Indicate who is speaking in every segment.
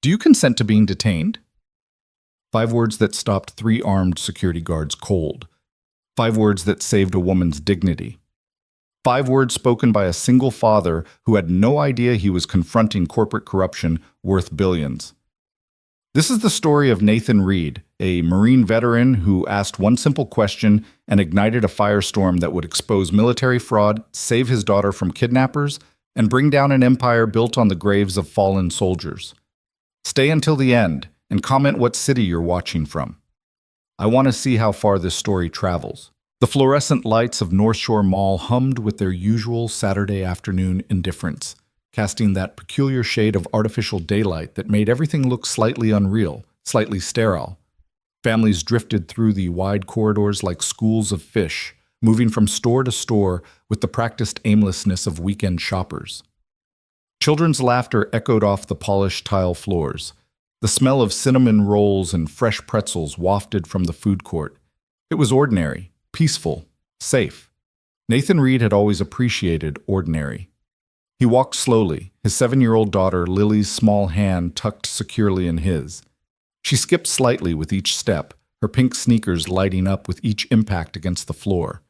Speaker 1: Do you consent to being detained? 5 words that stopped 3 armed security guards cold. 5 words that saved a woman's dignity. 5 words spoken by a single father who had no idea he was confronting corporate corruption worth billions. This is the story of Nathan Reed, a Marine veteran who asked one simple question and ignited a firestorm that would expose military fraud, save his daughter from kidnappers, and bring down an empire built on the graves of fallen soldiers. Stay until the end and comment what city you're watching from. I want to see how far this story travels. The fluorescent lights of North Shore Mall hummed with their usual Saturday afternoon indifference, casting that peculiar shade of artificial daylight that made everything look slightly unreal, slightly sterile. Families drifted through the wide corridors like schools of fish, moving from store to store with the practiced aimlessness of weekend shoppers. Children's laughter echoed off the polished tile floors. The smell of cinnamon rolls and fresh pretzels wafted from the food court. It was ordinary, peaceful, safe. Nathan Reed had always appreciated ordinary. He walked slowly, his 7-year-old daughter Lily's small hand tucked securely in his. She skipped slightly with each step, her pink sneakers lighting up with each impact against the floor.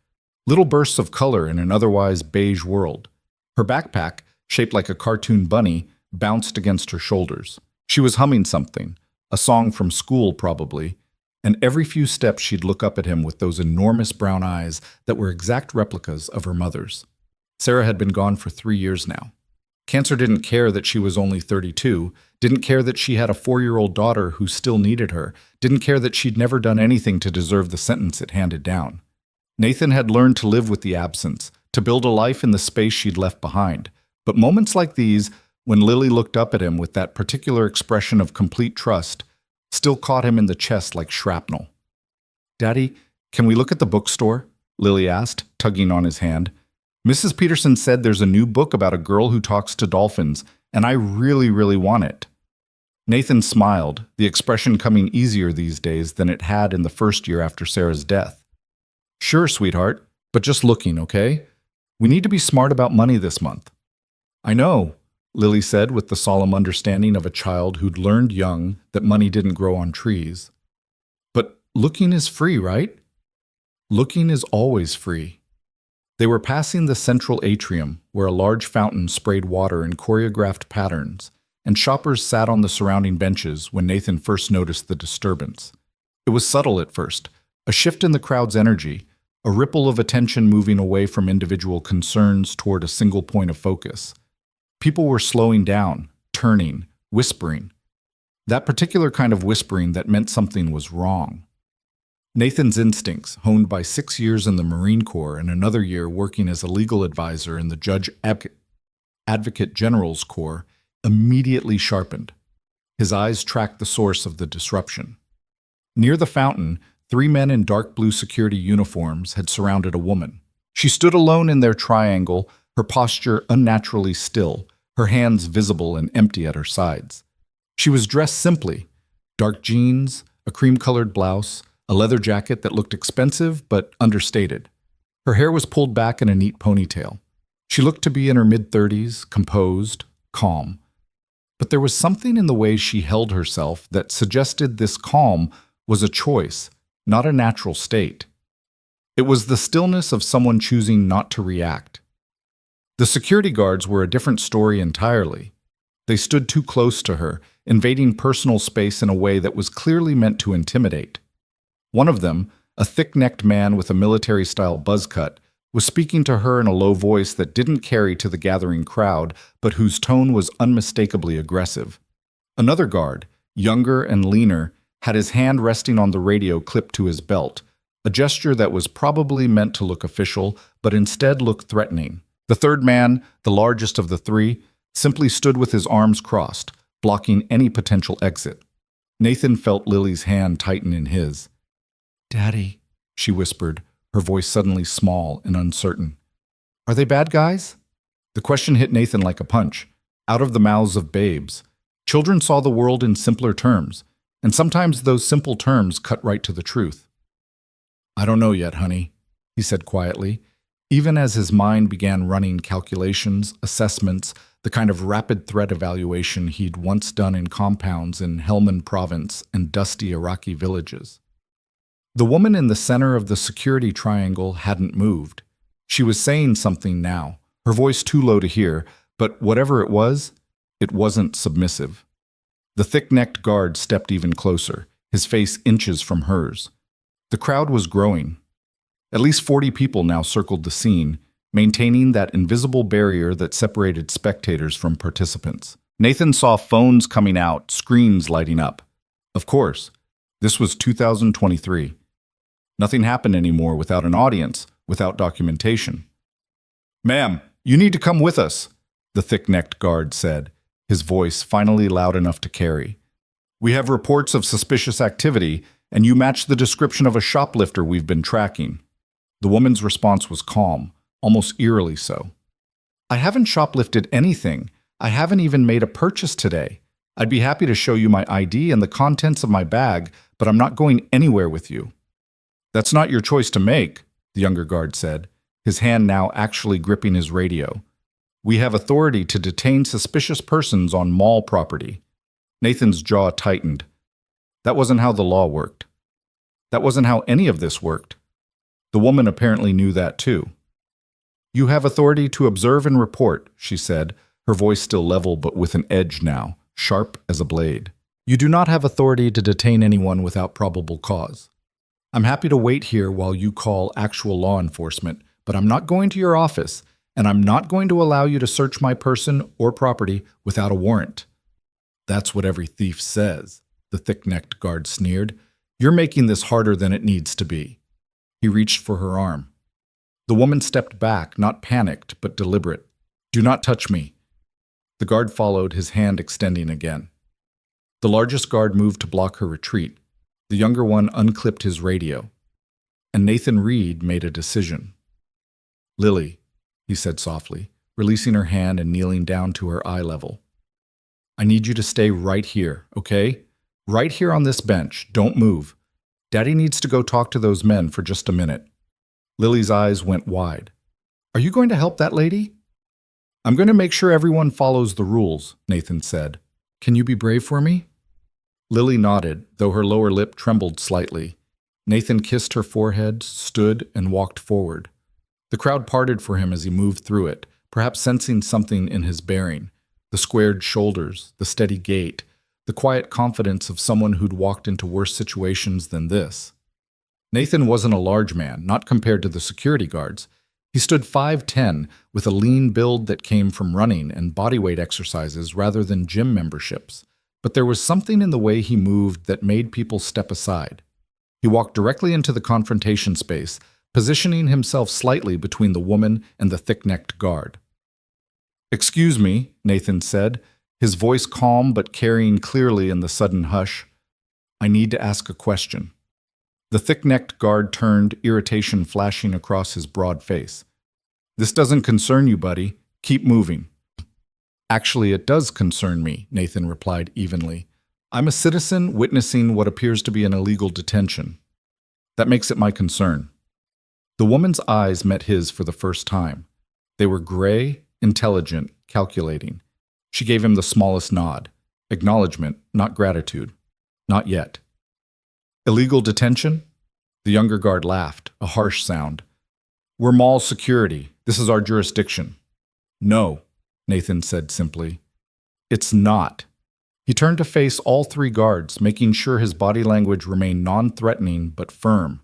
Speaker 1: Little bursts of color in an otherwise beige world. Her backpack, shaped like a cartoon bunny, bounced against her shoulders. She was humming something, a song from school probably, and every few steps she'd look up at him with those enormous brown eyes that were exact replicas of her mother's. Sarah had been gone for 3 years now. Cancer didn't care that she was only 32, didn't care that she had a 4-year-old daughter who still needed her, didn't care that she'd never done anything to deserve the sentence it handed down. Nathan had learned to live with the absence, to build a life in the space she'd left behind. But moments like these, when Lily looked up at him with that particular expression of complete trust, still caught him in the chest like shrapnel. "Daddy, can we look at the bookstore?" Lily asked, tugging on his hand. "Mrs. Peterson said there's a new book about a girl who talks to dolphins, and I really want it." Nathan smiled, the expression coming easier these days than it had in the first year after Sarah's death. "Sure, sweetheart, but just looking, okay? We need to be smart about money this month." "I know," Lily said with the solemn understanding of a child who'd learned young that money didn't grow on trees. "But looking is free, right?" "Looking is always free." They were passing the central atrium, where a large fountain sprayed water in choreographed patterns, and shoppers sat on the surrounding benches when Nathan first noticed the disturbance. It was subtle at first, a shift in the crowd's energy, a ripple of attention moving away from individual concerns toward a single point of focus. People were slowing down, turning, whispering. That particular kind of whispering that meant something was wrong. Nathan's instincts, honed by 6 years in the Marine Corps and another year working as a legal advisor in the Judge Advocate General's Corps, immediately sharpened. His eyes tracked the source of the disruption. Near the fountain, 3 men in dark blue security uniforms had surrounded a woman. She stood alone in their triangle, her posture unnaturally still, her hands visible and empty at her sides. She was dressed simply: dark jeans, a cream-colored blouse, a leather jacket that looked expensive but understated. Her hair was pulled back in a neat ponytail. She looked to be in her mid-30s, composed, calm. But there was something in the way she held herself that suggested this calm was a choice, not a natural state. It was the stillness of someone choosing not to react. The security guards were a different story entirely. They stood too close to her, invading personal space in a way that was clearly meant to intimidate. One of them, a thick-necked man with a military-style buzz cut, was speaking to her in a low voice that didn't carry to the gathering crowd, but whose tone was unmistakably aggressive. Another guard, younger and leaner, had his hand resting on the radio clipped to his belt, a gesture that was probably meant to look official, but instead looked threatening. The third man, the largest of the 3, simply stood with his arms crossed, blocking any potential exit. Nathan felt Lily's hand tighten in his. "Daddy," she whispered, her voice suddenly small and uncertain. "Are they bad guys?" The question hit Nathan like a punch, out of the mouths of babes. Children saw the world in simpler terms, and sometimes those simple terms cut right to the truth. "I don't know yet, honey," he said quietly, even as his mind began running calculations, assessments, the kind of rapid threat evaluation he'd once done in compounds in Helmand Province and dusty Iraqi villages. The woman in the center of the security triangle hadn't moved. She was saying something now, her voice too low to hear, but whatever it wasn't submissive. The thick-necked guard stepped even closer, his face inches from hers. The crowd was growing. At least 40 people now circled the scene, maintaining that invisible barrier that separated spectators from participants. Nathan saw phones coming out, screens lighting up. Of course, this was 2023. Nothing happened anymore without an audience, without documentation. "Ma'am, you need to come with us," the thick-necked guard said, his voice finally loud enough to carry. "We have reports of suspicious activity, and you match the description of a shoplifter we've been tracking." The woman's response was calm, almost eerily so. "I haven't shoplifted anything. I haven't even made a purchase today. I'd be happy to show you my ID and the contents of my bag, but I'm not going anywhere with you." "That's not your choice to make," the younger guard said, his hand now actually gripping his radio. "We have authority to detain suspicious persons on mall property." Nathan's jaw tightened. That wasn't how the law worked. That wasn't how any of this worked. The woman apparently knew that too. "You have authority to observe and report," she said, her voice still level but with an edge now, sharp as a blade. "You do not have authority to detain anyone without probable cause. I'm happy to wait here while you call actual law enforcement, but I'm not going to your office, and I'm not going to allow you to search my person or property without a warrant." "That's what every thief says," the thick-necked guard sneered. "You're making this harder than it needs to be." He reached for her arm. The woman stepped back, not panicked, but deliberate. "Do not touch me." The guard followed, his hand extending again. The largest guard moved to block her retreat. The younger one unclipped his radio. And Nathan Reed made a decision. "Lily," he said softly, releasing her hand and kneeling down to her eye level. "I need you to stay right here, okay? Right here on this bench. Don't move. Daddy needs to go talk to those men for just a minute." Lily's eyes went wide. "Are you going to help that lady?" "I'm going to make sure everyone follows the rules," Nathan said. "Can you be brave for me?" Lily nodded, though her lower lip trembled slightly. Nathan kissed her forehead, stood, and walked forward. The crowd parted for him as he moved through it, perhaps sensing something in his bearing. The squared shoulders, the steady gait, the quiet confidence of someone who'd walked into worse situations than this. Nathan wasn't a large man, not compared to the security guards. He stood 5'10", with a lean build that came from running and bodyweight exercises rather than gym memberships. But there was something in the way he moved that made people step aside. He walked directly into the confrontation space, positioning himself slightly between the woman and the thick-necked guard. "Excuse me," Nathan said, his voice calm but carrying clearly in the sudden hush. "I need to ask a question." The thick-necked guard turned, irritation flashing across his broad face. "This doesn't concern you, buddy. Keep moving." "Actually, it does concern me," Nathan replied evenly. "I'm a citizen witnessing what appears to be an illegal detention. That makes it my concern." The woman's eyes met his for the first time. They were gray, intelligent, calculating. She gave him the smallest nod. Acknowledgement, not gratitude. Not yet. "Illegal detention?" The younger guard laughed, a harsh sound. "We're mall security. This is our jurisdiction." "No," Nathan said simply. "It's not." He turned to face all three guards, making sure his body language remained non-threatening but firm.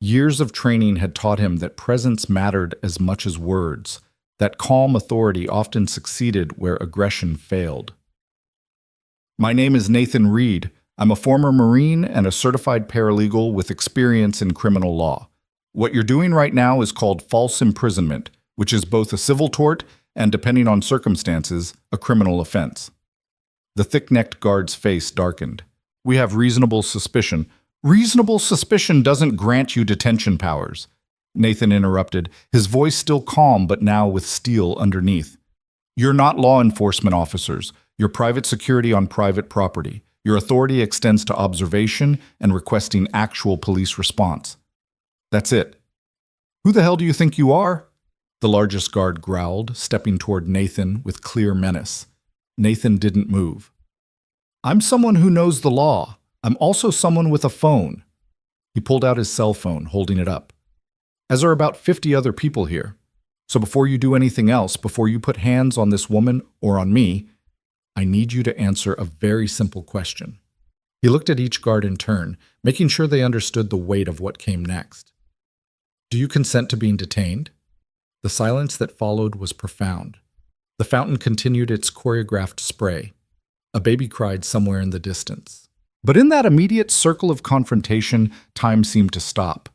Speaker 1: Years of training had taught him that presence mattered as much as words, that calm authority often succeeded where aggression failed. "My name is Nathan Reed. I'm a former Marine and a certified paralegal with experience in criminal law. What you're doing right now is called false imprisonment, which is both a civil tort and, depending on circumstances, a criminal offense." The thick-necked guard's face darkened. "We have reasonable suspicion." "Reasonable suspicion doesn't grant you detention powers," Nathan interrupted, his voice still calm but now with steel underneath. "You're not law enforcement officers. You're private security on private property. Your authority extends to observation and requesting actual police response. That's it." "Who the hell do you think you are?" The largest guard growled, stepping toward Nathan with clear menace. Nathan didn't move. I'm someone who knows the law. I'm also someone with a phone. He pulled out his cell phone, holding it up. As are about 50 other people here. So before you do anything else, before you put hands on this woman or on me, I need you to answer a very simple question. He looked at each guard in turn, making sure they understood the weight of what came next. Do you consent to being detained? The silence that followed was profound. The fountain continued its choreographed spray. A baby cried somewhere in the distance. But in that immediate circle of confrontation, time seemed to stop.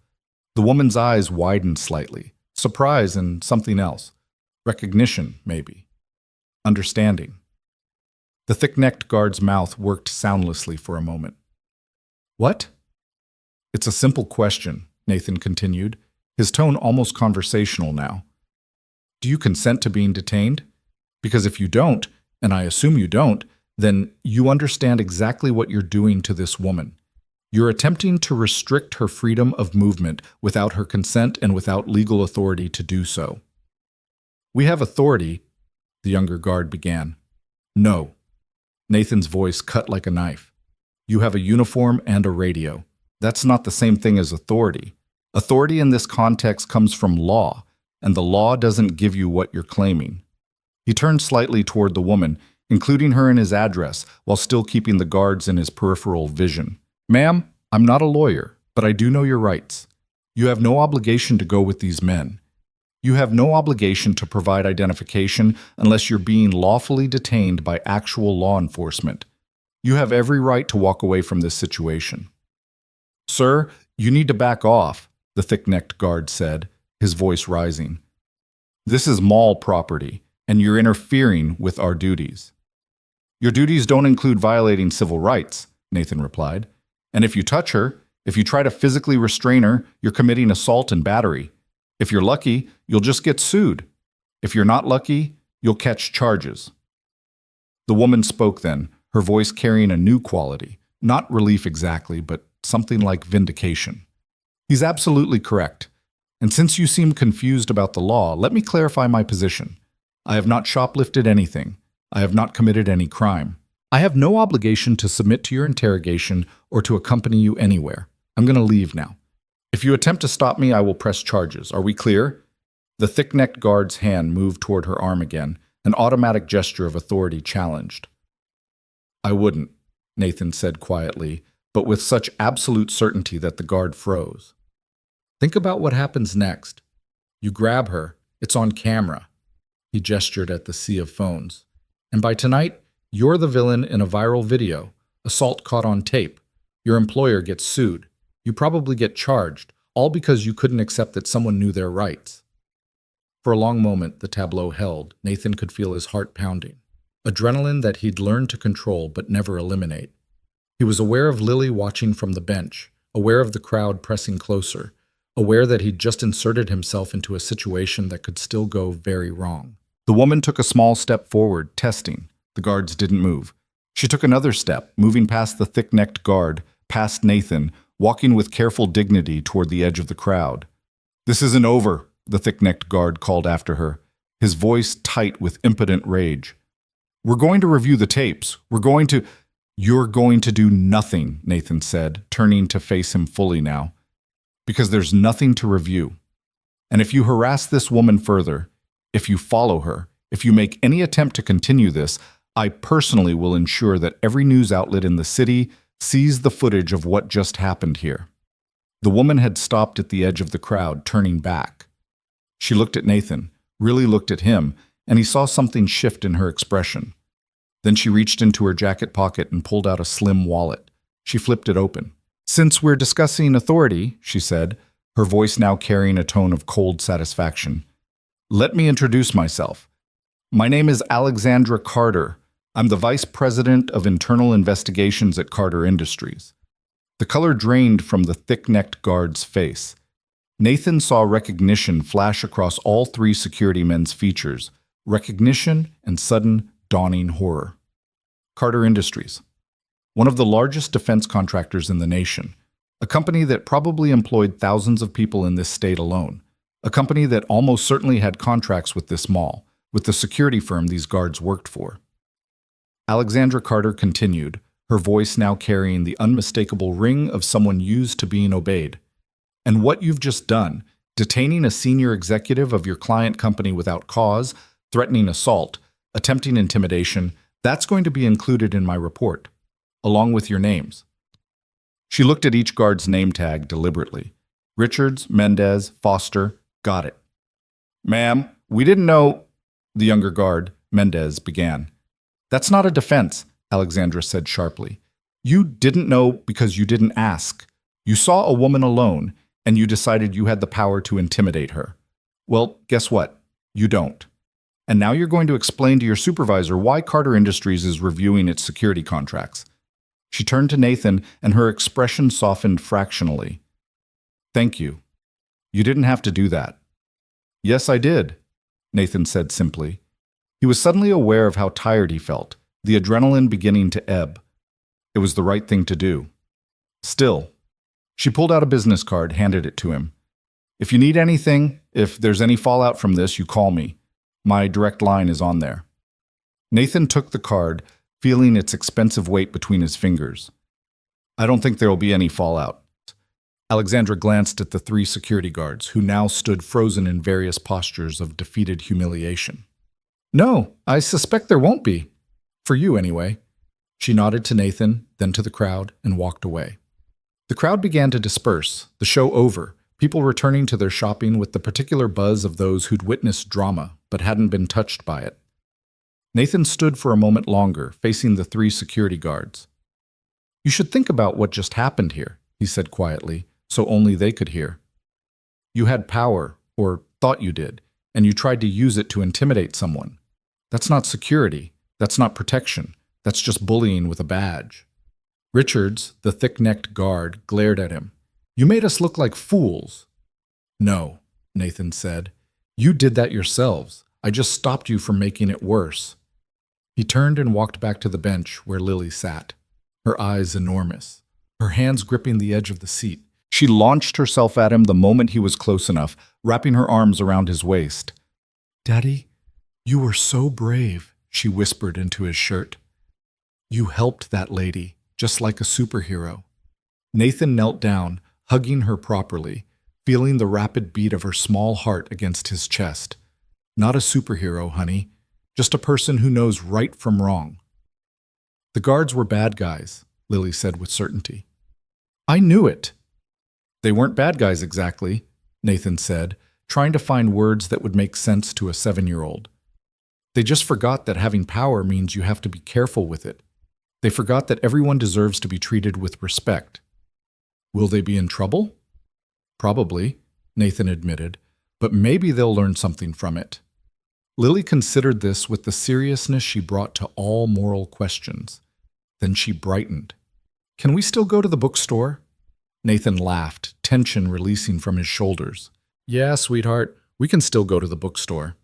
Speaker 1: The woman's eyes widened slightly. Surprise and something else. Recognition, maybe. Understanding. The thick-necked guard's mouth worked soundlessly for a moment. What? It's a simple question, Nathan continued, his tone almost conversational now. Do you consent to being detained? Because if you don't, and I assume you don't, then you understand exactly what you're doing to this woman. You're attempting to restrict her freedom of movement without her consent and without legal authority to do so. We have authority, the younger guard began. No. Nathan's voice cut like a knife. You have a uniform and a radio. That's not the same thing as authority. Authority in this context comes from law, and the law doesn't give you what you're claiming. He turned slightly toward the woman, including her in his address, while still keeping the guards in his peripheral vision. Ma'am, I'm not a lawyer, but I do know your rights. You have no obligation to go with these men. You have no obligation to provide identification unless you're being lawfully detained by actual law enforcement. You have every right to walk away from this situation. Sir, you need to back off, the thick-necked guard said, his voice rising. This is mall property, and you're interfering with our duties. Your duties don't include violating civil rights, Nathan replied. And if you touch her, if you try to physically restrain her, you're committing assault and battery. If you're lucky, you'll just get sued. If you're not lucky, you'll catch charges. The woman spoke then, her voice carrying a new quality, not relief exactly, but something like vindication. He's absolutely correct. And since you seem confused about the law, let me clarify my position. I have not shoplifted anything. I have not committed any crime. I have no obligation to submit to your interrogation or to accompany you anywhere. I'm going to leave now. If you attempt to stop me, I will press charges. Are we clear? The thick-necked guard's hand moved toward her arm again, an automatic gesture of authority challenged. I wouldn't, Nathan said quietly, but with such absolute certainty that the guard froze. Think about what happens next. You grab her. It's on camera. He gestured at the sea of phones. And by tonight, you're the villain in a viral video, assault caught on tape. Your employer gets sued. You probably get charged, all because you couldn't accept that someone knew their rights. For a long moment, the tableau held. Nathan could feel his heart pounding. Adrenaline that he'd learned to control but never eliminate. He was aware of Lily watching from the bench, aware of the crowd pressing closer, aware that he'd just inserted himself into a situation that could still go very wrong. The woman took a small step forward, testing. The guards didn't move. She took another step, moving past the thick-necked guard, past Nathan, walking with careful dignity toward the edge of the crowd. This isn't over, the thick-necked guard called after her, his voice tight with impotent rage. We're going to review the tapes. You're going to do nothing, Nathan said, turning to face him fully now. Because there's nothing to review. And if you harass this woman further, if you follow her, if you make any attempt to continue this, I personally will ensure that every news outlet in the city sees the footage of what just happened here. The woman had stopped at the edge of the crowd, turning back. She looked at Nathan, really looked at him, and he saw something shift in her expression. Then she reached into her jacket pocket and pulled out a slim wallet. She flipped it open. Since we're discussing authority, she said, her voice now carrying a tone of cold satisfaction, let me introduce myself. My name is Alexandra Carter. I'm the Vice President of Internal Investigations at Carter Industries. The color drained from the thick-necked guard's face. Nathan saw recognition flash across all three security men's features, recognition and sudden, dawning horror. Carter Industries, one of the largest defense contractors in the nation, a company that probably employed thousands of people in this state alone. a company that almost certainly had contracts with this mall, with the security firm these guards worked for. Alexandra Carter continued, her voice now carrying the unmistakable ring of someone used to being obeyed. And what you've just done, detaining a senior executive of your client company without cause, threatening assault, attempting intimidation, that's going to be included in my report, along with your names. She looked at each guard's name tag deliberately. Richards, Mendez, Foster, got it. Ma'am, we didn't know, the younger guard, Mendez, began. That's not a defense, Alexandra said sharply. You didn't know because you didn't ask. You saw a woman alone, and you decided you had the power to intimidate her. Well, guess what? You don't. And now you're going to explain to your supervisor why Carter Industries is reviewing its security contracts. She turned to Nathan, and her expression softened fractionally. Thank you. You didn't have to do that. Yes, I did, Nathan said simply. He was suddenly aware of how tired he felt, the adrenaline beginning to ebb. It was the right thing to do. Still, she pulled out a business card, handed it to him. If you need anything, if there's any fallout from this, you call me. My direct line is on there. Nathan took the card, feeling its expensive weight between his fingers. I don't think there will be any fallout. Alexandra glanced at the 3 security guards, who now stood frozen in various postures of defeated humiliation. No, I suspect there won't be. For you, anyway. She nodded to Nathan, then to the crowd, and walked away. The crowd began to disperse, the show over, people returning to their shopping with the particular buzz of those who'd witnessed drama but hadn't been touched by it. Nathan stood for a moment longer, facing the 3 security guards. You should think about what just happened here, he said quietly, so only they could hear. You had power, or thought you did, and you tried to use it to intimidate someone. That's not security. That's not protection. That's just bullying with a badge. Richards, the thick-necked guard, glared at him. You made us look like fools. No, Nathan said. You did that yourselves. I just stopped you from making it worse. He turned and walked back to the bench where Lily sat, her eyes enormous, her hands gripping the edge of the seat. She launched herself at him the moment he was close enough, wrapping her arms around his waist. Daddy, you were so brave, she whispered into his shirt. You helped that lady, just like a superhero. Nathan knelt down, hugging her properly, feeling the rapid beat of her small heart against his chest. Not a superhero, honey. Just a person who knows right from wrong. The guards were bad guys, Lily said with certainty. I knew it. They weren't bad guys exactly, Nathan said, trying to find words that would make sense to a 7-year-old. They just forgot that having power means you have to be careful with it. They forgot that everyone deserves to be treated with respect. Will they be in trouble? Probably, Nathan admitted, but maybe they'll learn something from it. Lily considered this with the seriousness she brought to all moral questions. Then she brightened. Can we still go to the bookstore? Nathan laughed, tension releasing from his shoulders. Yeah, sweetheart, we can still go to the bookstore.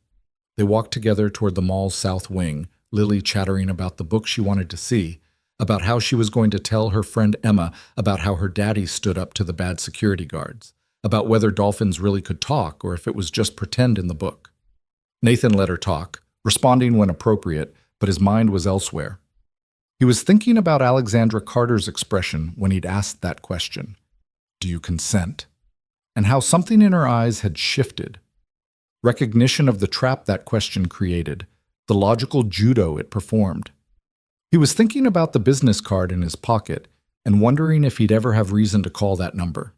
Speaker 1: They walked together toward the mall's south wing, Lily chattering about the book she wanted to see, about how she was going to tell her friend Emma about how her daddy stood up to the bad security guards, about whether dolphins really could talk or if it was just pretend in the book. Nathan let her talk, responding when appropriate, but his mind was elsewhere. He was thinking about Alexandra Carter's expression when he'd asked that question. Do you consent? And how something in her eyes had shifted. Recognition of the trap that question created, the logical judo it performed. He was thinking about the business card in his pocket and wondering if he'd ever have reason to call that number.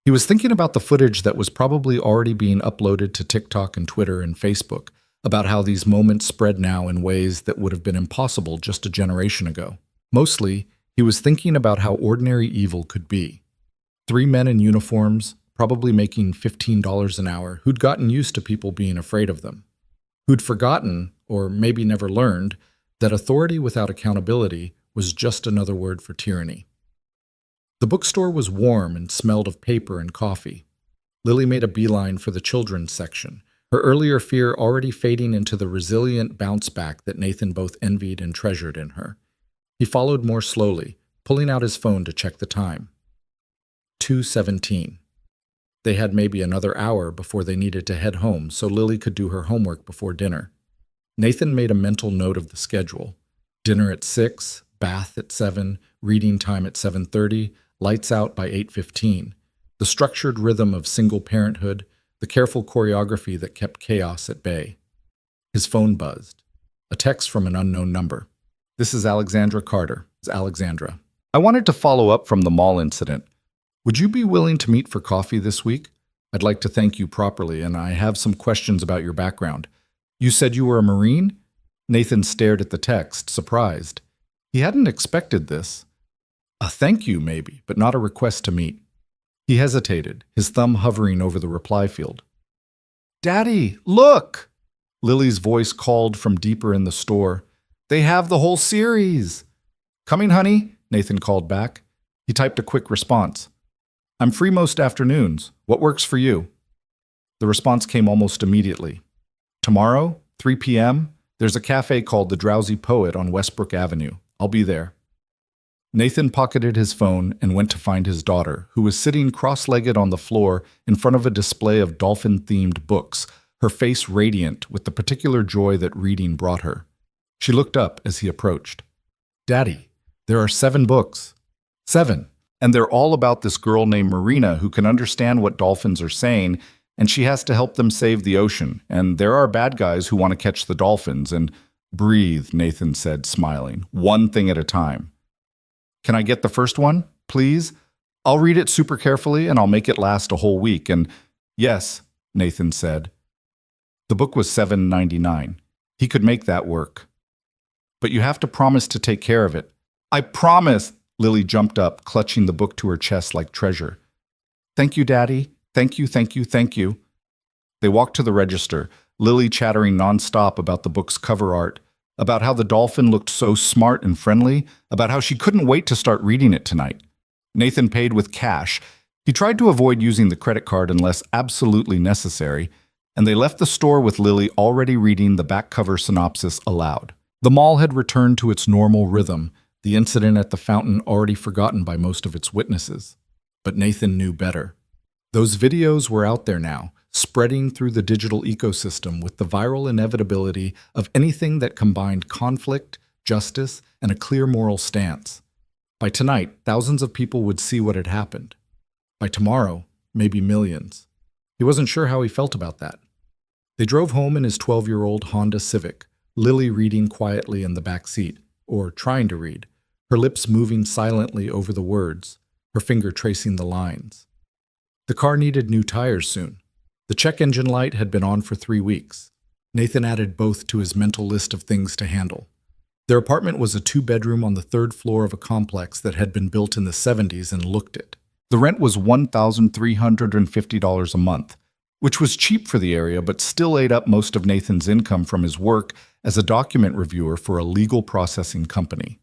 Speaker 1: He was thinking about the footage that was probably already being uploaded to TikTok and Twitter and Facebook, about how these moments spread now in ways that would have been impossible just a generation ago. Mostly, he was thinking about how ordinary evil could be. 3 men in uniforms, probably making $15 an hour, who'd gotten used to people being afraid of them. Who'd forgotten, or maybe never learned, that authority without accountability was just another word for tyranny. The bookstore was warm and smelled of paper and coffee. Lily made a beeline for the children's section, her earlier fear already fading into the resilient bounce back that Nathan both envied and treasured in her. He followed more slowly, pulling out his phone to check the time. 2:17. They had maybe another hour before they needed to head home so Lily could do her homework before dinner. Nathan made a mental note of the schedule. Dinner at 6, bath at 7, reading time at 7:30, lights out by 8:15. The structured rhythm of single parenthood, the careful choreography that kept chaos at bay. His phone buzzed. A text from an unknown number. "This is Alexandra Carter." It's Alexandra. "I wanted to follow up from the mall incident. Would you be willing to meet for coffee this week? I'd like to thank you properly, and I have some questions about your background. You said you were a Marine?" Nathan stared at the text, surprised. He hadn't expected this. A thank you, maybe, but not a request to meet. He hesitated, his thumb hovering over the reply field. "Daddy, look!" Lily's voice called from deeper in the store. "They have the whole series!" "Coming, honey," Nathan called back. He typed a quick response. "I'm free most afternoons. What works for you?" The response came almost immediately. "Tomorrow, 3 p.m., there's a cafe called The Drowsy Poet on Westbrook Avenue. I'll be there." Nathan pocketed his phone and went to find his daughter, who was sitting cross-legged on the floor in front of a display of dolphin-themed books, her face radiant with the particular joy that reading brought her. She looked up as he approached. "Daddy, there are 7 books. 7. And they're all about this girl named Marina who can understand what dolphins are saying, and she has to help them save the ocean. And there are bad guys who want to catch the dolphins and—" "Breathe," Nathan said, smiling. "One thing at a time." "Can I get the first one, please? I'll read it super carefully and I'll make it last a whole week." And "Yes," Nathan said. The book was $7.99. He could make that work. "But you have to promise to take care of it." "I promise!" Lily jumped up, clutching the book to her chest like treasure. "Thank you, Daddy. Thank you, thank you, thank you." They walked to the register, Lily chattering nonstop about the book's cover art, about how the dolphin looked so smart and friendly, about how she couldn't wait to start reading it tonight. Nathan paid with cash. He tried to avoid using the credit card unless absolutely necessary, and they left the store with Lily already reading the back cover synopsis aloud. The mall had returned to its normal rhythm, the incident at the fountain already forgotten by most of its witnesses. But Nathan knew better. Those videos were out there now, spreading through the digital ecosystem with the viral inevitability of anything that combined conflict, justice, and a clear moral stance. By tonight, thousands of people would see what had happened. By tomorrow, maybe millions. He wasn't sure how he felt about that. They drove home in his 12-year-old Honda Civic, Lily reading quietly in the back seat, or trying to read, her lips moving silently over the words, her finger tracing the lines. The car needed new tires soon. The check engine light had been on for 3 weeks. Nathan added both to his mental list of things to handle. Their apartment was a 2-bedroom on the 3rd floor of a complex that had been built in the 70s and looked it. The rent was $1,350 a month, which was cheap for the area but still ate up most of Nathan's income from his work as a document reviewer for a legal processing company.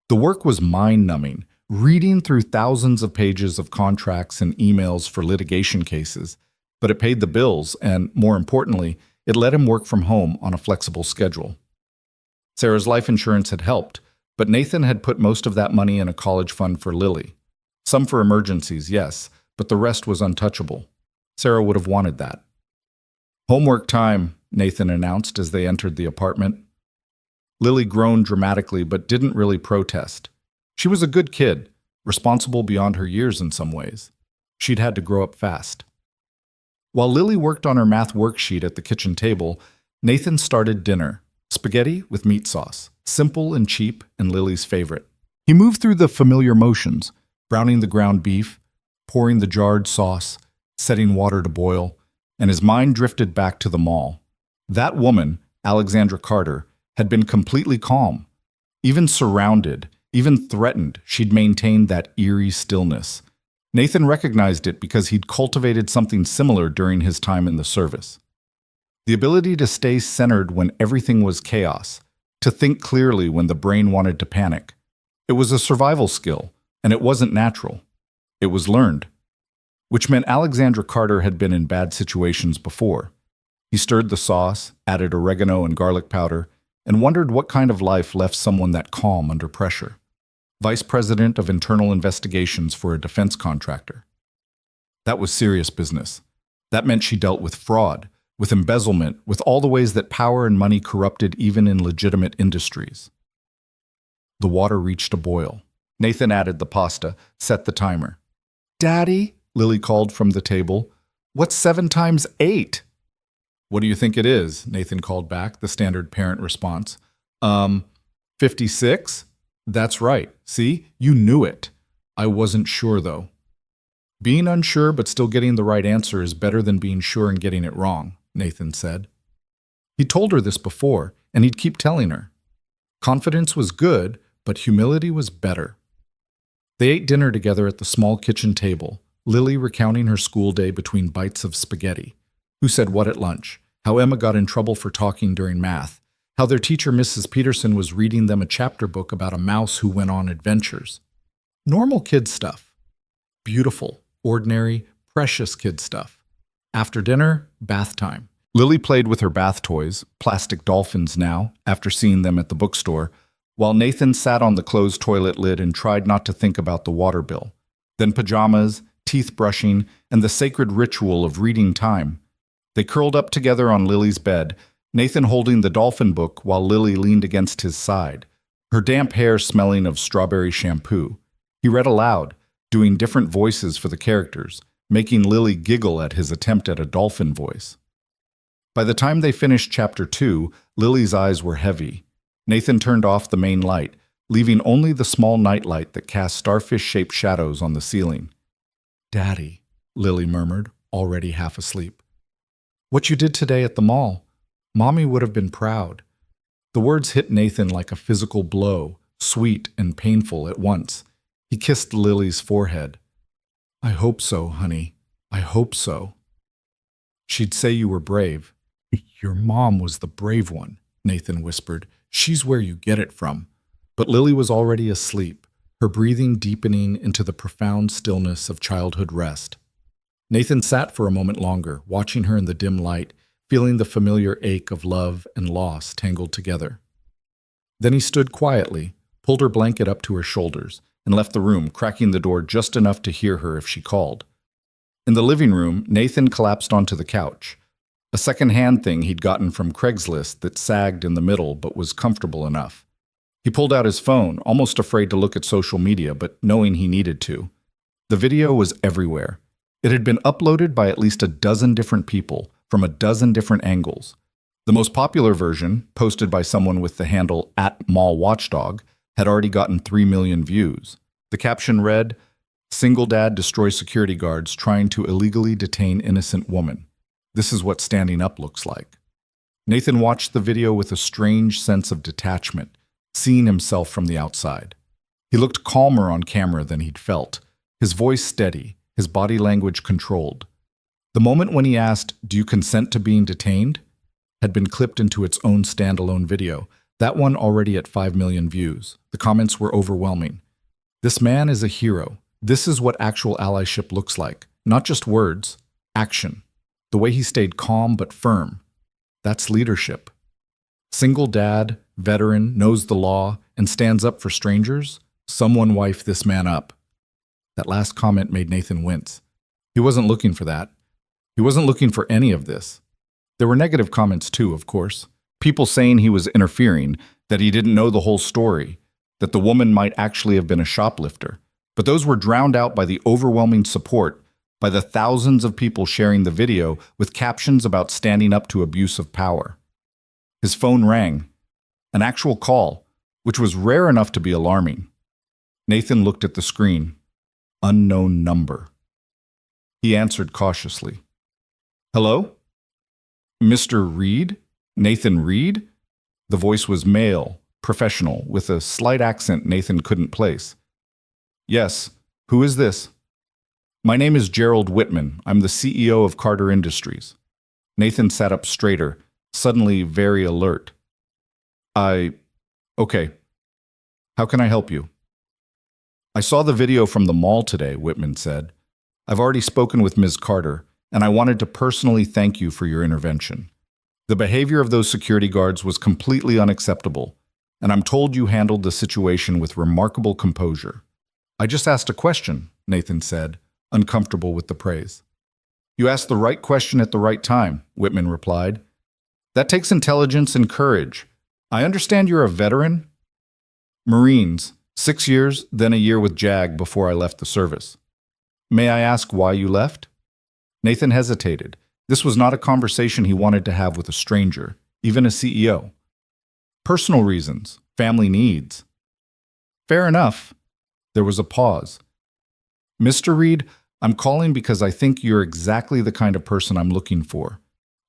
Speaker 1: The work was mind-numbing, reading through thousands of pages of contracts and emails for litigation cases, but it paid the bills and, more importantly, it let him work from home on a flexible schedule. Sarah's life insurance had helped, but Nathan had put most of that money in a college fund for Lily. Some for emergencies, yes, but the rest was untouchable. Sarah would have wanted that. "Homework time," Nathan announced as they entered the apartment. Lily groaned dramatically but didn't really protest. She was a good kid, responsible beyond her years in some ways. She'd had to grow up fast. While Lily worked on her math worksheet at the kitchen table, Nathan started dinner, spaghetti with meat sauce, simple and cheap and Lily's favorite. He moved through the familiar motions, browning the ground beef, pouring the jarred sauce, setting water to boil, and his mind drifted back to the mall. That woman, Alexandra Carter, had been completely calm. Even surrounded, even threatened, she'd maintained that eerie stillness. Nathan recognized it because he'd cultivated something similar during his time in the service. The ability to stay centered when everything was chaos, to think clearly when the brain wanted to panic. It was a survival skill, and it wasn't natural. It was learned. Which meant Alexandra Carter had been in bad situations before. He stirred the sauce, added oregano and garlic powder, and wondered what kind of life left someone that calm under pressure. Vice President of Internal Investigations for a defense contractor. That was serious business. That meant she dealt with fraud, with embezzlement, with all the ways that power and money corrupted even in legitimate industries. The water reached a boil. Nathan added the pasta, set the timer. "Daddy," Lily called from the table, "what's 7 times 8? "What do you think it is?" Nathan called back, the standard parent response. 56? That's right. See? You knew it. I wasn't sure, though. Being unsure but still getting the right answer is better than being sure and getting it wrong, Nathan said. He told her this before, and he'd keep telling her. Confidence was good, but humility was better. They ate dinner together at the small kitchen table, Lily recounting her school day between bites of spaghetti. Who said what at lunch? How Emma got in trouble for talking during math. How their teacher, Mrs. Peterson, was reading them a chapter book about a mouse who went on adventures. Normal kid stuff. Beautiful, ordinary, precious kid stuff. After dinner, bath time. Lily played with her bath toys, plastic dolphins now, after seeing them at the bookstore, while Nathan sat on the closed toilet lid and tried not to think about the water bill. Then pajamas, teeth brushing, and the sacred ritual of reading time. They curled up together on Lily's bed, Nathan holding the dolphin book while Lily leaned against his side, her damp hair smelling of strawberry shampoo. He read aloud, doing different voices for the characters, making Lily giggle at his attempt at a dolphin voice. By the time they finished Chapter 2, Lily's eyes were heavy. Nathan turned off the main light, leaving only the small nightlight that cast starfish-shaped shadows on the ceiling. "Daddy," Lily murmured, already half asleep. "What you did today at the mall. Mommy would have been proud." The words hit Nathan like a physical blow, sweet and painful at once. He kissed Lily's forehead. "I hope so, honey. I hope so." "She'd say you were brave." "Your mom was the brave one," Nathan whispered. "She's where you get it from." But Lily was already asleep, her breathing deepening into the profound stillness of childhood rest. Nathan sat for a moment longer, watching her in the dim light, feeling the familiar ache of love and loss tangled together. Then he stood quietly, pulled her blanket up to her shoulders, and left the room, cracking the door just enough to hear her if she called. In the living room, Nathan collapsed onto the couch, a second-hand thing he'd gotten from Craigslist that sagged in the middle but was comfortable enough. He pulled out his phone, almost afraid to look at social media, but knowing he needed to. The video was everywhere. It had been uploaded by at least a dozen different people, from a dozen different angles. The most popular version, posted by someone with the handle @mallwatchdog, had already gotten 3 million views. The caption read, "Single dad destroys security guards trying to illegally detain innocent woman. This is what standing up looks like." Nathan watched the video with a strange sense of detachment, seeing himself from the outside. He looked calmer on camera than he'd felt, his voice steady, his body language controlled. The moment when he asked, "Do you consent to being detained?" had been clipped into its own standalone video, that one already at 5 million views. The comments were overwhelming. "This man is a hero. This is what actual allyship looks like. Not just words, action. The way he stayed calm but firm. That's leadership. Single dad, veteran, knows the law, and stands up for strangers. Someone wife this man up." That last comment made Nathan wince. He wasn't looking for that. He wasn't looking for any of this. There were negative comments too, of course. People saying he was interfering, that he didn't know the whole story, that the woman might actually have been a shoplifter. But those were drowned out by the overwhelming support, by the thousands of people sharing the video with captions about standing up to abuse of power. His phone rang. An actual call, which was rare enough to be alarming. Nathan looked at the screen. Unknown number. He answered cautiously. "Hello? Mr. Reed? Nathan Reed?" The voice was male, professional, with a slight accent Nathan couldn't place. "Yes. Who is this?" "My name is Gerald Whitman. I'm the CEO of Carter Industries." Nathan sat up straighter, suddenly very alert. Okay. How can I help you?" "I saw the video from the mall today," Whitman said. "I've already spoken with Ms. Carter, and I wanted to personally thank you for your intervention. The behavior of those security guards was completely unacceptable, and I'm told you handled the situation with remarkable composure." "I just asked a question," Nathan said, uncomfortable with the praise. You asked the right question at the right time, Whitman replied. That takes intelligence and courage. I understand you're a veteran? Marines, 6 years, then a year with JAG before I left the service. May I ask why you left? Nathan hesitated. This was not a conversation he wanted to have with a stranger, even a CEO. Personal reasons, family needs. Fair enough. There was a pause. Mr. Reed, I'm calling because I think you're exactly the kind of person I'm looking for.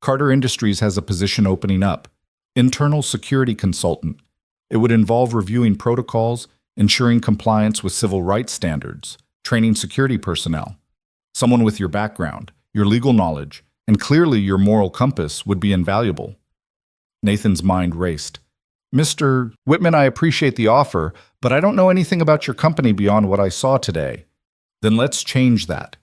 Speaker 1: Carter Industries has a position opening up. Internal security consultant. It would involve reviewing protocols, ensuring compliance with civil rights standards, training security personnel. Someone with your background, your legal knowledge, and clearly your moral compass would be invaluable. Nathan's mind raced. Mr. Whitman, I appreciate the offer, but I don't know anything about your company beyond what I saw today. Then let's change that.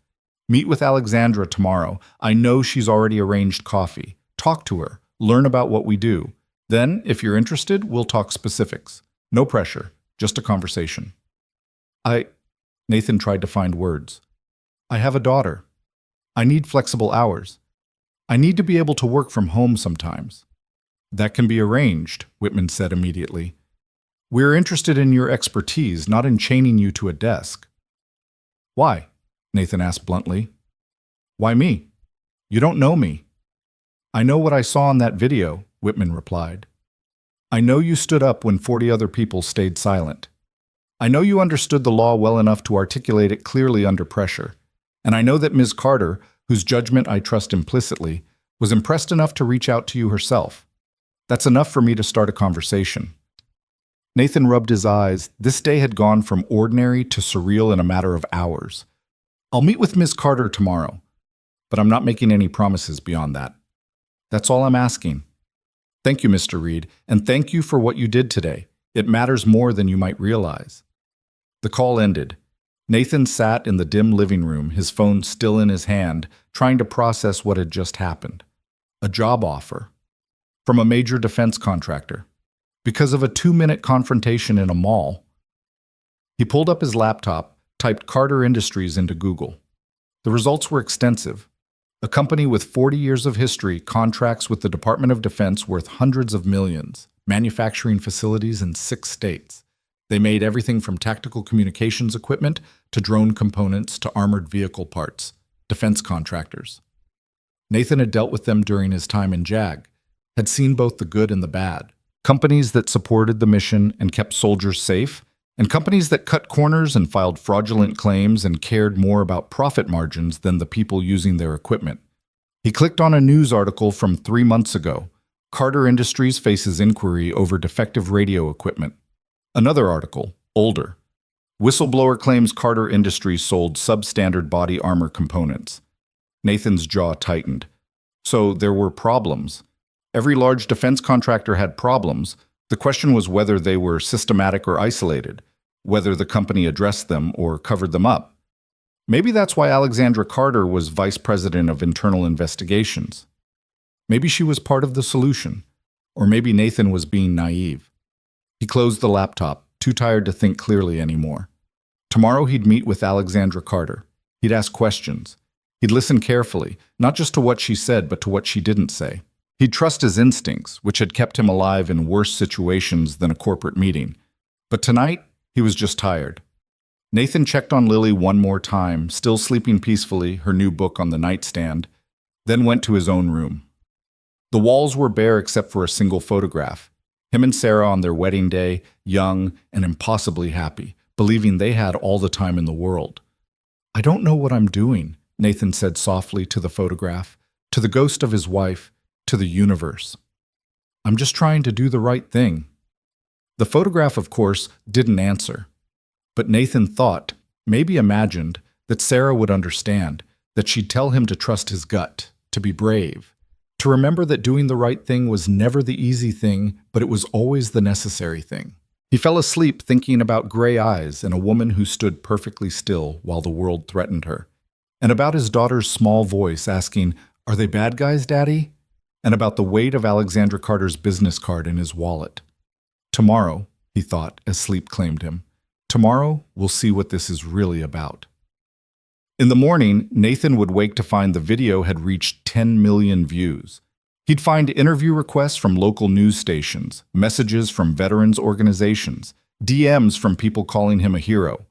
Speaker 1: Meet with Alexandra tomorrow. I know she's already arranged coffee. Talk to her. Learn about what we do. Then, if you're interested, we'll talk specifics. No pressure. Just a conversation. Nathan tried to find words. I have a daughter. I need flexible hours. I need to be able to work from home sometimes. That can be arranged, Whitman said immediately. We're interested in your expertise, not in chaining you to a desk. Why? Nathan asked bluntly. Why me? You don't know me. I know what I saw in that video, Whitman replied. I know you stood up when 40 other people stayed silent. I know you understood the law well enough to articulate it clearly under pressure. And I know that Ms. Carter, whose judgment I trust implicitly, was impressed enough to reach out to you herself. That's enough for me to start a conversation. Nathan rubbed his eyes. This day had gone from ordinary to surreal in a matter of hours. I'll meet with Ms. Carter tomorrow, but I'm not making any promises beyond that. That's all I'm asking. Thank you, Mr. Reed, and thank you for what you did today. It matters more than you might realize. The call ended. Nathan sat in the dim living room, his phone still in his hand, trying to process what had just happened. A job offer. From a major defense contractor. Because of a 2-minute confrontation in a mall. He pulled up his laptop, typed Carter Industries into Google. The results were extensive. A company with 40 years of history contracts with the Department of Defense worth hundreds of millions, manufacturing facilities in 6 states. They made everything from tactical communications equipment to drone components to armored vehicle parts, defense contractors. Nathan had dealt with them during his time in JAG, had seen both the good and the bad. Companies that supported the mission and kept soldiers safe, and companies that cut corners and filed fraudulent claims and cared more about profit margins than the people using their equipment. He clicked on a news article from 3 months ago. Carter Industries faces inquiry over defective radio equipment. Another article, older. Whistleblower claims Carter Industries sold substandard body armor components. Nathan's jaw tightened. So there were problems. Every large defense contractor had problems. The question was whether they were systematic or isolated, whether the company addressed them or covered them up. Maybe that's why Alexandra Carter was vice president of internal investigations. Maybe she was part of the solution, or maybe Nathan was being naive. He closed the laptop, too tired to think clearly anymore. Tomorrow he'd meet with Alexandra Carter. He'd ask questions. He'd listen carefully, not just to what she said, but to what she didn't say. He'd trust his instincts, which had kept him alive in worse situations than a corporate meeting. But tonight, he was just tired. Nathan checked on Lily one more time, still sleeping peacefully, her new book on the nightstand, then went to his own room. The walls were bare except for a single photograph. Him and Sarah on their wedding day, young and impossibly happy, believing they had all the time in the world. I don't know what I'm doing, Nathan said softly to the photograph, to the ghost of his wife, to the universe. I'm just trying to do the right thing. The photograph, of course, didn't answer. But Nathan thought, maybe imagined, that Sarah would understand, that she'd tell him to trust his gut, to be brave, to remember that doing the right thing was never the easy thing, but it was always the necessary thing. He fell asleep thinking about gray eyes and a woman who stood perfectly still while the world threatened her, and about his daughter's small voice asking, "Are they bad guys, Daddy?" and about the weight of Alexandra Carter's business card in his wallet. Tomorrow, he thought as sleep claimed him, tomorrow we'll see what this is really about. In the morning, Nathan would wake to find the video had reached 10 million views. He'd find interview requests from local news stations, messages from veterans organizations, DMs from people calling him a hero.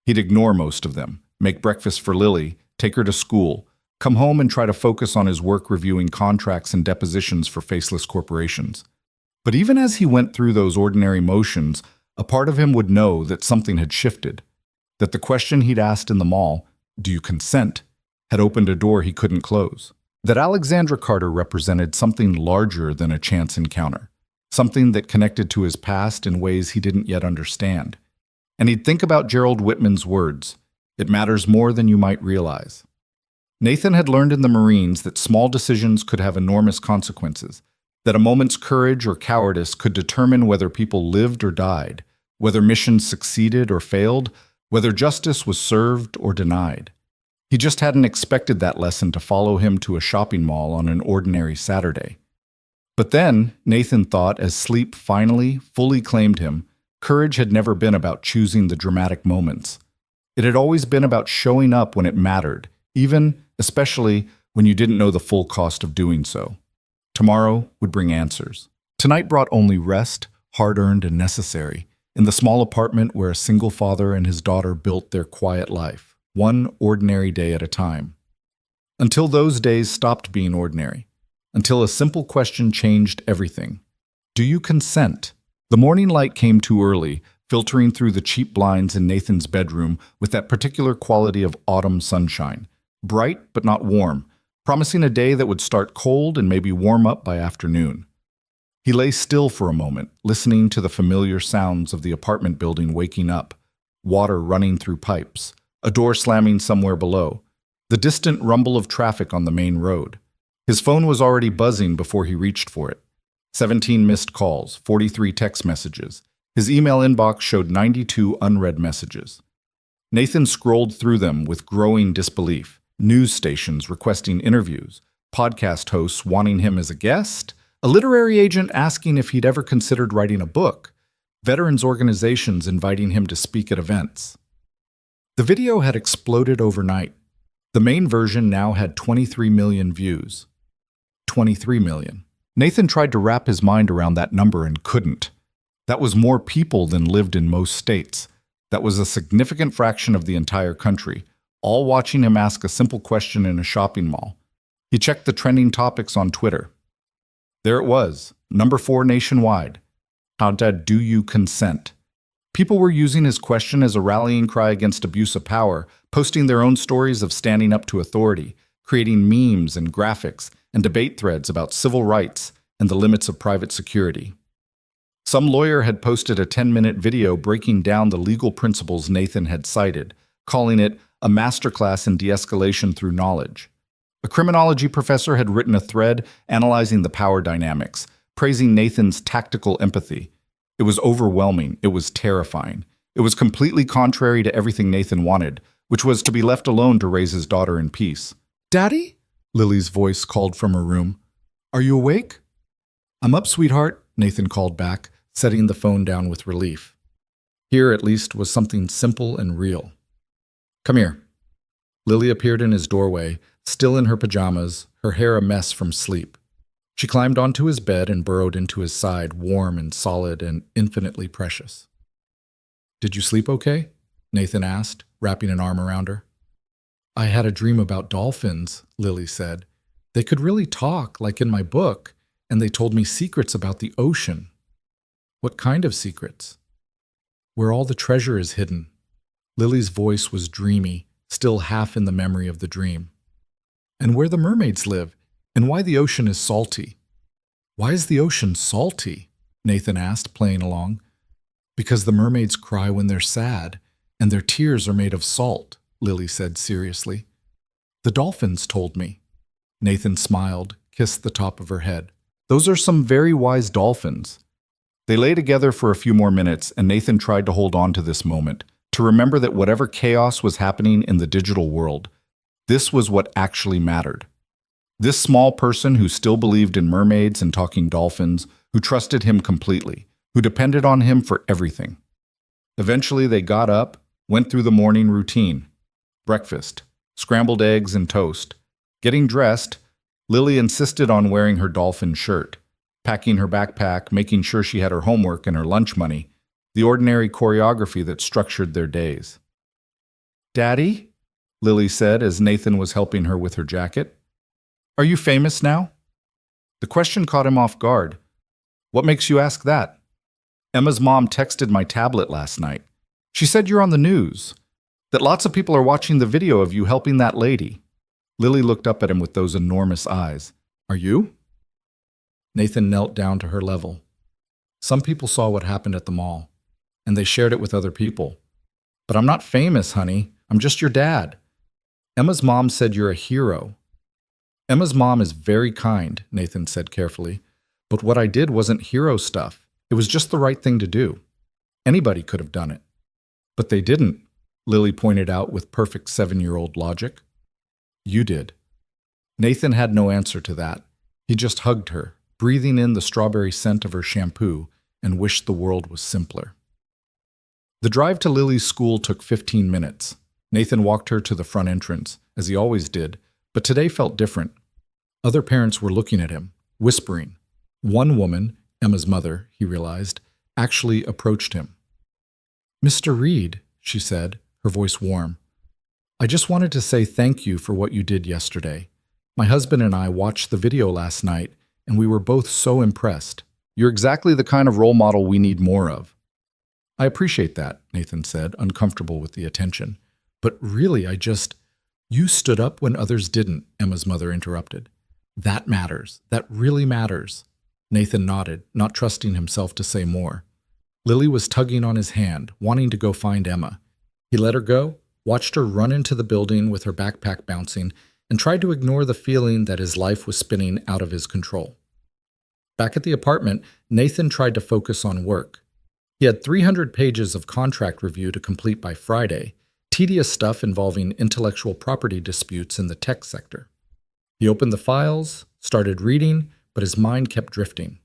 Speaker 1: He'd ignore most of them, make breakfast for Lily, take her to school, come home and try to focus on his work reviewing contracts and depositions for faceless corporations. But even as he went through those ordinary motions, a part of him would know that something had shifted, that the question he'd asked in the mall, "Do you consent?" had opened a door he couldn't close. That Alexandra Carter represented something larger than a chance encounter, something that connected to his past in ways he didn't yet understand. And he'd think about Gerald Whitman's words, "It matters more than you might realize." Nathan had learned in the Marines that small decisions could have enormous consequences, that a moment's courage or cowardice could determine whether people lived or died, whether missions succeeded or failed, whether justice was served or denied. He just hadn't expected that lesson to follow him to a shopping mall on an ordinary Saturday. But then, Nathan thought, as sleep finally, fully claimed him, courage had never been about choosing the dramatic moments. It had always been about showing up when it mattered, even, especially, when you didn't know the full cost of doing so. Tomorrow would bring answers. Tonight brought only rest, hard-earned and necessary, in the small apartment where a single father and his daughter built their quiet life. One ordinary day at a time. Until those days stopped being ordinary. Until a simple question changed everything. Do you consent? The morning light came too early, filtering through the cheap blinds in Nathan's bedroom with that particular quality of autumn sunshine. Bright but not warm, promising a day that would start cold and maybe warm up by afternoon. He lay still for a moment, listening to the familiar sounds of the apartment building waking up, water running through pipes, a door slamming somewhere below, the distant rumble of traffic on the main road. His phone was already buzzing before he reached for it. 17 missed calls, 43 text messages. His email inbox showed 92 unread messages. Nathan scrolled through them with growing disbelief. News stations requesting interviews, podcast hosts wanting him as a guest, a literary agent asking if he'd ever considered writing a book, veterans organizations inviting him to speak at events. The video had exploded overnight. The main version now had 23 million views. 23 million. Nathan tried to wrap his mind around that number and couldn't. That was more people than lived in most states. That was a significant fraction of the entire country, all watching him ask a simple question in a shopping mall. He checked the trending topics on Twitter. There it was, number 4 nationwide. How do you consent? People were using his question as a rallying cry against abuse of power, posting their own stories of standing up to authority, creating memes and graphics and debate threads about civil rights and the limits of private security. Some lawyer had posted a 10-minute video breaking down the legal principles Nathan had cited, calling it a masterclass in de-escalation through knowledge. A criminology professor had written a thread analyzing the power dynamics, praising Nathan's tactical empathy. It was overwhelming. It was terrifying. It was completely contrary to everything Nathan wanted, which was to be left alone to raise his daughter in peace. "Daddy?" Lily's voice called from her room. "Are you awake?" "I'm up, sweetheart," Nathan called back, setting the phone down with relief. Here, at least, was something simple and real. "Come here." Lily appeared in his doorway, still in her pajamas, her hair a mess from sleep. She climbed onto his bed and burrowed into his side, warm and solid and infinitely precious. "Did you sleep okay?" Nathan asked, wrapping an arm around her. "I had a dream about dolphins," Lily said. "They could really talk, like in my book, and they told me secrets about the ocean." "What kind of secrets?" "Where all the treasure is hidden." Lily's voice was dreamy, still half in the memory of the dream. "And where the mermaids live, and why the ocean is salty." "Why is the ocean salty?" Nathan asked, playing along. "Because the mermaids cry when they're sad, and their tears are made of salt," Lily said seriously. "The dolphins told me." Nathan smiled, kissed the top of her head. "Those are some very wise dolphins." They lay together for a few more minutes, and Nathan tried to hold on to this moment, to remember that whatever chaos was happening in the digital world, this was what actually mattered. This small person who still believed in mermaids and talking dolphins, who trusted him completely, who depended on him for everything. Eventually they got up, went through the morning routine. Breakfast, scrambled eggs and toast. Getting dressed, Lily insisted on wearing her dolphin shirt, packing her backpack, making sure she had her homework and her lunch money, the ordinary choreography that structured their days. "Daddy?" Lily said as Nathan was helping her with her jacket. "Are you famous now?" The question caught him off guard. "What makes you ask that?" "Emma's mom texted my tablet last night. She said you're on the news, that lots of people are watching the video of you helping that lady." Lily looked up at him with those enormous eyes. "Are you?" Nathan knelt down to her level. "Some people saw what happened at the mall, and they shared it with other people. But I'm not famous, honey. I'm just your dad. Emma's mom said you're a hero." "Emma's mom is very kind," Nathan said carefully. "But what I did wasn't hero stuff. It was just the right thing to do. Anybody could have done it." "But they didn't," Lily pointed out with perfect 7-year-old logic. "You did." Nathan had no answer to that. He just hugged her, breathing in the strawberry scent of her shampoo, and wished the world was simpler. The drive to Lily's school took 15 minutes. Nathan walked her to the front entrance, as he always did, but today felt different. Other parents were looking at him, whispering. One woman, Emma's mother, he realized, actually approached him. "Mr. Reed," she said, her voice warm, "I just wanted to say thank you for what you did yesterday. My husband and I watched the video last night, and we were both so impressed. You're exactly the kind of role model we need more of." "I appreciate that," Nathan said, uncomfortable with the attention. "But really, You stood up when others didn't," Emma's mother interrupted. "That matters. That really matters." Nathan nodded, not trusting himself to say more. Lily was tugging on his hand, wanting to go find Emma. He let her go, watched her run into the building with her backpack bouncing, and tried to ignore the feeling that his life was spinning out of his control. Back at the apartment, Nathan tried to focus on work. He had 300 pages of contract review to complete by Friday, tedious stuff involving intellectual property disputes in the tech sector. He opened the files, started reading, but his mind kept drifting.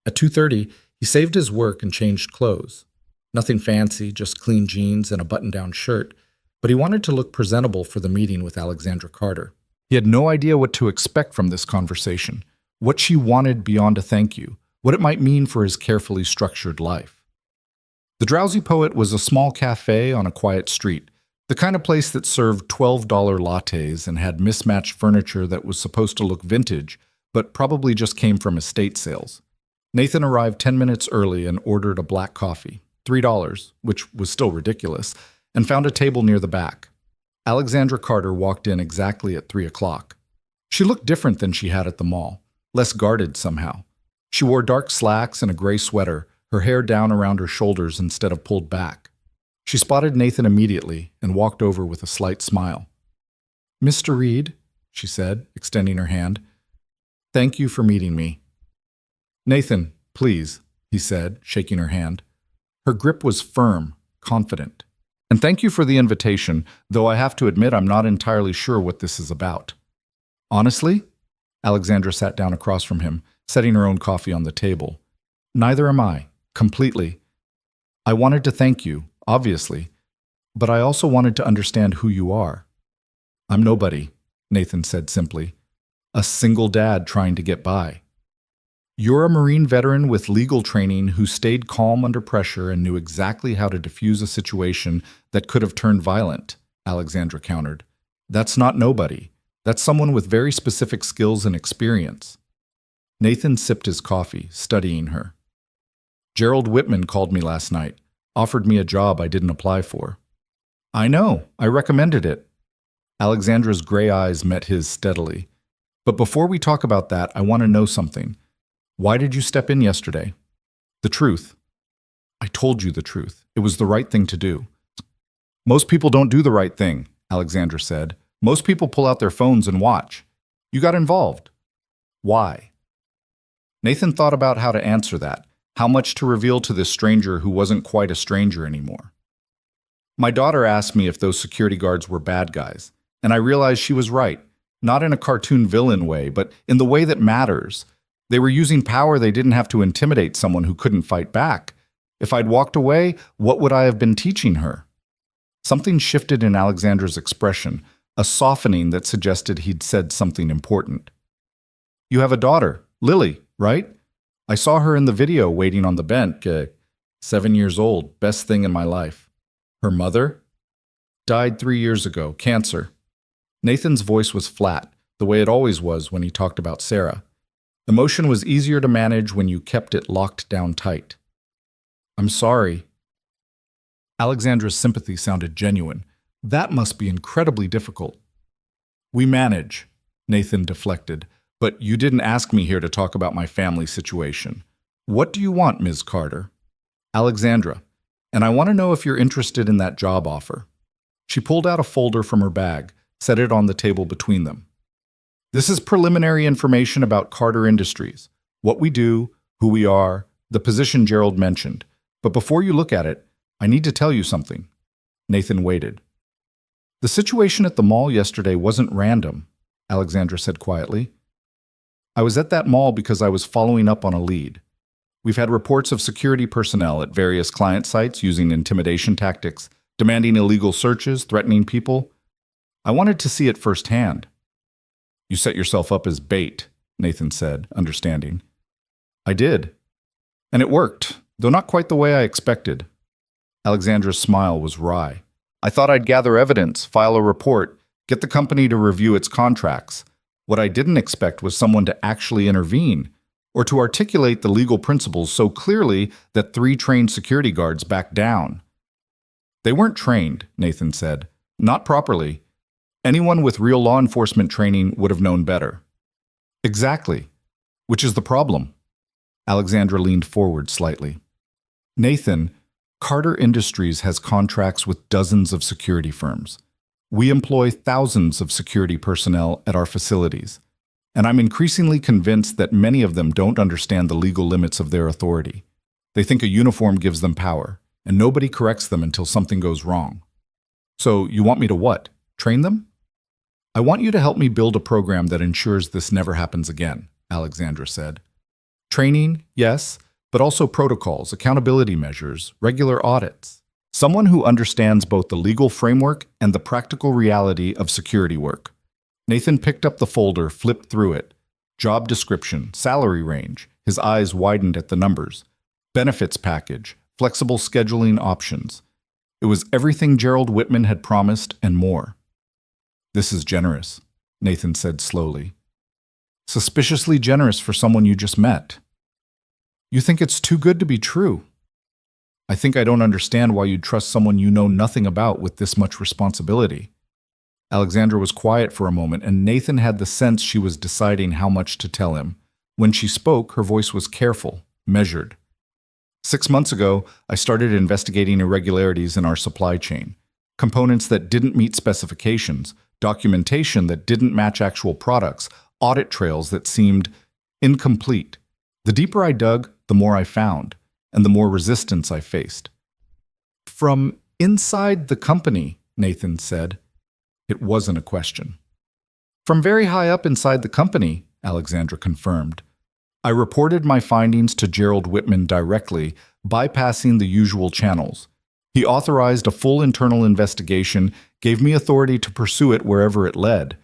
Speaker 1: At 2:30, he saved his work and changed clothes. Nothing fancy, just clean jeans and a button-down shirt, but he wanted to look presentable for the meeting with Alexandra Carter. He had no idea what to expect from this conversation, what she wanted beyond a thank you, what it might mean for his carefully structured life. The Drowsy Poet was a small cafe on a quiet street, the kind of place that served $12 lattes and had mismatched furniture that was supposed to look vintage, but probably just came from estate sales. Nathan arrived 10 minutes early and ordered a black coffee, $3, which was still ridiculous, and found a table near the back. Alexandra Carter walked in exactly at 3 o'clock. She looked different than she had at the mall, less guarded somehow. She wore dark slacks and a gray sweater, her hair down around her shoulders instead of pulled back. She spotted Nathan immediately and walked over with a slight smile. "Mr. Reed," she said, extending her hand, "thank you for meeting me." "Nathan, please," he said, shaking her hand. Her grip was firm, confident. "And thank you for the invitation, though I have to admit I'm not entirely sure what this is about." "Honestly?" Alexandra sat down across from him, setting her own coffee on the table. "Neither am I, completely. I wanted to thank you, obviously, but I also wanted to understand who you are." "I'm nobody," Nathan said simply. "A single dad trying to get by." "You're a Marine veteran with legal training who stayed calm under pressure and knew exactly how to defuse a situation that could have turned violent," Alexandra countered. "That's not nobody. That's someone with very specific skills and experience." Nathan sipped his coffee, studying her. "Gerald Whitman called me last night, offered me a job I didn't apply for." "I know. I recommended it." Alexandra's gray eyes met his steadily. "But before we talk about that, I want to know something. Why did you step in yesterday?" "The truth." "I told you the truth. It was the right thing to do." "Most people don't do the right thing," Alexandra said. "Most people pull out their phones and watch. You got involved. Why?" Nathan thought about how to answer that, how much to reveal to this stranger who wasn't quite a stranger anymore. "My daughter asked me if those security guards were bad guys, and I realized she was right, not in a cartoon villain way, but in the way that matters. They were using power they didn't have to intimidate someone who couldn't fight back. If I'd walked away, what would I have been teaching her?" Something shifted in Alexandra's expression, a softening that suggested he'd said something important. You have a daughter, Lily, right? I saw her in the video waiting on the bench. 7 years old, best thing in my life. Her mother? Died 3 years ago, cancer. Nathan's voice was flat, the way it always was when he talked about Sarah. Emotion was easier to manage when you kept it locked down tight. I'm sorry. Alexandra's sympathy sounded genuine. That must be incredibly difficult. We manage, Nathan deflected, but you didn't ask me here to talk about my family situation. What do you want, Ms. Carter? Alexandra, and I want to know if you're interested in that job offer. She pulled out a folder from her bag, set it on the table between them. This is preliminary information about Carter Industries, what we do, who we are, the position Gerald mentioned. But before you look at it, I need to tell you something. Nathan waited. The situation at the mall yesterday wasn't random, Alexandra said quietly. I was at that mall because I was following up on a lead. We've had reports of security personnel at various client sites using intimidation tactics, demanding illegal searches, threatening people. I wanted to see it firsthand. You set yourself up as bait, Nathan said, understanding. I did. And it worked, though not quite the way I expected. Alexandra's smile was wry. I thought I'd gather evidence, file a report, get the company to review its contracts. What I didn't expect was someone to actually intervene, or to articulate the legal principles so clearly that 3 trained security guards backed down. They weren't trained, Nathan said. Not properly. Anyone with real law enforcement training would have known better. Exactly. Which is the problem. Alexandra leaned forward slightly. Nathan, Carter Industries has contracts with dozens of security firms. We employ thousands of security personnel at our facilities. And I'm increasingly convinced that many of them don't understand the legal limits of their authority. They think a uniform gives them power, and nobody corrects them until something goes wrong. So you want me to what? Train them? I want you to help me build a program that ensures this never happens again, Alexandra said. Training, yes, but also protocols, accountability measures, regular audits. Someone who understands both the legal framework and the practical reality of security work. Nathan picked up the folder, flipped through it. Job description, salary range. His eyes widened at the numbers. Benefits package, flexible scheduling options. It was everything Gerald Whitman had promised and more. This is generous, Nathan said slowly. Suspiciously generous for someone you just met. You think it's too good to be true. I think I don't understand why you'd trust someone you know nothing about with this much responsibility. Alexandra was quiet for a moment, and Nathan had the sense she was deciding how much to tell him. When she spoke, her voice was careful, measured. 6 months ago, I started investigating irregularities in our supply chain. Components that didn't meet specifications, documentation that didn't match actual products, audit trails that seemed incomplete. The deeper I dug, the more I found, and the more resistance I faced. From inside the company, Nathan said. It wasn't a question. From very high up inside the company, Alexandra confirmed. I reported my findings to Gerald Whitman directly, bypassing the usual channels. He authorized a full internal investigation, gave me authority to pursue it wherever it led.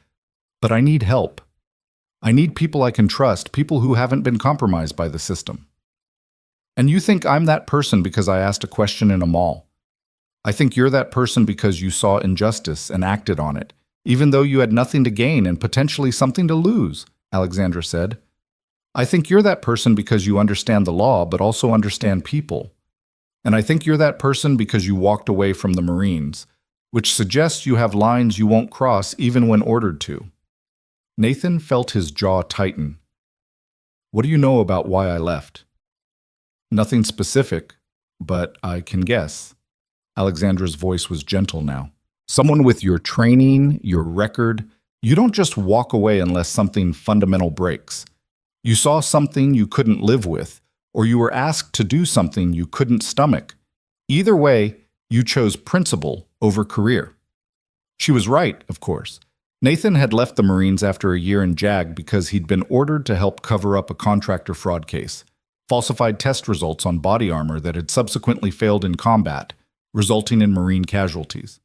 Speaker 1: But I need help. I need people I can trust, people who haven't been compromised by the system. And you think I'm that person because I asked a question in a mall. I think you're that person because you saw injustice and acted on it, even though you had nothing to gain and potentially something to lose, Alexandra said. I think you're that person because you understand the law but also understand people. And I think you're that person because you walked away from the Marines, which suggests you have lines you won't cross even when ordered to. Nathan felt his jaw tighten. What do you know about why I left? Nothing specific, but I can guess. Alexandra's voice was gentle now. Someone with your training, your record, you don't just walk away unless something fundamental breaks. You saw something you couldn't live with, or you were asked to do something you couldn't stomach. Either way, you chose principle over career. She was right, of course. Nathan had left the Marines after a year in JAG because he'd been ordered to help cover up a contractor fraud case, falsified test results on body armor that had subsequently failed in combat, resulting in Marine casualties.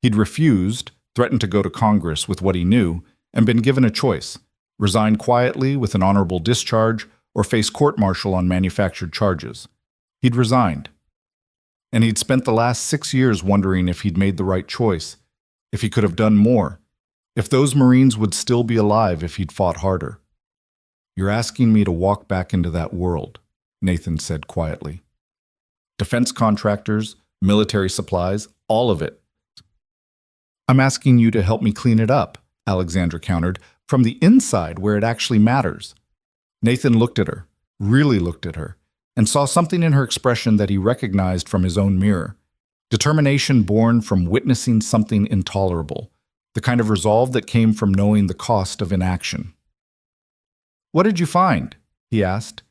Speaker 1: He'd refused, threatened to go to Congress with what he knew, and been given a choice: resign quietly with an honorable discharge or face court-martial on manufactured charges. He'd resigned. And he'd spent the last 6 years wondering if he'd made the right choice, if he could have done more, if those Marines would still be alive if he'd fought harder. "You're asking me to walk back into that world," Nathan said quietly. "Defense contractors, military supplies, all of it." "I'm asking you to help me clean it up," Alexandra countered, "from the inside where it actually matters." Nathan looked at her, really looked at her, and saw something in her expression that he recognized from his own mirror. Determination born from witnessing something intolerable, the kind of resolve that came from knowing the cost of inaction. "What did you find?" he asked.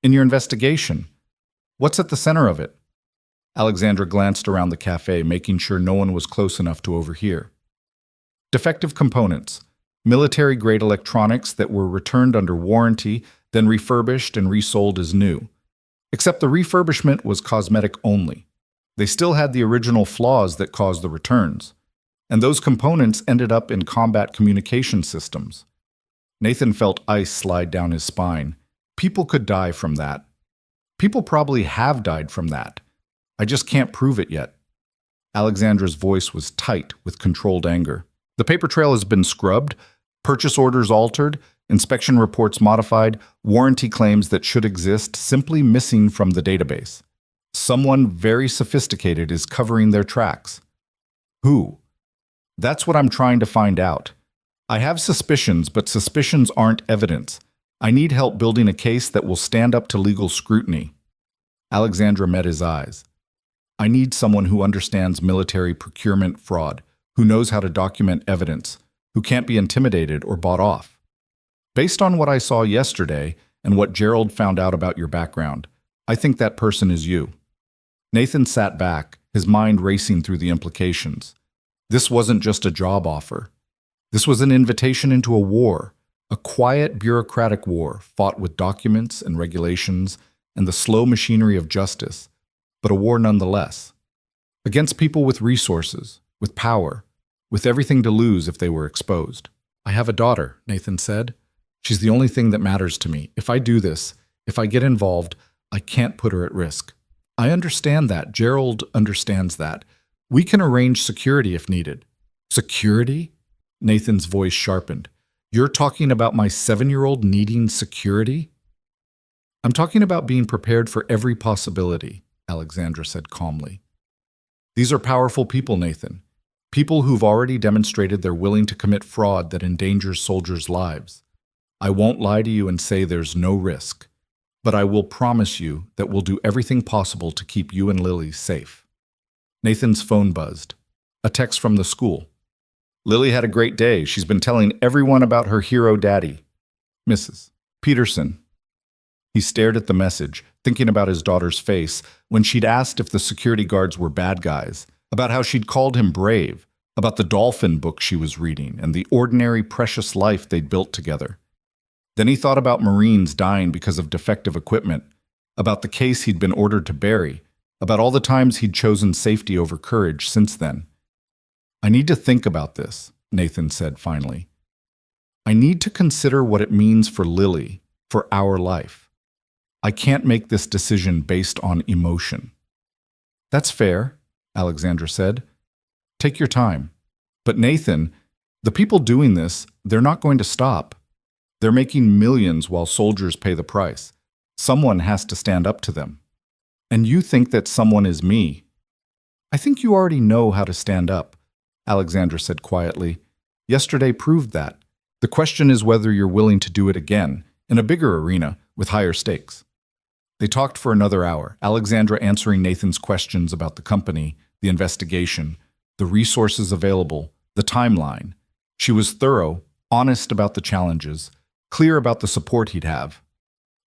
Speaker 1: "In your investigation? What's at the center of it?" Alexandra glanced around the cafe, making sure no one was close enough to overhear. "Defective components, military-grade electronics that were returned under warranty, then refurbished and resold as new. Except the refurbishment was cosmetic only. They still had the original flaws that caused the returns. And those components ended up in combat communication systems." Nathan felt ice slide down his spine. People could die from that. People probably have died from that. I just can't prove it yet. Alexandra's voice was tight with controlled anger. "The paper trail has been scrubbed, purchase orders altered, inspection reports modified, warranty claims that should exist simply missing from the database. Someone very sophisticated is covering their tracks." "Who?" "That's what I'm trying to find out. I have suspicions, but suspicions aren't evidence. I need help building a case that will stand up to legal scrutiny." Alexandra met his eyes. "I need someone who understands military procurement fraud, who knows how to document evidence, who can't be intimidated or bought off. Based on what I saw yesterday and what Gerald found out about your background, I think that person is you." Nathan sat back, his mind racing through the implications. This wasn't just a job offer. This was an invitation into a war, a quiet bureaucratic war fought with documents and regulations and the slow machinery of justice, but a war nonetheless. Against people with resources, with power, with everything to lose if they were exposed. "I have a daughter," Nathan said. "She's the only thing that matters to me. If I do this, if I get involved, I can't put her at risk." "I understand that. Gerald understands that. We can arrange security if needed." "Security?" Nathan's voice sharpened. "You're talking about my 7-year-old needing security?" "I'm talking about being prepared for every possibility," Alexandra said calmly. "These are powerful people, Nathan. People who've already demonstrated they're willing to commit fraud that endangers soldiers' lives. I won't lie to you and say there's no risk, but I will promise you that we'll do everything possible to keep you and Lily safe." Nathan's phone buzzed. A text from the school. "Lily had a great day. She's been telling everyone about her hero daddy, Mrs. Peterson." He stared at the message, thinking about his daughter's face when she'd asked if the security guards were bad guys, about how she'd called him brave, about the dolphin book she was reading and the ordinary, precious life they'd built together. Then he thought about Marines dying because of defective equipment, about the case he'd been ordered to bury, about all the times he'd chosen safety over courage since then. "I need to think about this," Nathan said finally. "I need to consider what it means for Lily, for our life. I can't make this decision based on emotion." "That's fair," Alexandra said. "Take your time." "But Nathan, the people doing this, they're not going to stop. They're making millions while soldiers pay the price. Someone has to stand up to them. And you think that someone is me." "I think you already know how to stand up," Alexandra said quietly. "Yesterday proved that. The question is whether you're willing to do it again, in a bigger arena, with higher stakes." They talked for another hour, Alexandra answering Nathan's questions about the company, the investigation, the resources available, the timeline. She was thorough, honest about the challenges, clear about the support he'd have.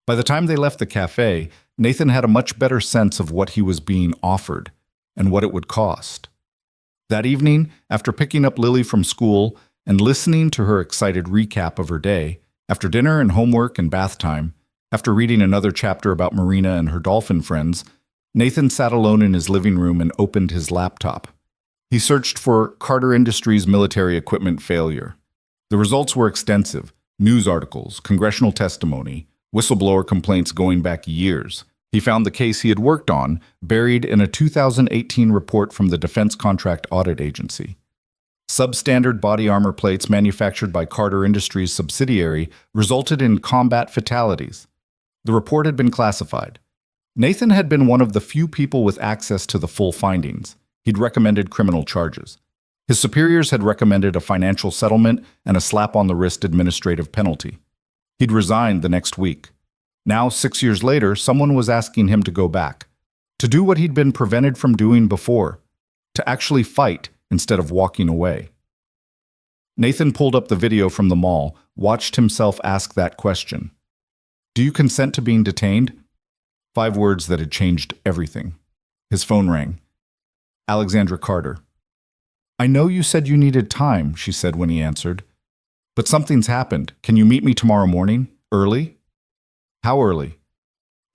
Speaker 1: By the time they left the cafe, Nathan had a much better sense of what he was being offered and what it would cost. That evening, after picking up Lily from school and listening to her excited recap of her day, after dinner and homework and bath time, after reading another chapter about Marina and her dolphin friends, Nathan sat alone in his living room and opened his laptop. He searched for Carter Industries military equipment failure. The results were extensive: news articles, congressional testimony, whistleblower complaints going back years. He found the case he had worked on buried in a 2018 report from the Defense Contract Audit Agency. Substandard body armor plates manufactured by Carter Industries' subsidiary resulted in combat fatalities. The report had been classified. Nathan had been one of the few people with access to the full findings. He'd recommended criminal charges. His superiors had recommended a financial settlement and a slap-on-the-wrist administrative penalty. He'd resigned the next week. Now, 6 years later, someone was asking him to go back, to do what he'd been prevented from doing before, to actually fight instead of walking away. Nathan pulled up the video from the mall, watched himself ask that question. "Do you consent to being detained?" 5 words that had changed everything. His phone rang. Alexandra Carter. "I know you said you needed time," she said when he answered. "But something's happened. Can you meet me tomorrow morning? Early?" "How early?"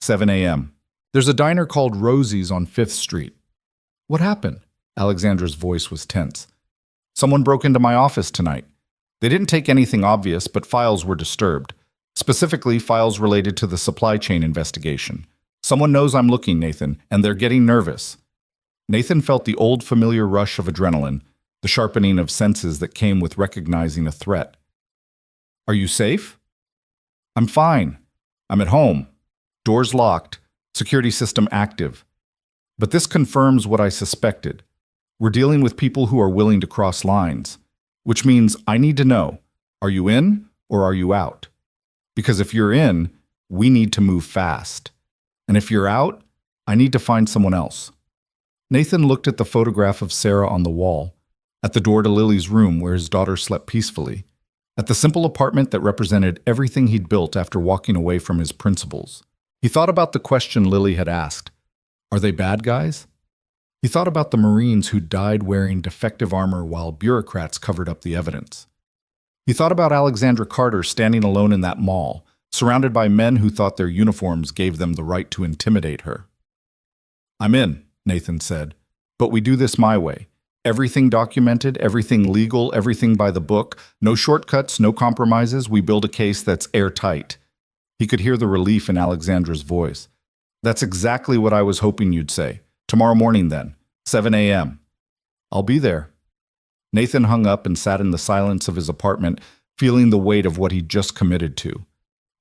Speaker 1: 7 a.m. "There's a diner called Rosie's on 5th Street. "What happened?" Alexandra's voice was tense. "Someone broke into my office tonight. They didn't take anything obvious, but files were disturbed. Specifically, files related to the supply chain investigation. Someone knows I'm looking, Nathan, and they're getting nervous." Nathan felt the old familiar rush of adrenaline, the sharpening of senses that came with recognizing a threat. "Are you safe?" "I'm fine. I'm at home. Doors locked. Security system active. But this confirms what I suspected. We're dealing with people who are willing to cross lines, which means I need to know, are you in or are you out? Because if you're in, we need to move fast. And if you're out, I need to find someone else." Nathan looked at the photograph of Sarah on the wall, at the door to Lily's room where his daughter slept peacefully, at the simple apartment that represented everything he'd built after walking away from his principles. He thought about the question Lily had asked. Are they bad guys? He thought about the Marines who died wearing defective armor while bureaucrats covered up the evidence. He thought about Alexandra Carter standing alone in that mall, surrounded by men who thought their uniforms gave them the right to intimidate her. "I'm in," Nathan said, "but we do this my way. Everything documented, everything legal, everything by the book. No shortcuts, no compromises. We build a case that's airtight." He could hear the relief in Alexandra's voice. "That's exactly what I was hoping you'd say. Tomorrow morning then, 7 a.m. "I'll be there." Nathan hung up and sat in the silence of his apartment, feeling the weight of what he'd just committed to.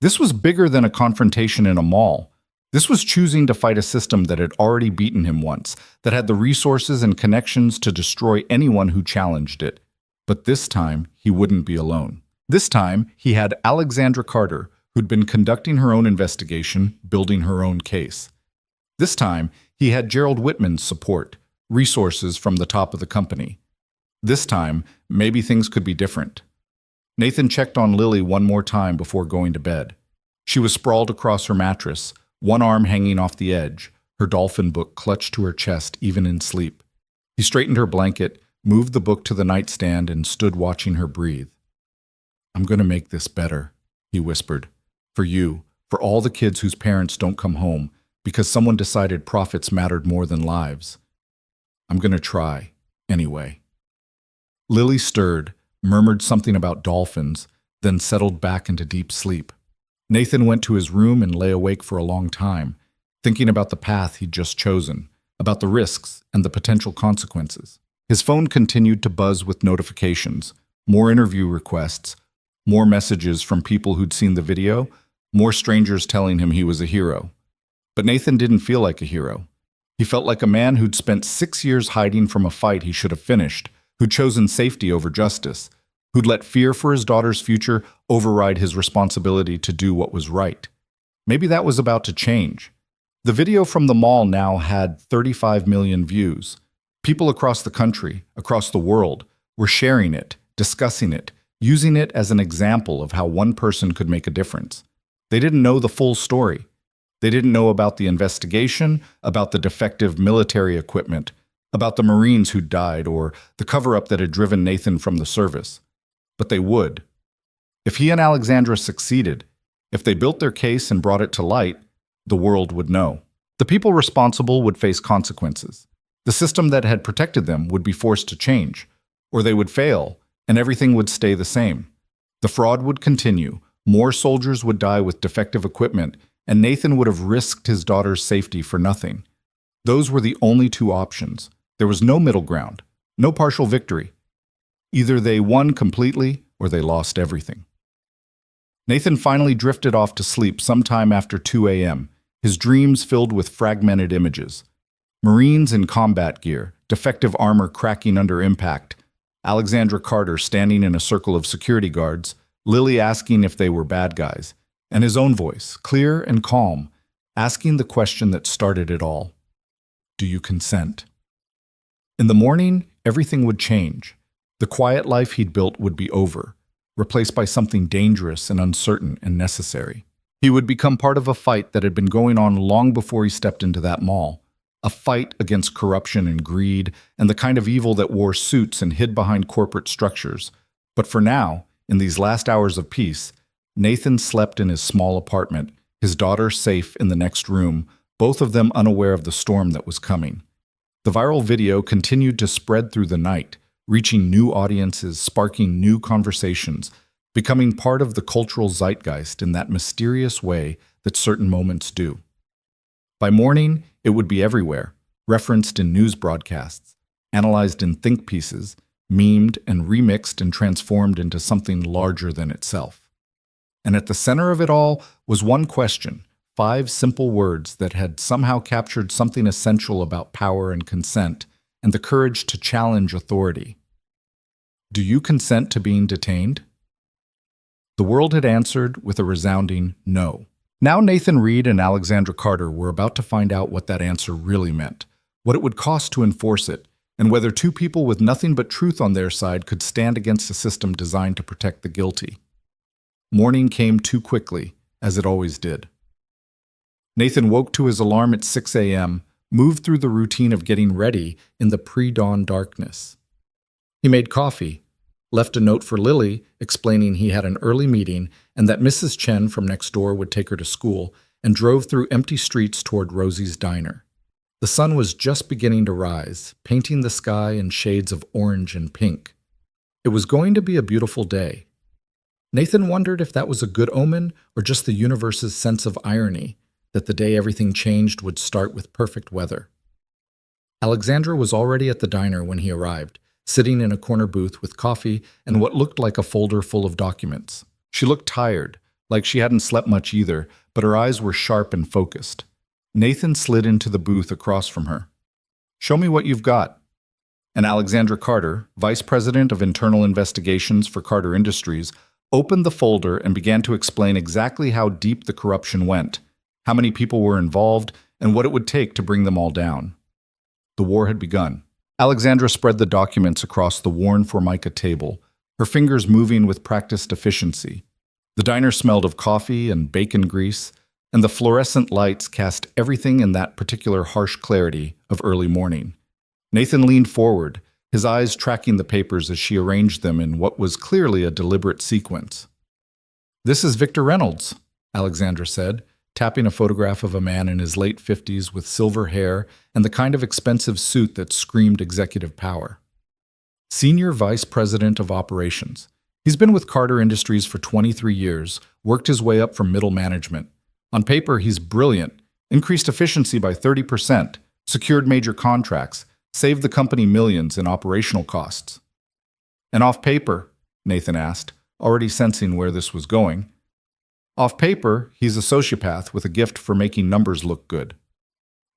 Speaker 1: This was bigger than a confrontation in a mall. This was choosing to fight a system that had already beaten him once, that had the resources and connections to destroy anyone who challenged it. But this time, he wouldn't be alone. This time, he had Alexandra Carter, who'd been conducting her own investigation, building her own case. This time, he had Gerald Whitman's support, resources from the top of the company. This time, maybe things could be different. Nathan checked on Lily one more time before going to bed. She was sprawled across her mattress, one arm hanging off the edge, her dolphin book clutched to her chest even in sleep. He straightened her blanket, moved the book to the nightstand, and stood watching her breathe. "I'm going to make this better," he whispered. "For you, for all the kids whose parents don't come home, because someone decided profits mattered more than lives. I'm going to try, anyway." Lily stirred, murmured something about dolphins, then settled back into deep sleep. Nathan went to his room and lay awake for a long time, thinking about the path he'd just chosen, about the risks and the potential consequences. His phone continued to buzz with notifications, more interview requests, more messages from people who'd seen the video, more strangers telling him he was a hero. But Nathan didn't feel like a hero. He felt like a man who'd spent 6 years hiding from a fight he should have finished, who'd chosen safety over justice, who'd let fear for his daughter's future override his responsibility to do what was right. Maybe that was about to change. The video from the mall now had 35 million views. People across the country, across the world, were sharing it, discussing it, using it as an example of how one person could make a difference. They didn't know the full story. They didn't know about the investigation, about the defective military equipment, about the Marines who died, or the cover-up that had driven Nathan from the service. But they would. If he and Alexandra succeeded, if they built their case and brought it to light, the world would know. The people responsible would face consequences. The system that had protected them would be forced to change, or they would fail, and everything would stay the same. The fraud would continue, more soldiers would die with defective equipment, and Nathan would have risked his daughter's safety for nothing. Those were the only two options. There was no middle ground, no partial victory. Either they won completely, or they lost everything. Nathan finally drifted off to sleep sometime after 2 a.m., his dreams filled with fragmented images. Marines in combat gear, defective armor cracking under impact, Alexandra Carter standing in a circle of security guards, Lily asking if they were bad guys, and his own voice, clear and calm, asking the question that started it all. Do you consent? In the morning, everything would change. The quiet life he'd built would be over, replaced by something dangerous and uncertain and necessary. He would become part of a fight that had been going on long before he stepped into that mall. A fight against corruption and greed and the kind of evil that wore suits and hid behind corporate structures. But for now, in these last hours of peace, Nathan slept in his small apartment, his daughter safe in the next room, both of them unaware of the storm that was coming. The viral video continued to spread through the night, reaching new audiences, sparking new conversations, becoming part of the cultural zeitgeist in that mysterious way that certain moments do. By morning, it would be everywhere, referenced in news broadcasts, analyzed in think pieces, memed and remixed and transformed into something larger than itself. And at the center of it all was one question, 5 simple words that had somehow captured something essential about power and consent and the courage to challenge authority. Do you consent to being detained? The world had answered with a resounding no. Now Nathan Reed and Alexandra Carter were about to find out what that answer really meant, what it would cost to enforce it, and whether two people with nothing but truth on their side could stand against a system designed to protect the guilty. Morning came too quickly, as it always did. Nathan woke to his alarm at 6 a.m., moved through the routine of getting ready in the pre-dawn darkness. He made coffee, left a note for Lily explaining he had an early meeting and that Mrs. Chen from next door would take her to school, and drove through empty streets toward Rosie's diner. The sun was just beginning to rise, painting the sky in shades of orange and pink. It was going to be a beautiful day. Nathan wondered if that was a good omen or just the universe's sense of irony, that the day everything changed would start with perfect weather. Alexandra was already at the diner when he arrived, sitting in a corner booth with coffee and what looked like a folder full of documents. She looked tired, like she hadn't slept much either, but her eyes were sharp and focused. Nathan slid into the booth across from her. "Show me what you've got." And Alexandra Carter, Vice President of Internal Investigations for Carter Industries, opened the folder and began to explain exactly how deep the corruption went, how many people were involved, and what it would take to bring them all down. The war had begun. Alexandra spread the documents across the worn formica table, her fingers moving with practiced efficiency. The diner smelled of coffee and bacon grease, and the fluorescent lights cast everything in that particular harsh clarity of early morning. Nathan leaned forward, his eyes tracking the papers as she arranged them in what was clearly a deliberate sequence. "This is Victor Reynolds," Alexandra said, tapping a photograph of a man in his late 50s with silver hair and the kind of expensive suit that screamed executive power. Senior Vice President of Operations. He's been with Carter Industries for 23 years, worked his way up from middle management. On paper, he's brilliant, increased efficiency by 30%, secured major contracts, saved the company millions in operational costs. "And off paper?" Nathan asked, already sensing where this was going. "Off paper, he's a sociopath with a gift for making numbers look good."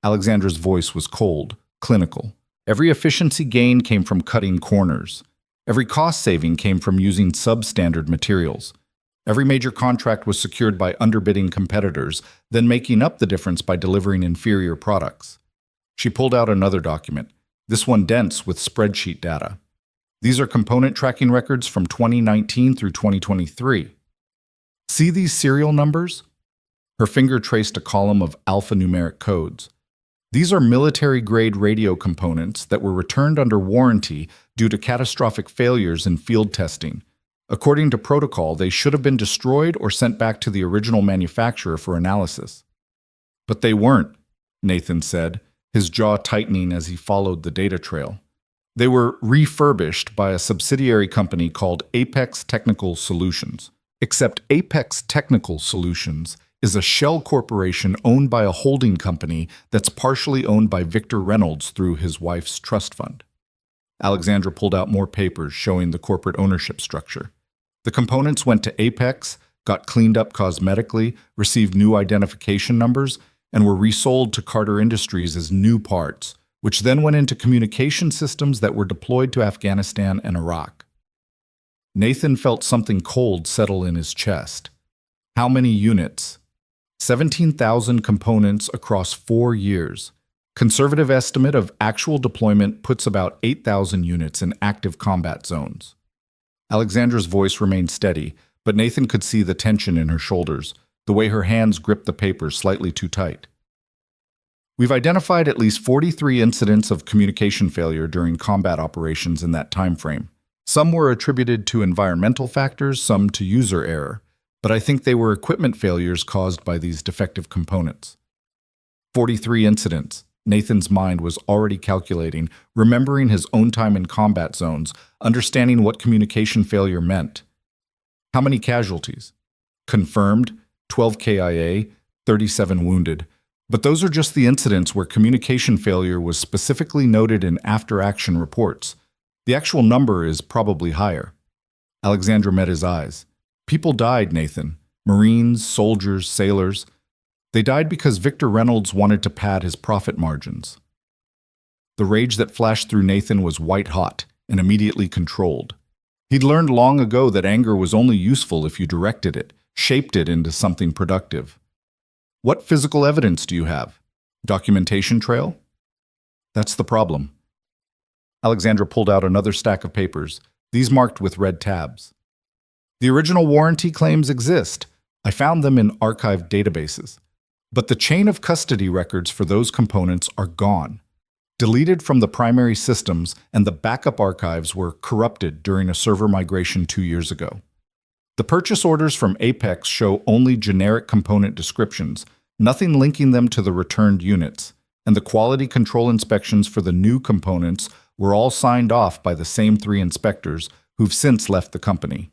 Speaker 1: Alexandra's voice was cold, clinical. Every efficiency gain came from cutting corners. Every cost saving came from using substandard materials. Every major contract was secured by underbidding competitors, then making up the difference by delivering inferior products. She pulled out another document, this one dense with spreadsheet data. "These are component tracking records from 2019 through 2023. See these serial numbers?" Her finger traced a column of alphanumeric codes. "These are military-grade radio components that were returned under warranty due to catastrophic failures in field testing. According to protocol, they should have been destroyed or sent back to the original manufacturer for analysis." "But they weren't," Nathan said, his jaw tightening as he followed the data trail. They were refurbished by a subsidiary company called Apex Technical Solutions. Except Apex Technical Solutions is a shell corporation owned by a holding company that's partially owned by Victor Reynolds through his wife's trust fund. Alexandra pulled out more papers showing the corporate ownership structure. The components went to Apex, got cleaned up cosmetically, received new identification numbers, and were resold to Carter Industries as new parts, which then went into communication systems that were deployed to Afghanistan and Iraq. Nathan felt something cold settle in his chest. How many units? 17,000 components across 4 years. Conservative estimate of actual deployment puts about 8,000 units in active combat zones. Alexandra's voice remained steady, but Nathan could see the tension in her shoulders, the way her hands gripped the papers slightly too tight. We've identified at least 43 incidents of communication failure during combat operations in that time frame. Some were attributed to environmental factors, some to user error, but I think they were equipment failures caused by these defective components. 43 incidents. Nathan's mind was already calculating, remembering his own time in combat zones, understanding what communication failure meant. How many casualties? Confirmed, 12 KIA, 37 wounded. But those are just the incidents where communication failure was specifically noted in after-action reports. The actual number is probably higher. Alexandra met his eyes. People died, Nathan. Marines, soldiers, sailors. They died because Victor Reynolds wanted to pad his profit margins. The rage that flashed through Nathan was white-hot and immediately controlled. He'd learned long ago that anger was only useful if you directed it, shaped it into something productive. What physical evidence do you have? Documentation trail? That's the problem. Alexandra pulled out another stack of papers, these marked with red tabs. The original warranty claims exist. I found them in archived databases. But the chain of custody records for those components are gone, deleted from the primary systems, and the backup archives were corrupted during a server migration 2 years ago. The purchase orders from Apex show only generic component descriptions, nothing linking them to the returned units, and the quality control inspections for the new components were all signed off by the same 3 inspectors who've since left the company.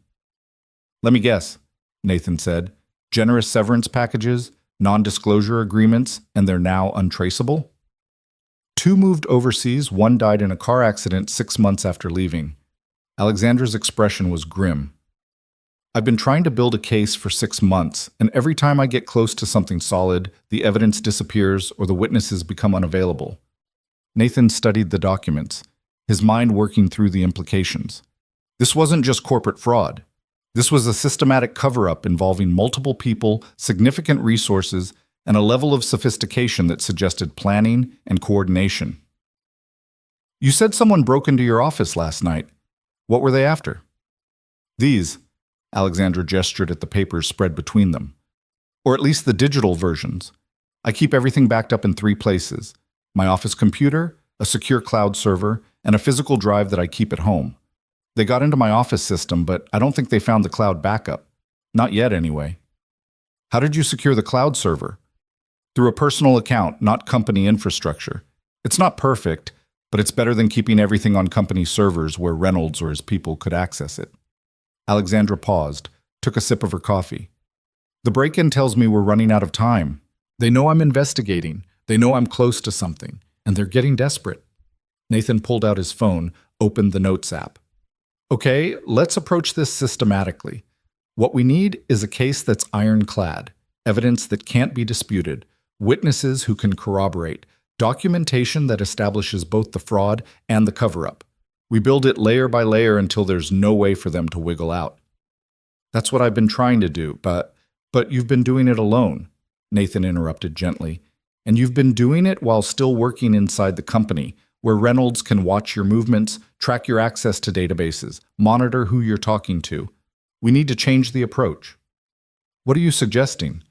Speaker 1: Let me guess, Nathan said. Generous severance packages, non-disclosure agreements, and they're now untraceable? 2 moved overseas, 1 died in a car accident 6 months after leaving. Alexandra's expression was grim. I've been trying to build a case for 6 months, and every time I get close to something solid, the evidence disappears or the witnesses become unavailable. Nathan studied the documents, his mind working through the implications. This wasn't just corporate fraud. This was a systematic cover-up involving multiple people, significant resources, and a level of sophistication that suggested planning and coordination. You said someone broke into your office last night. What were they after? These. Alexandra gestured at the papers spread between them. Or at least the digital versions. I keep everything backed up in 3 places. My office computer, a secure cloud server, and a physical drive that I keep at home. They got into my office system, but I don't think they found the cloud backup. Not yet, anyway. How did you secure the cloud server? Through a personal account, not company infrastructure. It's not perfect, but it's better than keeping everything on company servers where Reynolds or his people could access it. Alexandra paused, took a sip of her coffee. The break-in tells me we're running out of time. They know I'm investigating. They know I'm close to something, and they're getting desperate. Nathan pulled out his phone, opened the Notes app. Okay, let's approach this systematically. What we need is a case that's ironclad, evidence that can't be disputed, witnesses who can corroborate, documentation that establishes both the fraud and the cover-up. We build it layer by layer until there's no way for them to wiggle out. That's what I've been trying to do, but you've been doing it alone, Nathan interrupted gently. And you've been doing it while still working inside the company, where Reynolds can watch your movements, track your access to databases, monitor who you're talking to. We need to change the approach. What are you suggesting?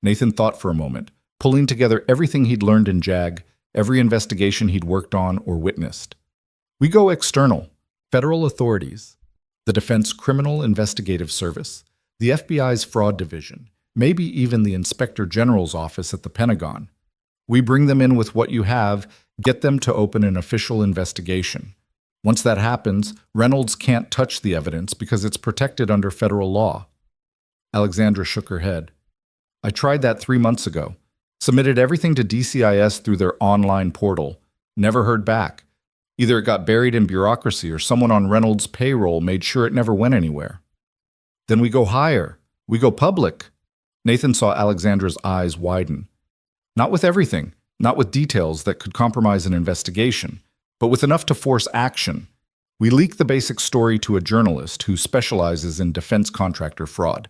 Speaker 1: Nathan thought for a moment, pulling together everything he'd learned in JAG, every investigation he'd worked on or witnessed. We go external, federal authorities, the Defense Criminal Investigative Service, the FBI's Fraud Division, maybe even the Inspector General's office at the Pentagon. We bring them in with what you have, get them to open an official investigation. Once that happens, Reynolds can't touch the evidence because it's protected under federal law. Alexandra shook her head. I tried that 3 months ago. Submitted everything to DCIS through their online portal. Never heard back. Either it got buried in bureaucracy or someone on Reynolds' payroll made sure it never went anywhere. Then we go higher. We go public. Nathan saw Alexandra's eyes widen. Not with everything, not with details that could compromise an investigation, but with enough to force action. We leak the basic story to a journalist who specializes in defense contractor fraud.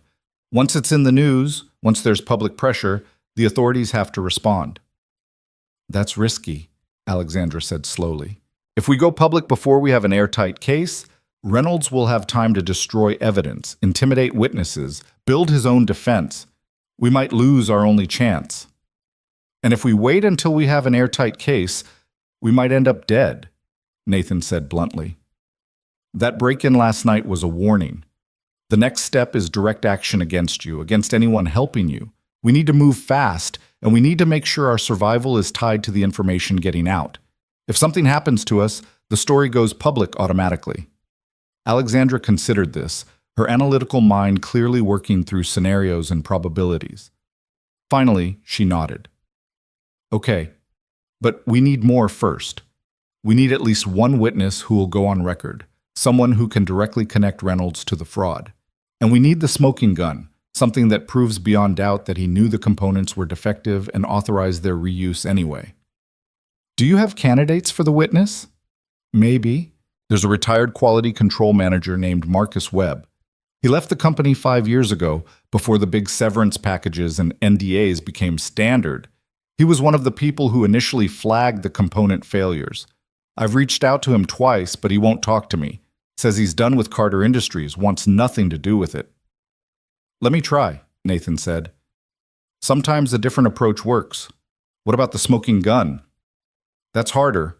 Speaker 1: Once it's in the news, once there's public pressure, the authorities have to respond. That's risky, Alexandra said slowly. If we go public before we have an airtight case, Reynolds will have time to destroy evidence, intimidate witnesses, build his own defense. We might lose our only chance. And if we wait until we have an airtight case, we might end up dead, Nathan said bluntly. That break-in last night was a warning. The next step is direct action against you, against anyone helping you. We need to move fast, and we need to make sure our survival is tied to the information getting out. If something happens to us, the story goes public automatically. Alexandra considered this, her analytical mind clearly working through scenarios and probabilities. Finally, she nodded. Okay, but we need more first. We need at least one witness who will go on record, someone who can directly connect Reynolds to the fraud. And we need the smoking gun, something that proves beyond doubt that he knew the components were defective and authorized their reuse anyway. Do you have candidates for the witness? Maybe. There's a retired quality control manager named Marcus Webb. He left the company 5 years ago, before the big severance packages and NDAs became standard. He was one of the people who initially flagged the component failures. I've reached out to him twice, but he won't talk to me. Says he's done with Carter Industries, wants nothing to do with it. Let me try, Nathan said. Sometimes a different approach works. What about the smoking gun? That's harder.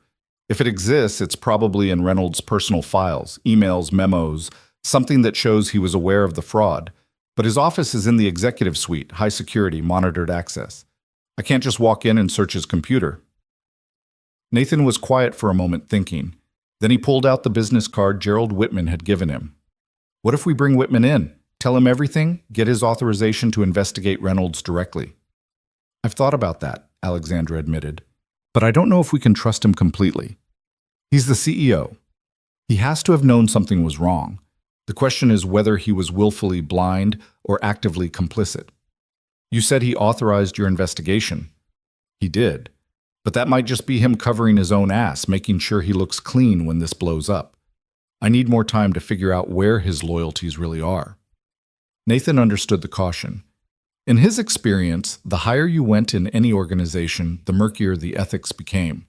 Speaker 1: If it exists, it's probably in Reynolds' personal files, emails, memos, something that shows he was aware of the fraud. But his office is in the executive suite, high security, monitored access. I can't just walk in and search his computer. Nathan was quiet for a moment thinking. Then he pulled out the business card Gerald Whitman had given him. What if we bring Whitman in? Tell him everything, get his authorization to investigate Reynolds directly. I've thought about that, Alexandra admitted. But I don't know if we can trust him completely. He's the CEO. He has to have known something was wrong. The question is whether he was willfully blind or actively complicit. You said he authorized your investigation. He did. But that might just be him covering his own ass, making sure he looks clean when this blows up. I need more time to figure out where his loyalties really are. Nathan understood the caution. In his experience, the higher you went in any organization, the murkier the ethics became.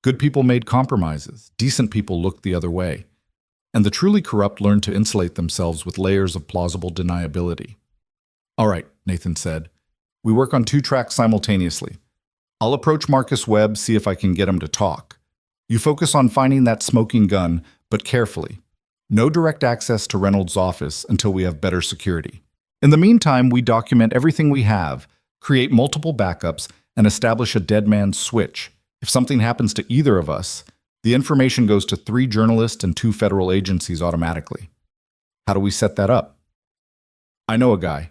Speaker 1: Good people made compromises. Decent people looked the other way. And the truly corrupt learned to insulate themselves with layers of plausible deniability. All right, Nathan said. We work on 2 tracks simultaneously. I'll approach Marcus Webb, see if I can get him to talk. You focus on finding that smoking gun, but carefully. No direct access to Reynolds' office until we have better security. In the meantime, we document everything we have, create multiple backups, and establish a dead man's switch. If something happens to either of us, the information goes to 3 journalists and 2 federal agencies automatically. How do we set that up? I know a guy.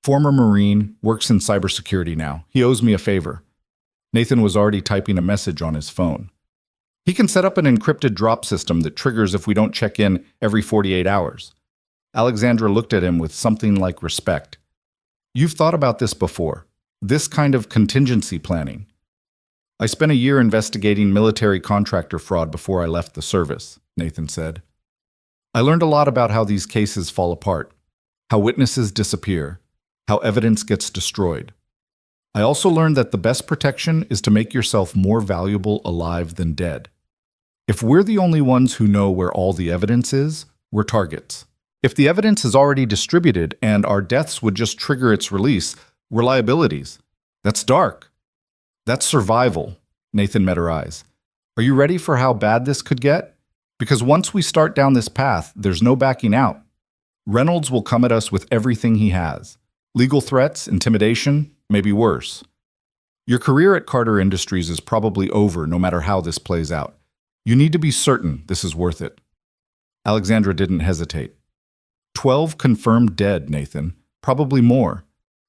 Speaker 1: Former Marine, works in cybersecurity now. He owes me a favor. Nathan was already typing a message on his phone. He can set up an encrypted drop system that triggers if we don't check in every 48 hours. Alexandra looked at him with something like respect. You've thought about this before, this kind of contingency planning. I spent a year investigating military contractor fraud before I left the service, Nathan said. I learned a lot about how these cases fall apart, how witnesses disappear, how evidence gets destroyed. I also learned that the best protection is to make yourself more valuable alive than dead. If we're the only ones who know where all the evidence is, we're targets. If the evidence is already distributed and our deaths would just trigger its release, we're liabilities. That's dark. That's survival. Nathan met her eyes. Are you ready for how bad this could get? Because once we start down this path, there's no backing out. Reynolds will come at us with everything he has. Legal threats, intimidation, maybe worse. Your career at Carter Industries is probably over no matter how this plays out. You need to be certain this is worth it. Alexandra didn't hesitate. 12 confirmed dead, Nathan. Probably more.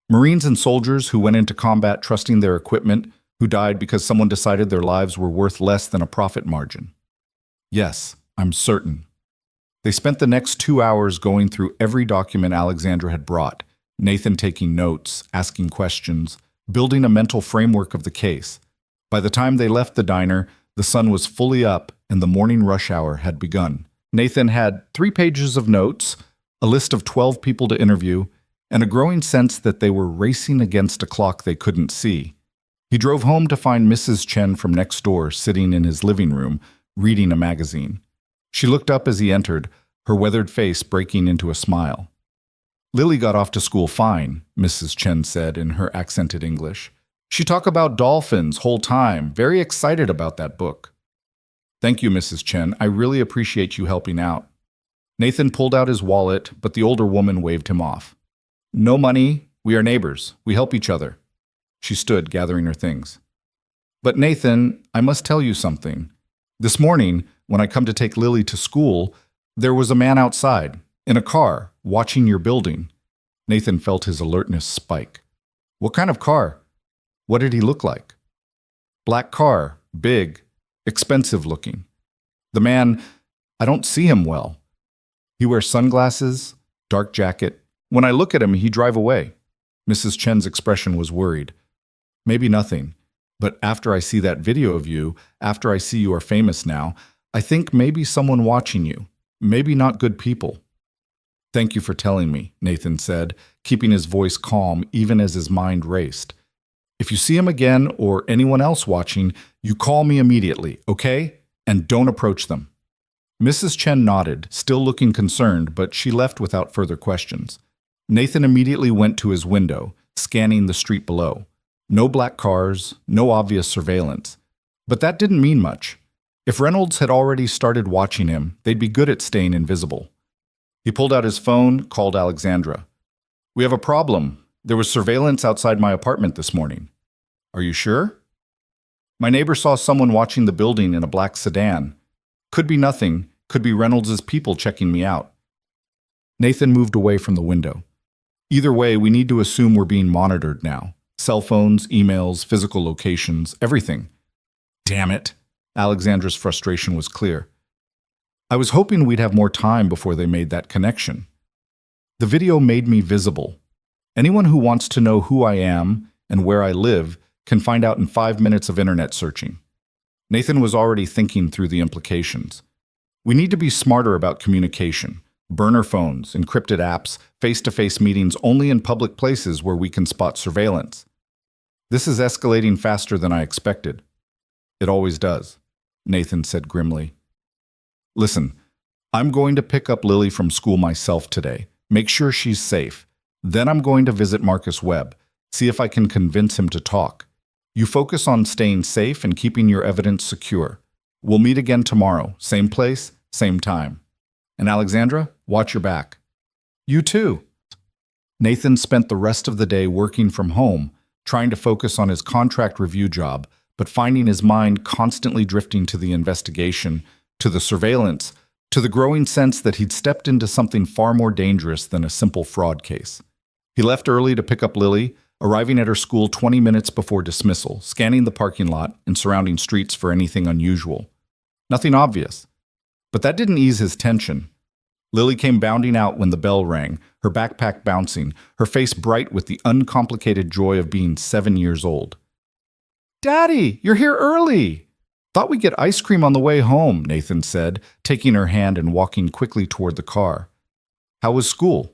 Speaker 1: Marines and soldiers who went into combat trusting their equipment, who died because someone decided their lives were worth less than a profit margin. Yes, I'm certain. They spent the next 2 hours going through every document Alexandra had brought, Nathan taking notes, asking questions, building a mental framework of the case. By the time they left the diner, the sun was fully up and the morning rush hour had begun. Nathan had 3 pages of notes, a list of 12 people to interview, and a growing sense that they were racing against a clock they couldn't see. He drove home to find Mrs. Chen from next door sitting in his living room, reading a magazine. She looked up as he entered, her weathered face breaking into a smile. "Lily got off to school fine," Mrs. Chen said in her accented English. "She talked about dolphins whole time, very excited about that book." "Thank you, Mrs. Chen. I really appreciate you helping out." Nathan pulled out his wallet, but the older woman waved him off. "No money. We are neighbors. We help each other." She stood, gathering her things. "But Nathan, I must tell you something. This morning, when I come to take Lily to school, there was a man outside, in a car, watching your building." Nathan felt his alertness spike. "What kind of car? What did he look like?" "Black car, big, expensive looking. The man, I don't see him well. He wears sunglasses, dark jacket. When I look at him, he drive away." Mrs. Chen's expression was worried. "Maybe nothing. But after I see that video of you, after I see you are famous now, I think maybe someone watching you. Maybe not good people." "Thank you for telling me," Nathan said, keeping his voice calm even as his mind raced. "If you see him again or anyone else watching, you call me immediately, okay? And don't approach them." Mrs. Chen nodded, still looking concerned, but she left without further questions. Nathan immediately went to his window, scanning the street below. No black cars, no obvious surveillance. But that didn't mean much. If Reynolds had already started watching him, they'd be good at staying invisible. He pulled out his phone, called Alexandra. "We have a problem. There was surveillance outside my apartment this morning." "Are you sure?" "My neighbor saw someone watching the building in a black sedan. Could be nothing, could be Reynolds' people checking me out." Nathan moved away from the window. "Either way, we need to assume we're being monitored now. Cell phones, emails, physical locations, everything." "Damn it." Alexandra's frustration was clear. "I was hoping we'd have more time before they made that connection. The video made me visible. Anyone who wants to know who I am and where I live can find out in 5 minutes of internet searching." Nathan was already thinking through the implications. "We need to be smarter about communication. Burner phones, encrypted apps, face-to-face meetings only in public places where we can spot surveillance. This is escalating faster than I expected." "It always does," Nathan said grimly. "Listen, I'm going to pick up Lily from school myself today. Make sure she's safe. Then I'm going to visit Marcus Webb, see if I can convince him to talk. You focus on staying safe and keeping your evidence secure. We'll meet again tomorrow, same place, same time. And Alexandra, watch your back." "You too." Nathan spent the rest of the day working from home, trying to focus on his contract review job, but finding his mind constantly drifting to the investigation, to the surveillance, to the growing sense that he'd stepped into something far more dangerous than a simple fraud case. He left early to pick up Lily, arriving at her school 20 minutes before dismissal, scanning the parking lot and surrounding streets for anything unusual. Nothing obvious. But that didn't ease his tension. Lily came bounding out when the bell rang, her backpack bouncing, her face bright with the uncomplicated joy of being 7 years old. "Daddy, you're here early!" "Thought we'd get ice cream on the way home," Nathan said, taking her hand and walking quickly toward the car. "How was school?"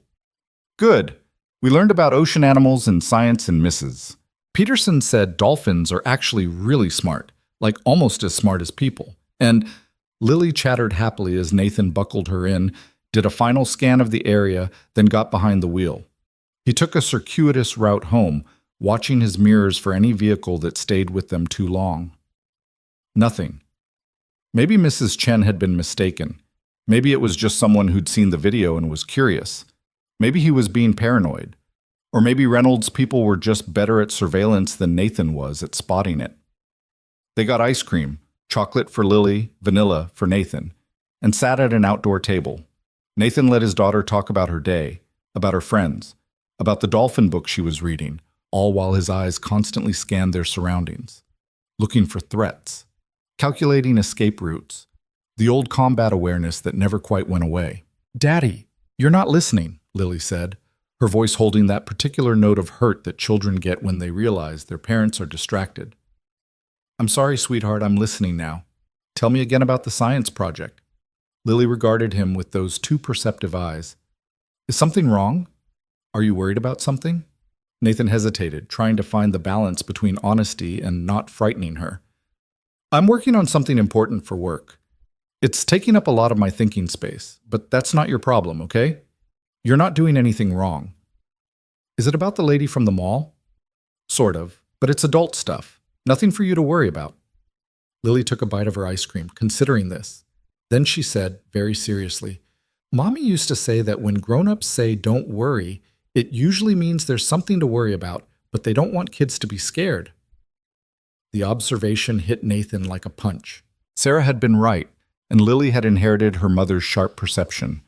Speaker 1: "Good. We learned about ocean animals and science and Mrs. Peterson said dolphins are actually really smart, like almost as smart as people. And Lily chattered happily as Nathan buckled her in, did a final scan of the area, then got behind the wheel. He took a circuitous route home, watching his mirrors for any vehicle that stayed with them too long. Nothing. Maybe Mrs. Chen had been mistaken. Maybe it was just someone who'd seen the video and was curious. Maybe he was being paranoid. Or maybe Reynolds' people were just better at surveillance than Nathan was at spotting it. They got ice cream, chocolate for Lily, vanilla for Nathan, and sat at an outdoor table. Nathan let his daughter talk about her day, about her friends, about the dolphin book she was reading, all while his eyes constantly scanned their surroundings, looking for threats, calculating escape routes, the old combat awareness that never quite went away. "Daddy, you're not listening," Lily said, her voice holding that particular note of hurt that children get when they realize their parents are distracted. "I'm sorry, sweetheart, I'm listening now. Tell me again about the science project." Lily regarded him with those two perceptive eyes. "Is something wrong? Are you worried about something?" Nathan hesitated, trying to find the balance between honesty and not frightening her. "I'm working on something important for work. It's taking up a lot of my thinking space, but that's not your problem, okay? You're not doing anything wrong." "Is it about the lady from the mall?" "Sort of, but it's adult stuff. Nothing for you to worry about." Lily took a bite of her ice cream, considering this. Then she said, very seriously, "Mommy used to say that when grown-ups say don't worry, it usually means there's something to worry about, but they don't want kids to be scared." The observation hit Nathan like a punch. Sarah had been right, and Lily had inherited her mother's sharp perception.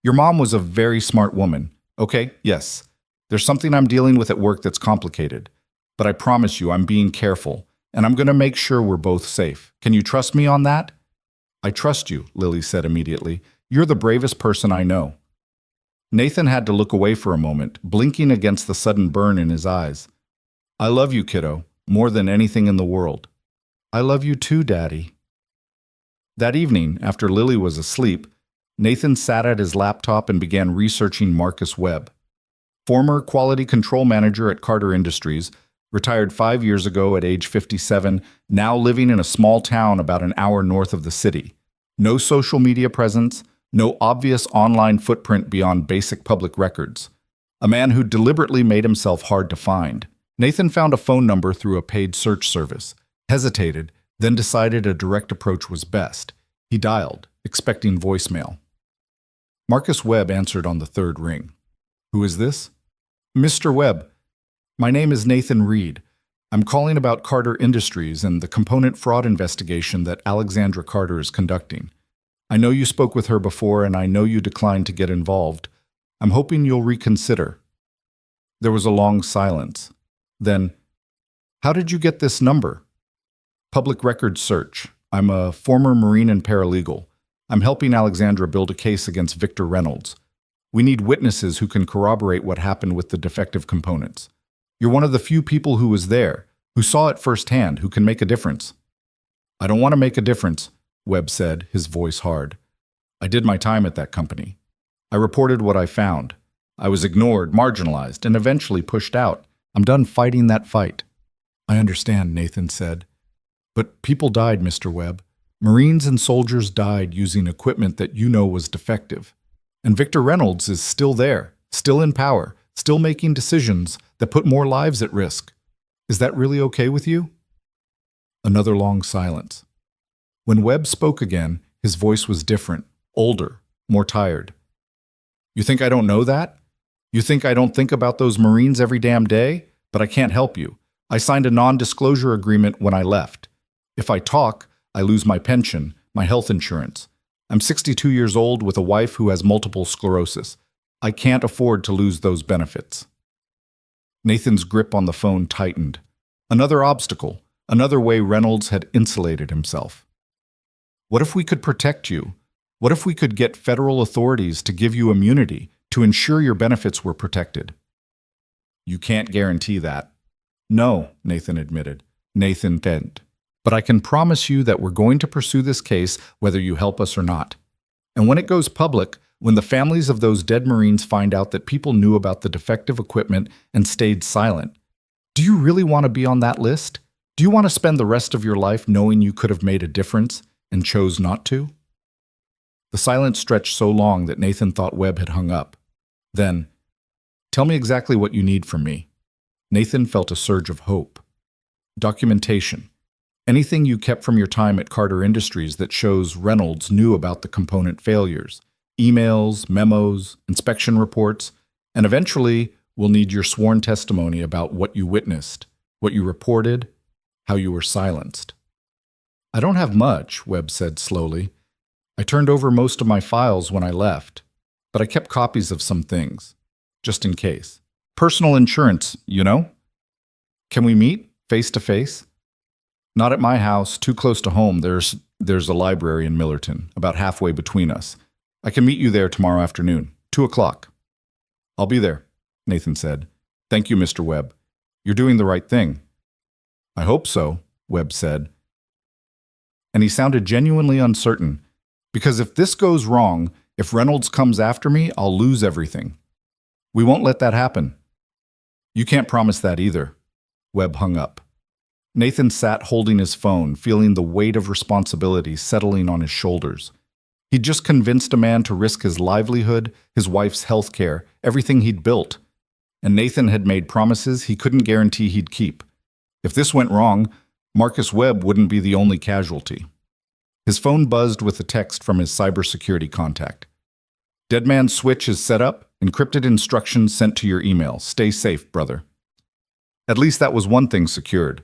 Speaker 1: "Your mom was a very smart woman. Okay, yes. There's something I'm dealing with at work that's complicated. But I promise you I'm being careful, and I'm going to make sure we're both safe. Can you trust me on that?" "I trust you," Lily said immediately. "You're the bravest person I know." Nathan had to look away for a moment, blinking against the sudden burn in his eyes. "I love you, kiddo, more than anything in the world." "I love you too, Daddy." That evening, after Lily was asleep, Nathan sat at his laptop and began researching Marcus Webb. Former quality control manager at Carter Industries, retired 5 years ago at age 57, now living in a small town about an hour north of the city. No social media presence, no obvious online footprint beyond basic public records. A man who deliberately made himself hard to find. Nathan found a phone number through a paid search service, hesitated, then decided a direct approach was best. He dialed, expecting voicemail. Marcus Webb answered on the third ring. "Who is this?" "Mr. Webb, my name is Nathan Reed. I'm calling about Carter Industries and the component fraud investigation that Alexandra Carter is conducting. I know you spoke with her before, and I know you declined to get involved. I'm hoping you'll reconsider." There was a long silence. Then, "How did you get this number?" "Public records search. I'm a former Marine and paralegal. I'm helping Alexandra build a case against Victor Reynolds. We need witnesses who can corroborate what happened with the defective components. You're one of the few people who was there, who saw it firsthand, who can make a difference." "I don't want to make a difference," Webb said, his voice hard. "I did my time at that company. I reported what I found. I was ignored, marginalized, and eventually pushed out. I'm done fighting that fight." "I understand," Nathan said. "But people died, Mr. Webb. Marines and soldiers died using equipment that you know was defective. And Victor Reynolds is still there, still in power, still making decisions that put more lives at risk. Is that really okay with you?" Another long silence. When Webb spoke again, his voice was different, older, more tired. "You think I don't know that? You think I don't think about those Marines every damn day? But I can't help you. I signed a non-disclosure agreement when I left. If I talk, I lose my pension, my health insurance. I'm 62 years old with a wife who has multiple sclerosis. I can't afford to lose those benefits." Nathan's grip on the phone tightened. Another obstacle, another way Reynolds had insulated himself. "What if we could protect you? What if we could get federal authorities to give you immunity, to ensure your benefits were protected?" "You can't guarantee that." "No," Nathan admitted. Nathan bent. "But I can promise you that we're going to pursue this case whether you help us or not. And when it goes public, when the families of those dead Marines find out that people knew about the defective equipment and stayed silent, do you really want to be on that list? Do you want to spend the rest of your life knowing you could have made a difference and chose not to?" The silence stretched so long that Nathan thought Webb had hung up. Then, "Tell me exactly what you need from me." Nathan felt a surge of hope. "Documentation. Anything you kept from your time at Carter Industries that shows Reynolds knew about the component failures. Emails, memos, inspection reports, and eventually We'll need your sworn testimony about what you witnessed, what you reported, how you were silenced. I don't have much, Webb said slowly. I turned over most of my files when I left, but I kept copies of some things, just in case. Personal insurance, you know? Can we meet, face to face? Not at my house, too close to home. There's a library in Millerton, about halfway between us. I can meet you there tomorrow afternoon, 2 o'clock. I'll be there, Nathan said. Thank you, Mr. Webb. You're doing the right thing. I hope so, Webb said. And he sounded genuinely uncertain, because if this goes wrong, if Reynolds comes after me, I'll lose everything. We won't let that happen. You can't promise that either. Webb hung up. Nathan sat holding his phone, feeling the weight of responsibility settling on his shoulders. He'd just convinced a man to risk his livelihood, his wife's health care, everything he'd built. And Nathan had made promises he couldn't guarantee he'd keep. If this went wrong, Marcus Webb wouldn't be the only casualty. His phone buzzed with a text from his cybersecurity contact. Dead Man's Switch is set up, encrypted instructions sent to your email. Stay safe, brother. At least that was one thing secured.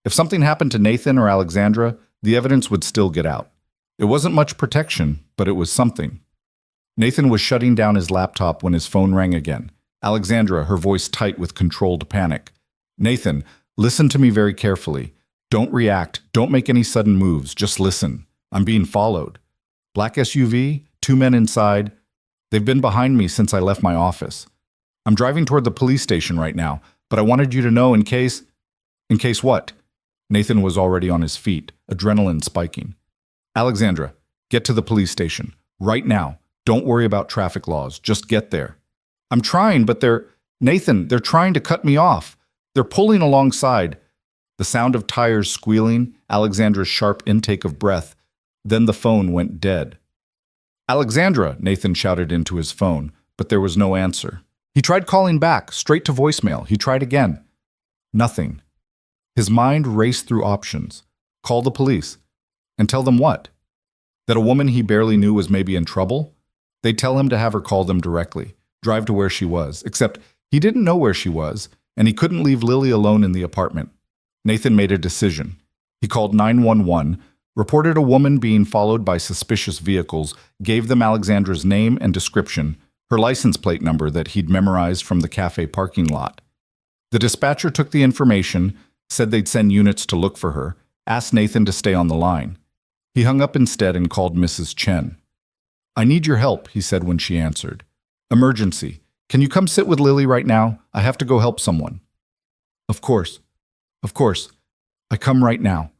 Speaker 1: If something happened to Nathan or Alexandra, the evidence would still get out. It wasn't much protection, but it was something. Nathan was shutting down his laptop when his phone rang again. Alexandra, her voice tight with controlled panic. Nathan, listen to me very carefully. Don't react. Don't make any sudden moves. Just listen. I'm being followed. Black SUV, 2 men inside. They've been behind me since I left my office. I'm driving toward the police station right now, but I wanted you to know in case... In case what? Nathan was already on his feet, adrenaline spiking. Alexandra, get to the police station. Right now. Don't worry about traffic laws. Just get there. I'm trying, but Nathan, they're trying to cut me off. They're pulling alongside. The sound of tires squealing, Alexandra's sharp intake of breath. Then the phone went dead. Alexandra, Nathan shouted into his phone, but there was no answer. He tried calling back, straight to voicemail. He tried again. Nothing. His mind raced through options. Call the police. And tell them what? That a woman he barely knew was maybe in trouble? They'd tell him to have her call them directly, drive to where she was, except he didn't know where she was, and he couldn't leave Lily alone in the apartment. Nathan made a decision. He called 911, reported a woman being followed by suspicious vehicles, gave them Alexandra's name and description, her license plate number that he'd memorized from the cafe parking lot. The dispatcher took the information, said they'd send units to look for her, asked Nathan to stay on the line. He hung up instead and called Mrs. Chen. I need your help, he said when she answered. Emergency. Can you come sit with Lily right now? I have to go help someone. Of course. Of course. I come right now.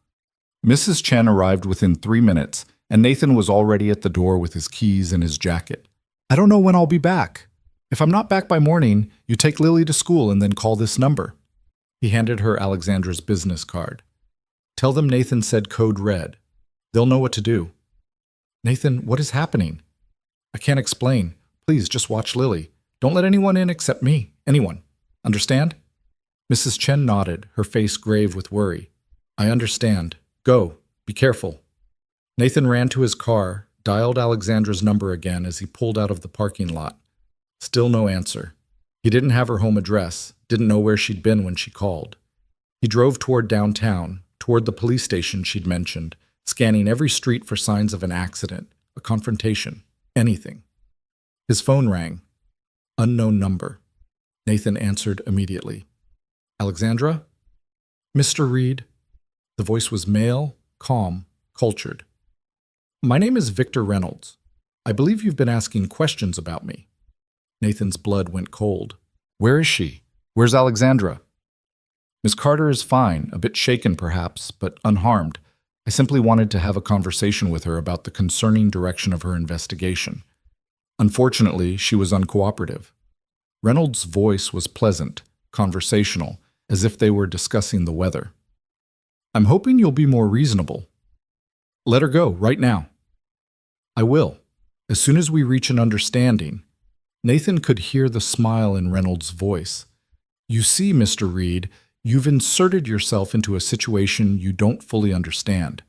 Speaker 1: Mrs. Chen arrived within 3 minutes, and Nathan was already at the door with his keys and his jacket. I don't know when I'll be back. If I'm not back by morning, you take Lily to school and then call this number. He handed her Alexandra's business card. Tell them Nathan said code red. They'll know what to do. Nathan, what is happening? I can't explain. Please, just watch Lily. Don't let anyone in except me. Anyone. Understand? Mrs. Chen nodded, her face grave with worry. I understand. Go. Be careful. Nathan ran to his car, dialed Alexandra's number again as he pulled out of the parking lot. Still no answer. He didn't have her home address, didn't know where she'd been when she called. He drove toward downtown, toward the police station she'd mentioned, scanning every street for signs of an accident, a confrontation, anything. His phone rang. Unknown number. Nathan answered immediately. Alexandra? Mr. Reed. The voice was male, calm, cultured. My name is Victor Reynolds. I believe you've been asking questions about me. Nathan's blood went cold. Where is she? Where's Alexandra? Miss Carter is fine, a bit shaken perhaps, but unharmed. I simply wanted to have a conversation with her about the concerning direction of her investigation. Unfortunately, she was uncooperative. Reynolds' voice was pleasant, conversational, as if they were discussing the weather. I'm hoping you'll be more reasonable. Let her go, right now. I will, as soon as we reach an understanding. Nathan could hear the smile in Reynolds' voice. You see, Mr. Reed, you've inserted yourself into a situation you don't fully understand.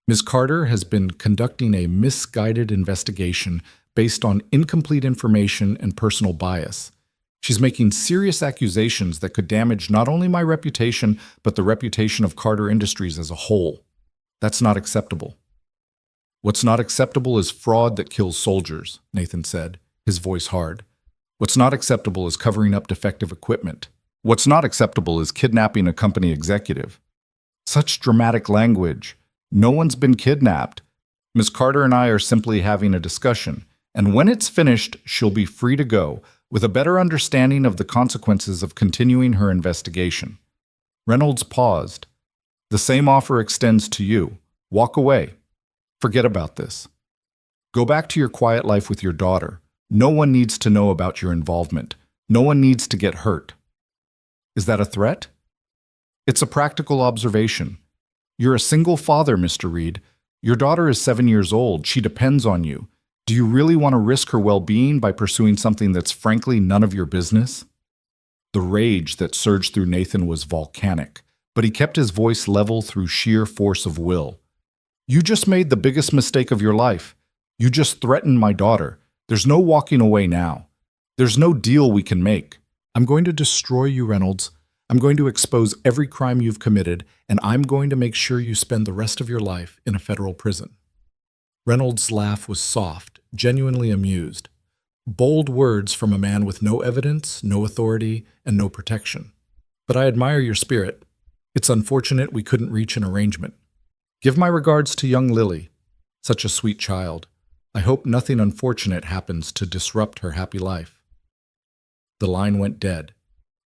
Speaker 1: Ms. Carter has been conducting a misguided investigation based on incomplete information and personal bias. She's making serious accusations that could damage not only my reputation, but the reputation of Carter Industries as a whole. That's not acceptable. What's not acceptable is fraud that kills soldiers, Nathan said, his voice hard. What's not acceptable is covering up defective equipment. What's not acceptable is kidnapping a company executive. Such dramatic language. No one's been kidnapped. Ms. Carter and I are simply having a discussion, and when it's finished, she'll be free to go, with a better understanding of the consequences of continuing her investigation. Reynolds paused. The same offer extends to you. Walk away. Forget about this. Go back to your quiet life with your daughter. No one needs to know about your involvement. No one needs to get hurt. Is that a threat? It's a practical observation. You're a single father, Mr. Reed. Your daughter is 7 years old. She depends on you. Do you really want to risk her well-being by pursuing something that's frankly none of your business? The rage that surged through Nathan was volcanic, but he kept his voice level through sheer force of will. You just made the biggest mistake of your life. You just threatened my daughter. There's no walking away now. There's no deal we can make. I'm going to destroy you, Reynolds. I'm going to expose every crime you've committed, and I'm going to make sure you spend the rest of your life in a federal prison. Reynolds' laugh was soft, genuinely amused. Bold words from a man with no evidence, no authority, and no protection. But I admire your spirit. It's unfortunate we couldn't reach an arrangement. Give my regards to young Lily. Such a sweet child. I hope nothing unfortunate happens to disrupt her happy life. The line went dead.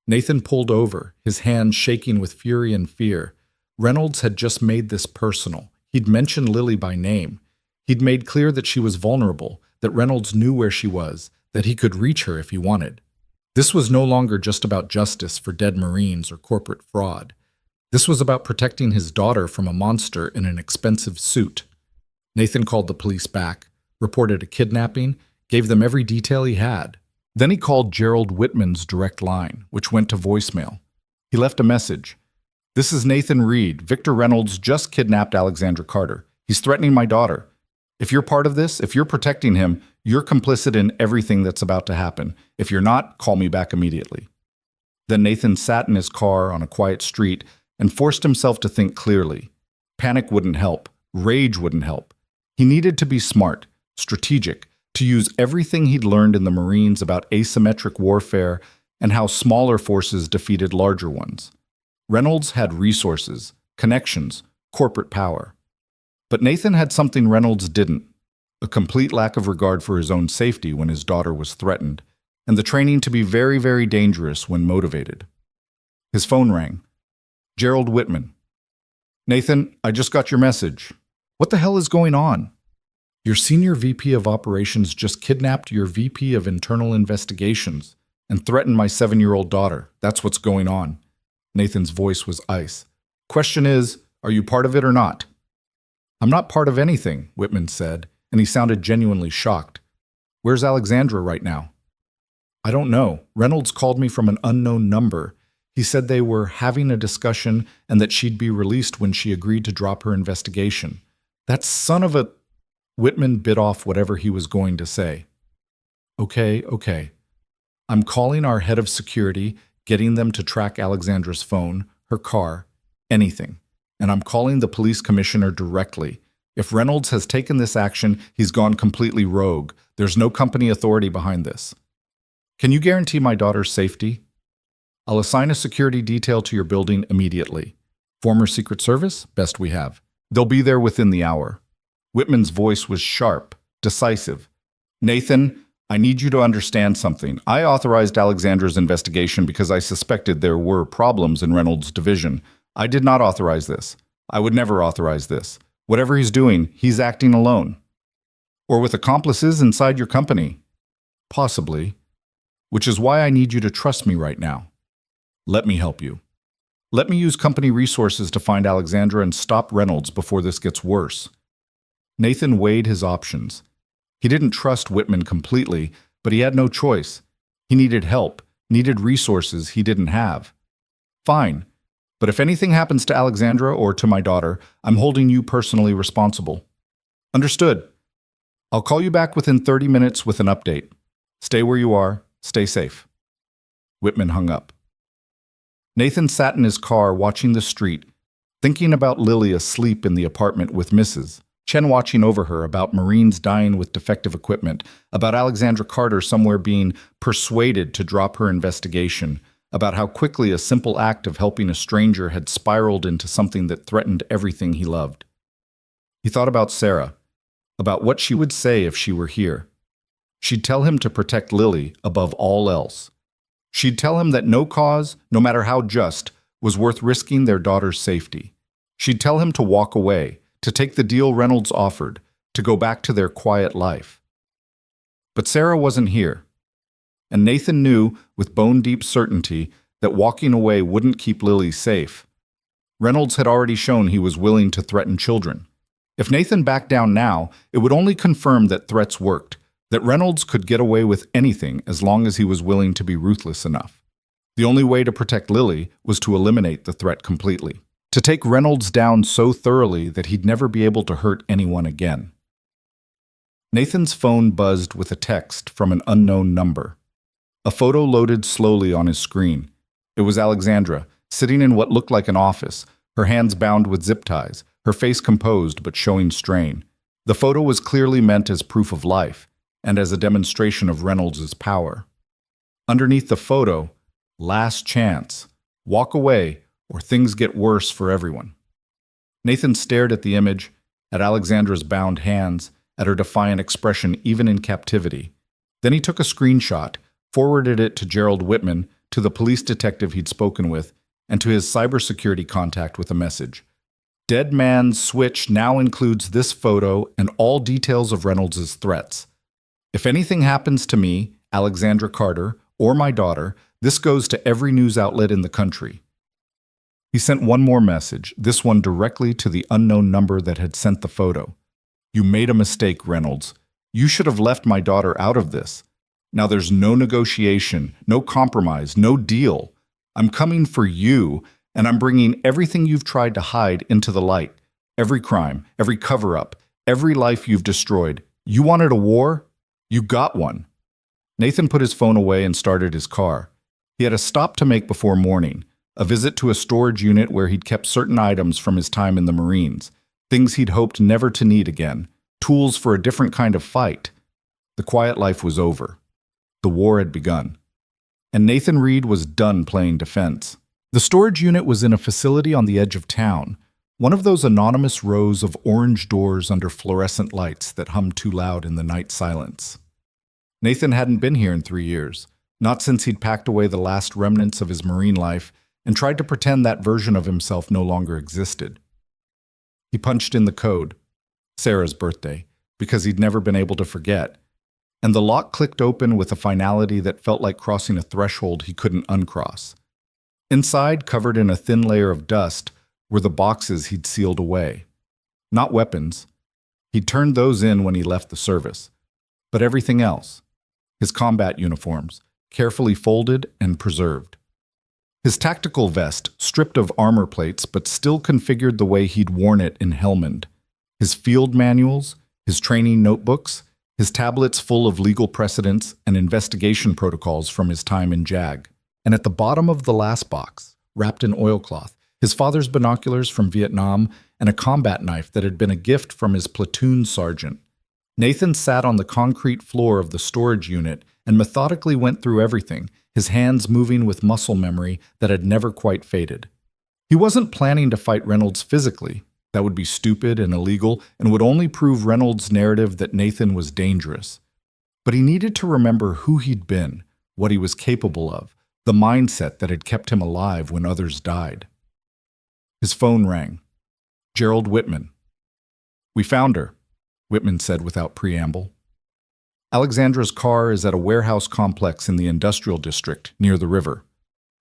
Speaker 1: Nathan pulled over, his hands shaking with fury and fear. Reynolds had just made this personal. He'd mentioned Lily by name. He'd made clear that she was vulnerable, that Reynolds knew where she was, that he could reach her if he wanted. This was no longer just about justice for dead Marines or corporate fraud. This was about protecting his daughter from a monster in an expensive suit. Nathan called the police back, reported a kidnapping, gave them every detail he had. Then he called Gerald Whitman's direct line, which went to voicemail. He left a message. This is Nathan Reed. Victor Reynolds just kidnapped Alexandra Carter. He's threatening my daughter. If you're part of this, if you're protecting him, you're complicit in everything that's about to happen. If you're not, call me back immediately. Then Nathan sat in his car on a quiet street and forced himself to think clearly. Panic wouldn't help. Rage wouldn't help. He needed to be smart, strategic, to use everything he'd learned in the Marines about asymmetric warfare and how smaller forces defeated larger ones. Reynolds had resources, connections, corporate power. But Nathan had something Reynolds didn't, a complete lack of regard for his own safety when his daughter was threatened, and the training to be very, very dangerous when motivated. His phone rang. Gerald Whitman. Nathan, I just got your message. What the hell is going on? Your senior VP of operations just kidnapped your VP of internal investigations and threatened my 7-year-old daughter. That's what's going on. Nathan's voice was ice. Question is, are you part of it or not? I'm not part of anything, Whitman said, and he sounded genuinely shocked. Where's Alexandra right now? I don't know. Reynolds called me from an unknown number. He said they were having a discussion and that she'd be released when she agreed to drop her investigation. That son of a... Whitman bit off whatever he was going to say. Okay. I'm calling our head of security, getting them to track Alexandra's phone, her car, anything. And I'm calling the police commissioner directly. If Reynolds has taken this action, he's gone completely rogue. There's no company authority behind this. Can you guarantee my daughter's safety? I'll assign a security detail to your building immediately. Former Secret Service? Best we have. They'll be there within the hour. Whitman's voice was sharp, decisive. Nathan, I need you to understand something. I authorized Alexandra's investigation because I suspected there were problems in Reynolds' division. I did not authorize this. I would never authorize this. Whatever he's doing, he's acting alone. Or with accomplices inside your company. Possibly. Which is why I need you to trust me right now. Let me help you. Let me use company resources to find Alexandra and stop Reynolds before this gets worse. Nathan weighed his options. He didn't trust Whitman completely, but he had no choice. He needed help, needed resources he didn't have. Fine, but if anything happens to Alexandra or to my daughter, I'm holding you personally responsible. Understood. I'll call you back within 30 minutes with an update. Stay where you are. Stay safe. Whitman hung up. Nathan sat in his car watching the street, thinking about Lily asleep in the apartment with Mrs. Chen watching over her, about Marines dying with defective equipment, about Alexandra Carter somewhere being persuaded to drop her investigation, about how quickly a simple act of helping a stranger had spiraled into something that threatened everything he loved. He thought about Sarah, about what she would say if she were here. She'd tell him to protect Lily above all else. She'd tell him that no cause, no matter how just, was worth risking their daughter's safety. She'd tell him to walk away, to take the deal Reynolds offered, to go back to their quiet life. But Sarah wasn't here, and Nathan knew with bone-deep certainty that walking away wouldn't keep Lily safe. Reynolds had already shown he was willing to threaten children. If Nathan backed down now, it would only confirm that threats worked, that Reynolds could get away with anything as long as he was willing to be ruthless enough. The only way to protect Lily was to eliminate the threat completely, to take Reynolds down so thoroughly that he'd never be able to hurt anyone again. Nathan's phone buzzed with a text from an unknown number. A photo loaded slowly on his screen. It was Alexandra, sitting in what looked like an office, her hands bound with zip ties, her face composed but showing strain. The photo was clearly meant as proof of life, and as a demonstration of Reynolds' power. Underneath the photo, "Last chance. Walk away, or things get worse for everyone." Nathan stared at the image, at Alexandra's bound hands, at her defiant expression even in captivity. Then he took a screenshot, forwarded it to Gerald Whitman, to the police detective he'd spoken with, and to his cybersecurity contact with a message. "Dead Man's Switch now includes this photo and all details of Reynolds' threats. If anything happens to me, Alexandra Carter, or my daughter, this goes to every news outlet in the country." He sent one more message, this one directly to the unknown number that had sent the photo. "You made a mistake, Reynolds. You should have left my daughter out of this. Now there's no negotiation, no compromise, no deal. I'm coming for you, and I'm bringing everything you've tried to hide into the light. Every crime, every cover-up, every life you've destroyed. You wanted a war? You got one." Nathan put his phone away and started his car. He had a stop to make before morning, a visit to a storage unit where he'd kept certain items from his time in the Marines, things he'd hoped never to need again, tools for a different kind of fight. The quiet life was over. The war had begun. And Nathan Reed was done playing defense. The storage unit was in a facility on the edge of town, one of those anonymous rows of orange doors under fluorescent lights that hummed too loud in the night silence. Nathan hadn't been here in 3 years, not since he'd packed away the last remnants of his Marine life and tried to pretend that version of himself no longer existed. He punched in the code, Sarah's birthday, because he'd never been able to forget, and the lock clicked open with a finality that felt like crossing a threshold he couldn't uncross. Inside, covered in a thin layer of dust, were the boxes he'd sealed away. Not weapons. He'd turned those in when he left the service. But everything else. His combat uniforms, carefully folded and preserved. His tactical vest, stripped of armor plates but still configured the way he'd worn it in Helmand. His field manuals, his training notebooks, his tablets full of legal precedents and investigation protocols from his time in JAG. And at the bottom of the last box, wrapped in oilcloth, his father's binoculars from Vietnam and a combat knife that had been a gift from his platoon sergeant. Nathan sat on the concrete floor of the storage unit and methodically went through everything, his hands moving with muscle memory that had never quite faded. He wasn't planning to fight Reynolds physically. That would be stupid and illegal and would only prove Reynolds' narrative that Nathan was dangerous. But he needed to remember who he'd been, what he was capable of, the mindset that had kept him alive when others died. His phone rang. Gerald Whitman. "We found her," Whitman said without preamble. "Alexandra's car is at a warehouse complex in the industrial district near the river.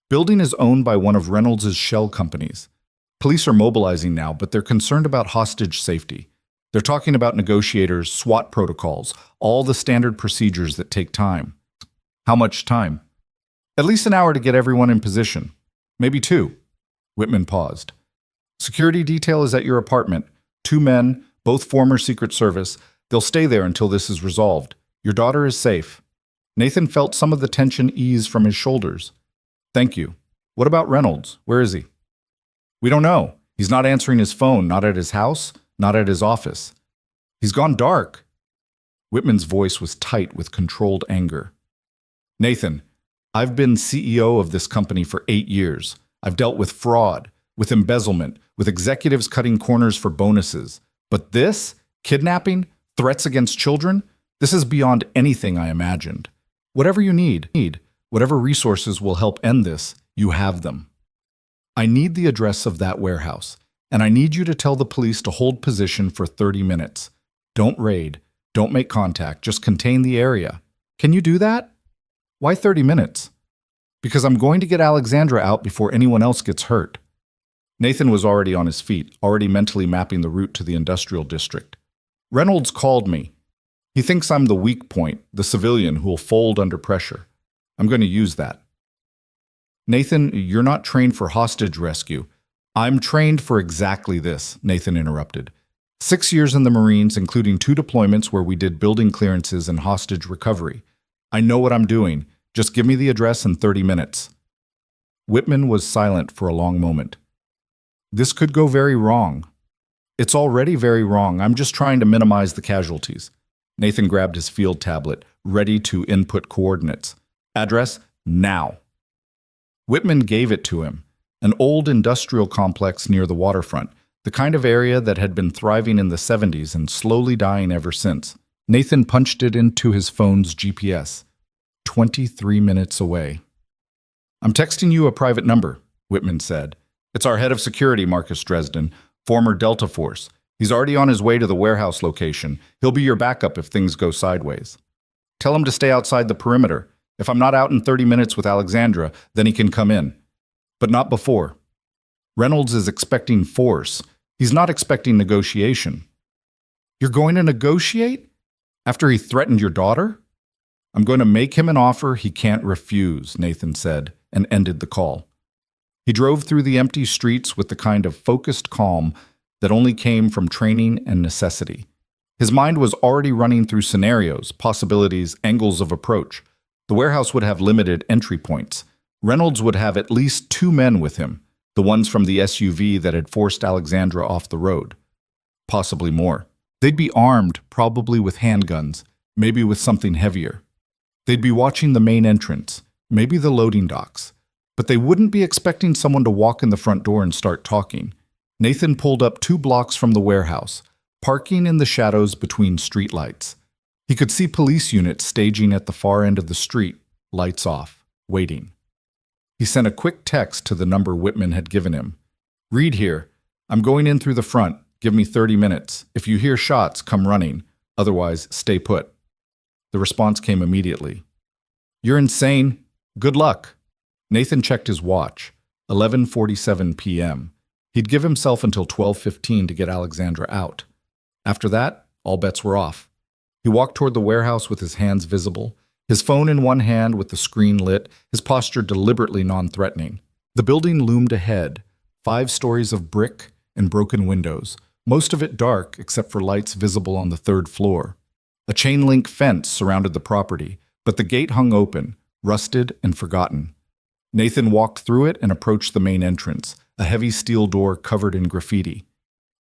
Speaker 1: Building is owned by one of Reynolds' shell companies. Police are mobilizing now, but they're concerned about hostage safety. They're talking about negotiators, SWAT protocols, all the standard procedures that take time." "How much time?" "At least an hour to get everyone in position. Maybe 2. Whitman paused. "Security detail is at your apartment. 2 men, both former Secret Service. They'll stay there until this is resolved. Your daughter is safe." Nathan felt some of the tension ease from his shoulders. Thank you. What about Reynolds? Where is he? We don't know. He's not answering his phone, not at his house, not at his office. He's gone dark. Whitman's voice was tight with controlled anger. Nathan, I've been CEO of this company for 8 years. I've dealt with fraud, with embezzlement, with executives cutting corners for bonuses. But this, kidnapping, threats against children, this is beyond anything I imagined. Whatever you need, whatever resources will help end this, you have them. I need the address of that warehouse, and I need you to tell the police to hold position for 30 minutes. Don't raid, don't make contact, just contain the area. Can you do that? Why 30 minutes? Because I'm going to get Alexandra out before anyone else gets hurt. Nathan was already on his feet, already mentally mapping the route to the industrial district. Reynolds called me. He thinks I'm the weak point, the civilian who will fold under pressure. I'm going to use that. Nathan, you're not trained for hostage rescue. I'm trained for exactly this, Nathan interrupted. 6 years in the Marines, including 2 deployments where we did building clearances and hostage recovery. I know what I'm doing. Just give me the address in 30 minutes. Whitman was silent for a long moment. This could go very wrong. It's already very wrong. I'm just trying to minimize the casualties. Nathan grabbed his field tablet, ready to input coordinates. Address, now. Whitman gave it to him. An old industrial complex near the waterfront, the kind of area that had been thriving in the 70s and slowly dying ever since. Nathan punched it into his phone's GPS. 23 minutes away. I'm texting you a private number, Whitman said. It's our head of security, Marcus Dresden, former Delta Force. He's already on his way to the warehouse location. He'll be your backup if things go sideways. Tell him to stay outside the perimeter. If I'm not out in 30 minutes with Alexandra, then he can come in. But not before. Reynolds is expecting force. He's not expecting negotiation. You're going to negotiate? After he threatened your daughter? I'm going to make him an offer he can't refuse, Nathan said, and ended the call. He drove through the empty streets with the kind of focused calm that only came from training and necessity. His mind was already running through scenarios, possibilities, angles of approach. The warehouse would have limited entry points. Reynolds would have at least 2 men with him, the ones from the SUV that had forced Alexandra off the road. Possibly more. They'd be armed, probably with handguns, maybe with something heavier. They'd be watching the main entrance, maybe the loading docks. But they wouldn't be expecting someone to walk in the front door and start talking. Nathan pulled up 2 blocks from the warehouse, parking in the shadows between streetlights. He could see police units staging at the far end of the street, lights off, waiting. He sent a quick text to the number Whitman had given him. Read here. I'm going in through the front. Give me 30 minutes. If you hear shots, come running. Otherwise, stay put. The response came immediately. You're insane. Good luck. Nathan checked his watch. 11:47 p.m. He'd give himself until 12:15 to get Alexandra out. After that, all bets were off. He walked toward the warehouse with his hands visible, his phone in one hand with the screen lit, his posture deliberately non-threatening. The building loomed ahead, 5 stories of brick and broken windows, most of it dark except for lights visible on the 3rd floor. A chain-link fence surrounded the property, but the gate hung open, rusted and forgotten. Nathan walked through it and approached the main entrance, a heavy steel door covered in graffiti.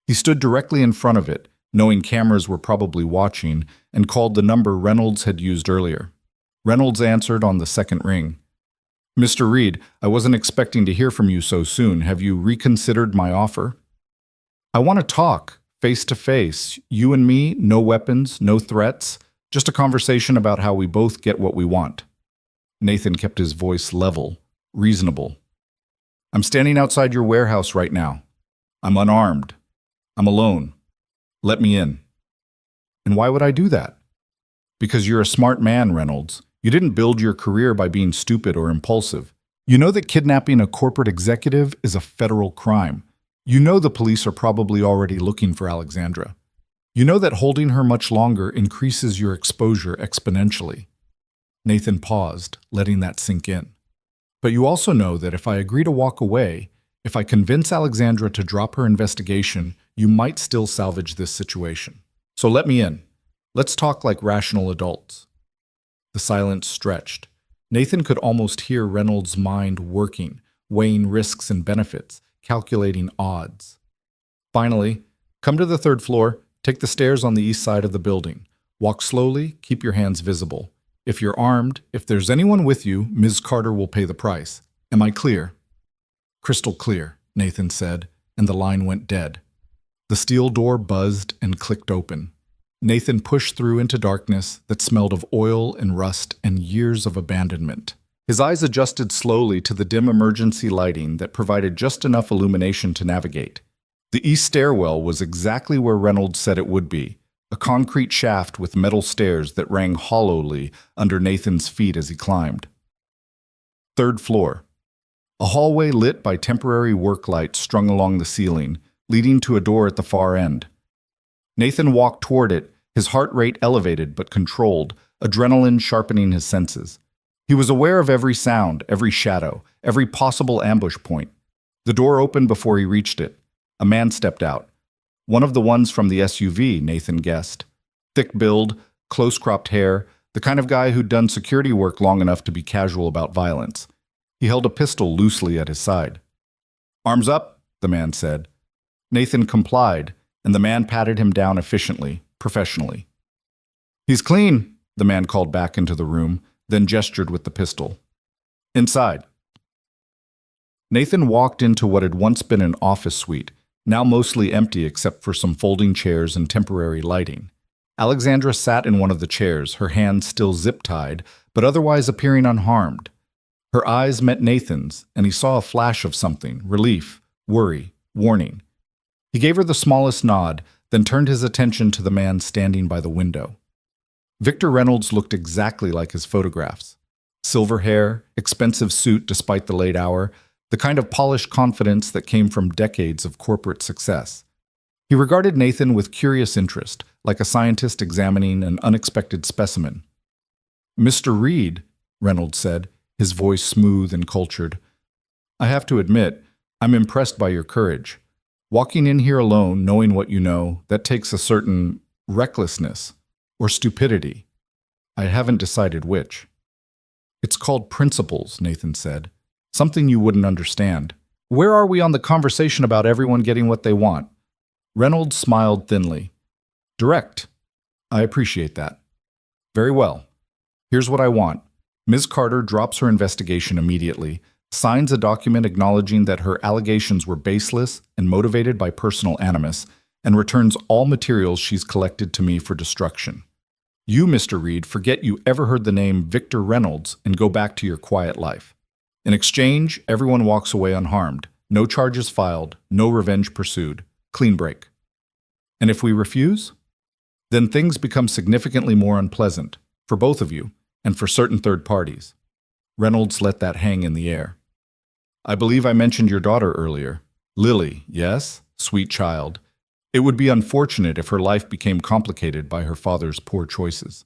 Speaker 1: He stood directly in front of it, knowing cameras were probably watching, and called the number Reynolds had used earlier. Reynolds answered on the 2nd ring. Mr. Reed, I wasn't expecting to hear from you so soon. Have you reconsidered my offer? I want to talk, face to face. You and me, no weapons, no threats, just a conversation about how we both get what we want. Nathan kept his voice level, reasonable. I'm standing outside your warehouse right now. I'm unarmed. I'm alone. Let me in. And why would I do that? Because you're a smart man, Reynolds. You didn't build your career by being stupid or impulsive. You know that kidnapping a corporate executive is a federal crime. You know the police are probably already looking for Alexandra. You know that holding her much longer increases your exposure exponentially. Nathan paused, letting that sink in. But you also know that if I agree to walk away, if I convince Alexandra to drop her investigation, you might still salvage this situation. So let me in. Let's talk like rational adults. The silence stretched. Nathan could almost hear Reynolds' mind working, weighing risks and benefits, calculating odds. Finally, come to the third floor, take the stairs on the east side of the building. Walk slowly, keep your hands visible. If you're armed, if there's anyone with you, Ms. Carter will pay the price. Am I clear? Crystal clear, Nathan said, and the line went dead. The steel door buzzed and clicked open. Nathan pushed through into darkness that smelled of oil and rust and years of abandonment. His eyes adjusted slowly to the dim emergency lighting that provided just enough illumination to navigate. The east stairwell was exactly where Reynolds said it would be, a concrete shaft with metal stairs that rang hollowly under Nathan's feet as he climbed. Third floor. A hallway lit by temporary work lights strung along the ceiling, leading to a door at the far end. Nathan walked toward it, his heart rate elevated but controlled, adrenaline sharpening his senses. He was aware of every sound, every shadow, every possible ambush point. The door opened before he reached it. A man stepped out. One of the ones from the SUV, Nathan guessed. Thick build, close-cropped hair, the kind of guy who'd done security work long enough to be casual about violence. He held a pistol loosely at his side. "Arms up," the man said. Nathan complied, and the man patted him down efficiently, professionally. "He's clean," the man called back into the room, then gestured with the pistol. "Inside." Nathan walked into what had once been an office suite, now mostly empty except for some folding chairs and temporary lighting. Alexandra sat in one of the chairs, her hands still zip-tied, but otherwise appearing unharmed. Her eyes met Nathan's, and he saw a flash of something, relief, worry, warning. He gave her the smallest nod, then turned his attention to the man standing by the window. Victor Reynolds looked exactly like his photographs. Silver hair, expensive suit despite the late hour, the kind of polished confidence that came from decades of corporate success. He regarded Nathan with curious interest, like a scientist examining an unexpected specimen. "Mr. Reed," Reynolds said, his voice smooth and cultured, "I have to admit, I'm impressed by your courage. Walking in here alone, knowing what you know, that takes a certain recklessness or stupidity. I haven't decided which." "It's called principles," Nathan said. "Something you wouldn't understand. Where are we on the conversation about everyone getting what they want?" Reynolds smiled thinly. "Direct. I appreciate that. Very well. Here's what I want. Ms. Carter drops her investigation immediately, signs a document acknowledging that her allegations were baseless and motivated by personal animus, and returns all materials she's collected to me for destruction. You, Mr. Reed, forget you ever heard the name Victor Reynolds and go back to your quiet life. In exchange, everyone walks away unharmed. No charges filed, no revenge pursued. Clean break. And if we refuse? Then things become significantly more unpleasant, for both of you, and for certain third parties." Reynolds let that hang in the air. "I believe I mentioned your daughter earlier. Lily, yes? Sweet child. It would be unfortunate if her life became complicated by her father's poor choices."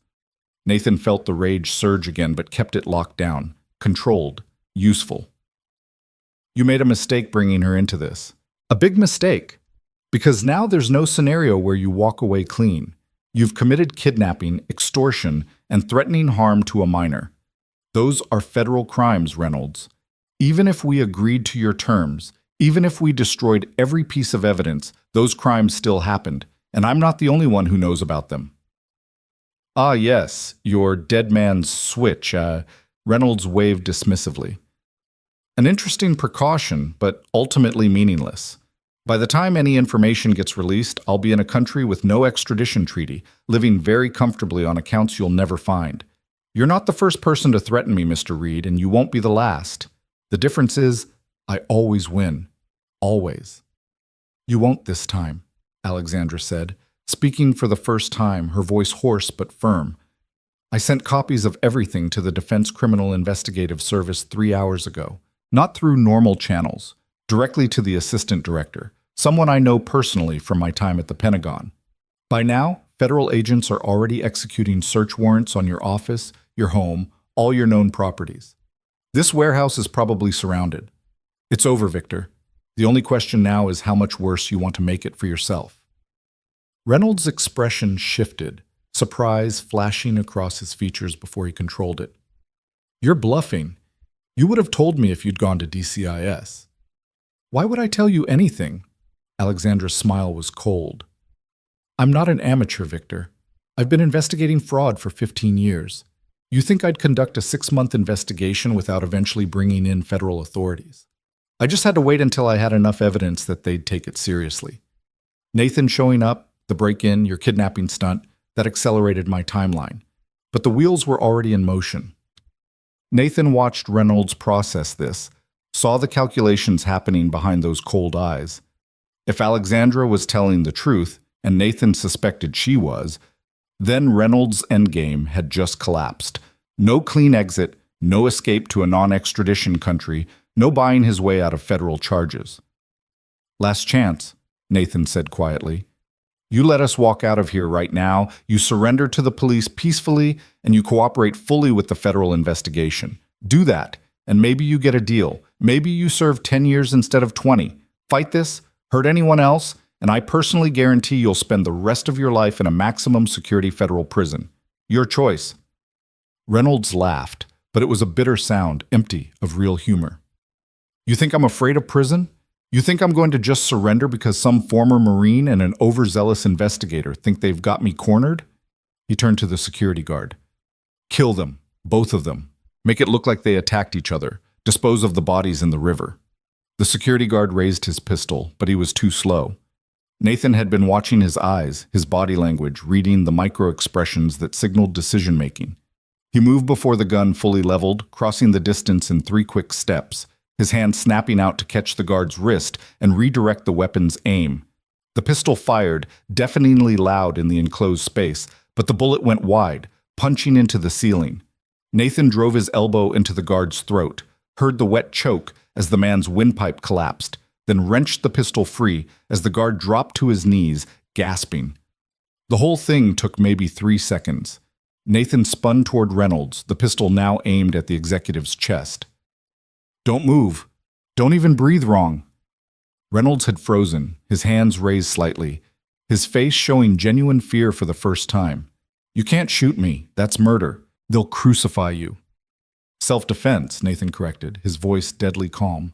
Speaker 1: Nathan felt the rage surge again but kept it locked down, controlled, useful. "You made a mistake bringing her into this. A big mistake. Because now there's no scenario where you walk away clean. You've committed kidnapping, extortion, and threatening harm to a minor. Those are federal crimes, Reynolds. Even if we agreed to your terms, even if we destroyed every piece of evidence, those crimes still happened, and I'm not the only one who knows about them." "Ah, yes, your dead man's switch," Reynolds waved dismissively. "An interesting precaution, but ultimately meaningless. By the time any information gets released, I'll be in a country with no extradition treaty, living very comfortably on accounts you'll never find. You're not the first person to threaten me, Mr. Reed, and you won't be the last. The difference is, I always win. Always." "You won't this time," Alexandra said, speaking for the first time, her voice hoarse but firm. "I sent copies of everything to the Defense Criminal Investigative Service 3 hours ago, not through normal channels, directly to the assistant director, someone I know personally from my time at the Pentagon. By now, federal agents are already executing search warrants on your office, your home, all your known properties. This warehouse is probably surrounded. It's over, Victor. The only question now is how much worse you want to make it for yourself." Reynolds' expression shifted, surprise flashing across his features before he controlled it. You're bluffing. You would have told me if you'd gone to DCIS. Why would I tell you anything? Alexandra's smile was cold. I'm not an amateur, Victor. I've been investigating fraud for 15 years. You think I'd conduct a 6-month investigation without eventually bringing in federal authorities? I just had to wait until I had enough evidence that they'd take it seriously. Nathan showing up, the break-in, your kidnapping stunt, that accelerated my timeline. But the wheels were already in motion. Nathan watched Reynolds process this, saw the calculations happening behind those cold eyes. If Alexandra was telling the truth, and Nathan suspected she was, then Reynolds' endgame had just collapsed. No clean exit, no escape to a non-extradition country, no buying his way out of federal charges. Last chance, Nathan said quietly. You let us walk out of here right now, you surrender to the police peacefully, and you cooperate fully with the federal investigation. Do that, and maybe you get a deal. Maybe you serve 10 years instead of 20. Fight this, hurt anyone else, and I personally guarantee you'll spend the rest of your life in a maximum security federal prison. Your choice. Reynolds laughed, but it was a bitter sound, empty of real humor. You think I'm afraid of prison? You think I'm going to just surrender because some former Marine and an overzealous investigator think they've got me cornered? He turned to the security guard. Kill them, both of them. Make it look like they attacked each other. Dispose of the bodies in the river. The security guard raised his pistol, but he was too slow. Nathan had been watching his eyes, his body language, reading the micro-expressions that signaled decision-making. He moved before the gun fully leveled, crossing the distance in 3 quick steps, his hand snapping out to catch the guard's wrist and redirect the weapon's aim. The pistol fired, deafeningly loud in the enclosed space, but the bullet went wide, punching into the ceiling. Nathan drove his elbow into the guard's throat, heard the wet choke as the man's windpipe collapsed, then wrenched the pistol free as the guard dropped to his knees, gasping. The whole thing took maybe 3 seconds. Nathan spun toward Reynolds, the pistol now aimed at the executive's chest. Don't move. Don't even breathe wrong. Reynolds had frozen, his hands raised slightly, his face showing genuine fear for the first time. You can't shoot me. That's murder. They'll crucify you. Self-defense, Nathan corrected, his voice deadly calm.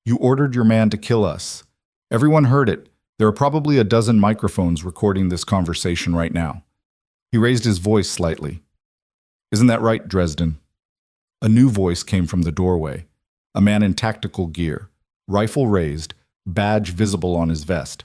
Speaker 1: You ordered your man to kill us. Everyone heard it. There are probably a dozen microphones recording this conversation right now. He raised his voice slightly. Isn't that right, Dresden? A new voice came from the doorway. A man in tactical gear, rifle raised, badge visible on his vest.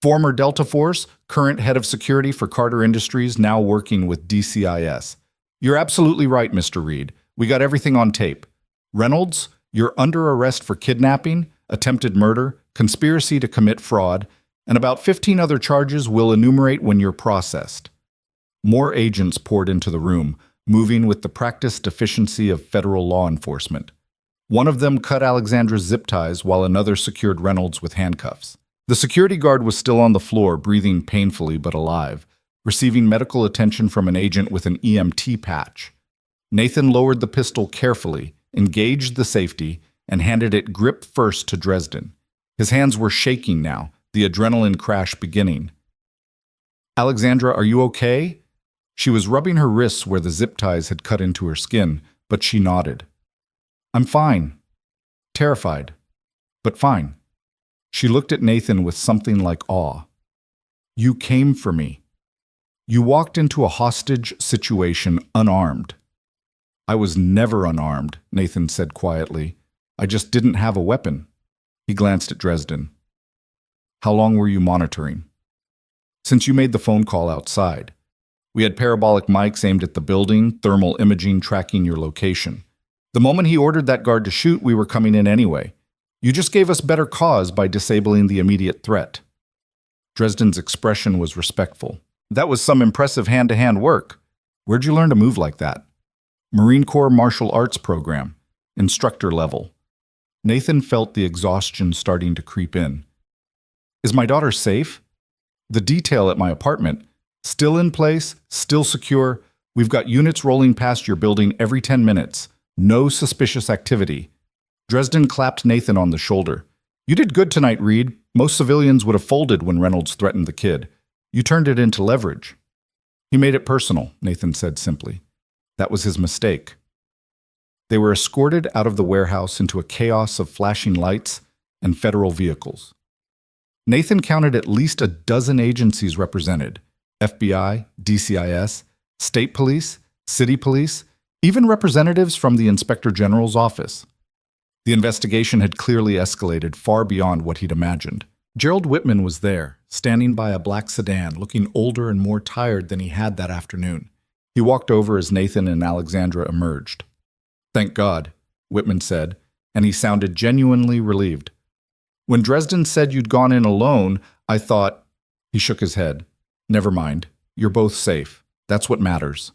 Speaker 1: Former Delta Force, current head of security for Carter Industries, now working with DCIS. You're absolutely right, Mr. Reed. We got everything on tape. Reynolds, you're under arrest for kidnapping, attempted murder, conspiracy to commit fraud, and about 15 other charges we'll enumerate when you're processed. More agents poured into the room, moving with the practiced efficiency of federal law enforcement. One of them cut Alexandra's zip ties while another secured Reynolds with handcuffs. The security guard was still on the floor, breathing painfully but alive, receiving medical attention from an agent with an EMT patch. Nathan lowered the pistol carefully, engaged the safety, and handed it grip first to Dresden. His hands were shaking now, the adrenaline crash beginning. Alexandra, are you okay? She was rubbing her wrists where the zip ties had cut into her skin, but she nodded. I'm fine. Terrified, but fine. She looked at Nathan with something like awe. You came for me. You walked into a hostage situation unarmed. I was never unarmed, Nathan said quietly. I just didn't have a weapon. He glanced at Dresden. How long were you monitoring? Since you made the phone call outside. We had parabolic mics aimed at the building, thermal imaging tracking your location. The moment he ordered that guard to shoot, we were coming in anyway. You just gave us better cause by disabling the immediate threat. Dresden's expression was respectful. That was some impressive hand-to-hand work. Where'd you learn to move like that? Marine Corps martial arts program, instructor level. Nathan felt the exhaustion starting to creep in. Is my daughter safe? The detail at my apartment, still in place, still secure. We've got units rolling past your building every 10 minutes. No suspicious activity. Dresden clapped Nathan on the shoulder. You did good tonight, Reed. Most civilians would have folded when Reynolds threatened the kid. You turned it into leverage. He made it personal, Nathan said simply. That was his mistake. They were escorted out of the warehouse into a chaos of flashing lights and federal vehicles. Nathan counted at least a dozen agencies represented: FBI, DCIS, state police, city police, even representatives from the Inspector General's office. The investigation had clearly escalated far beyond what he'd imagined. Gerald Whitman was there, standing by a black sedan, looking older and more tired than he had that afternoon. He walked over as Nathan and Alexandra emerged. "Thank God," Whitman said, and he sounded genuinely relieved. "When Dresden said you'd gone in alone, I thought—" He shook his head. "Never mind. You're both safe. That's what matters."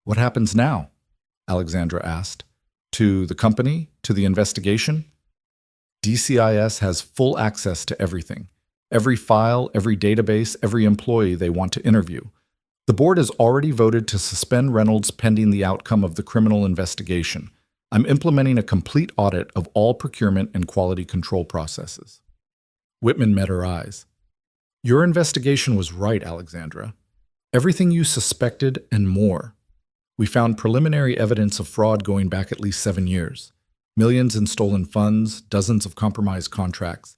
Speaker 1: "What happens now?" Alexandra asked. "To the company? To the investigation?" DCIS has full access to everything. Every file, every database, every employee they want to interview. The board has already voted to suspend Reynolds pending the outcome of the criminal investigation. I'm implementing a complete audit of all procurement and quality control processes. Whitman met her eyes. "Your investigation was right, Alexandra. Everything you suspected and more. We found preliminary evidence of fraud going back at least 7 years. Millions in stolen funds, dozens of compromised contracts.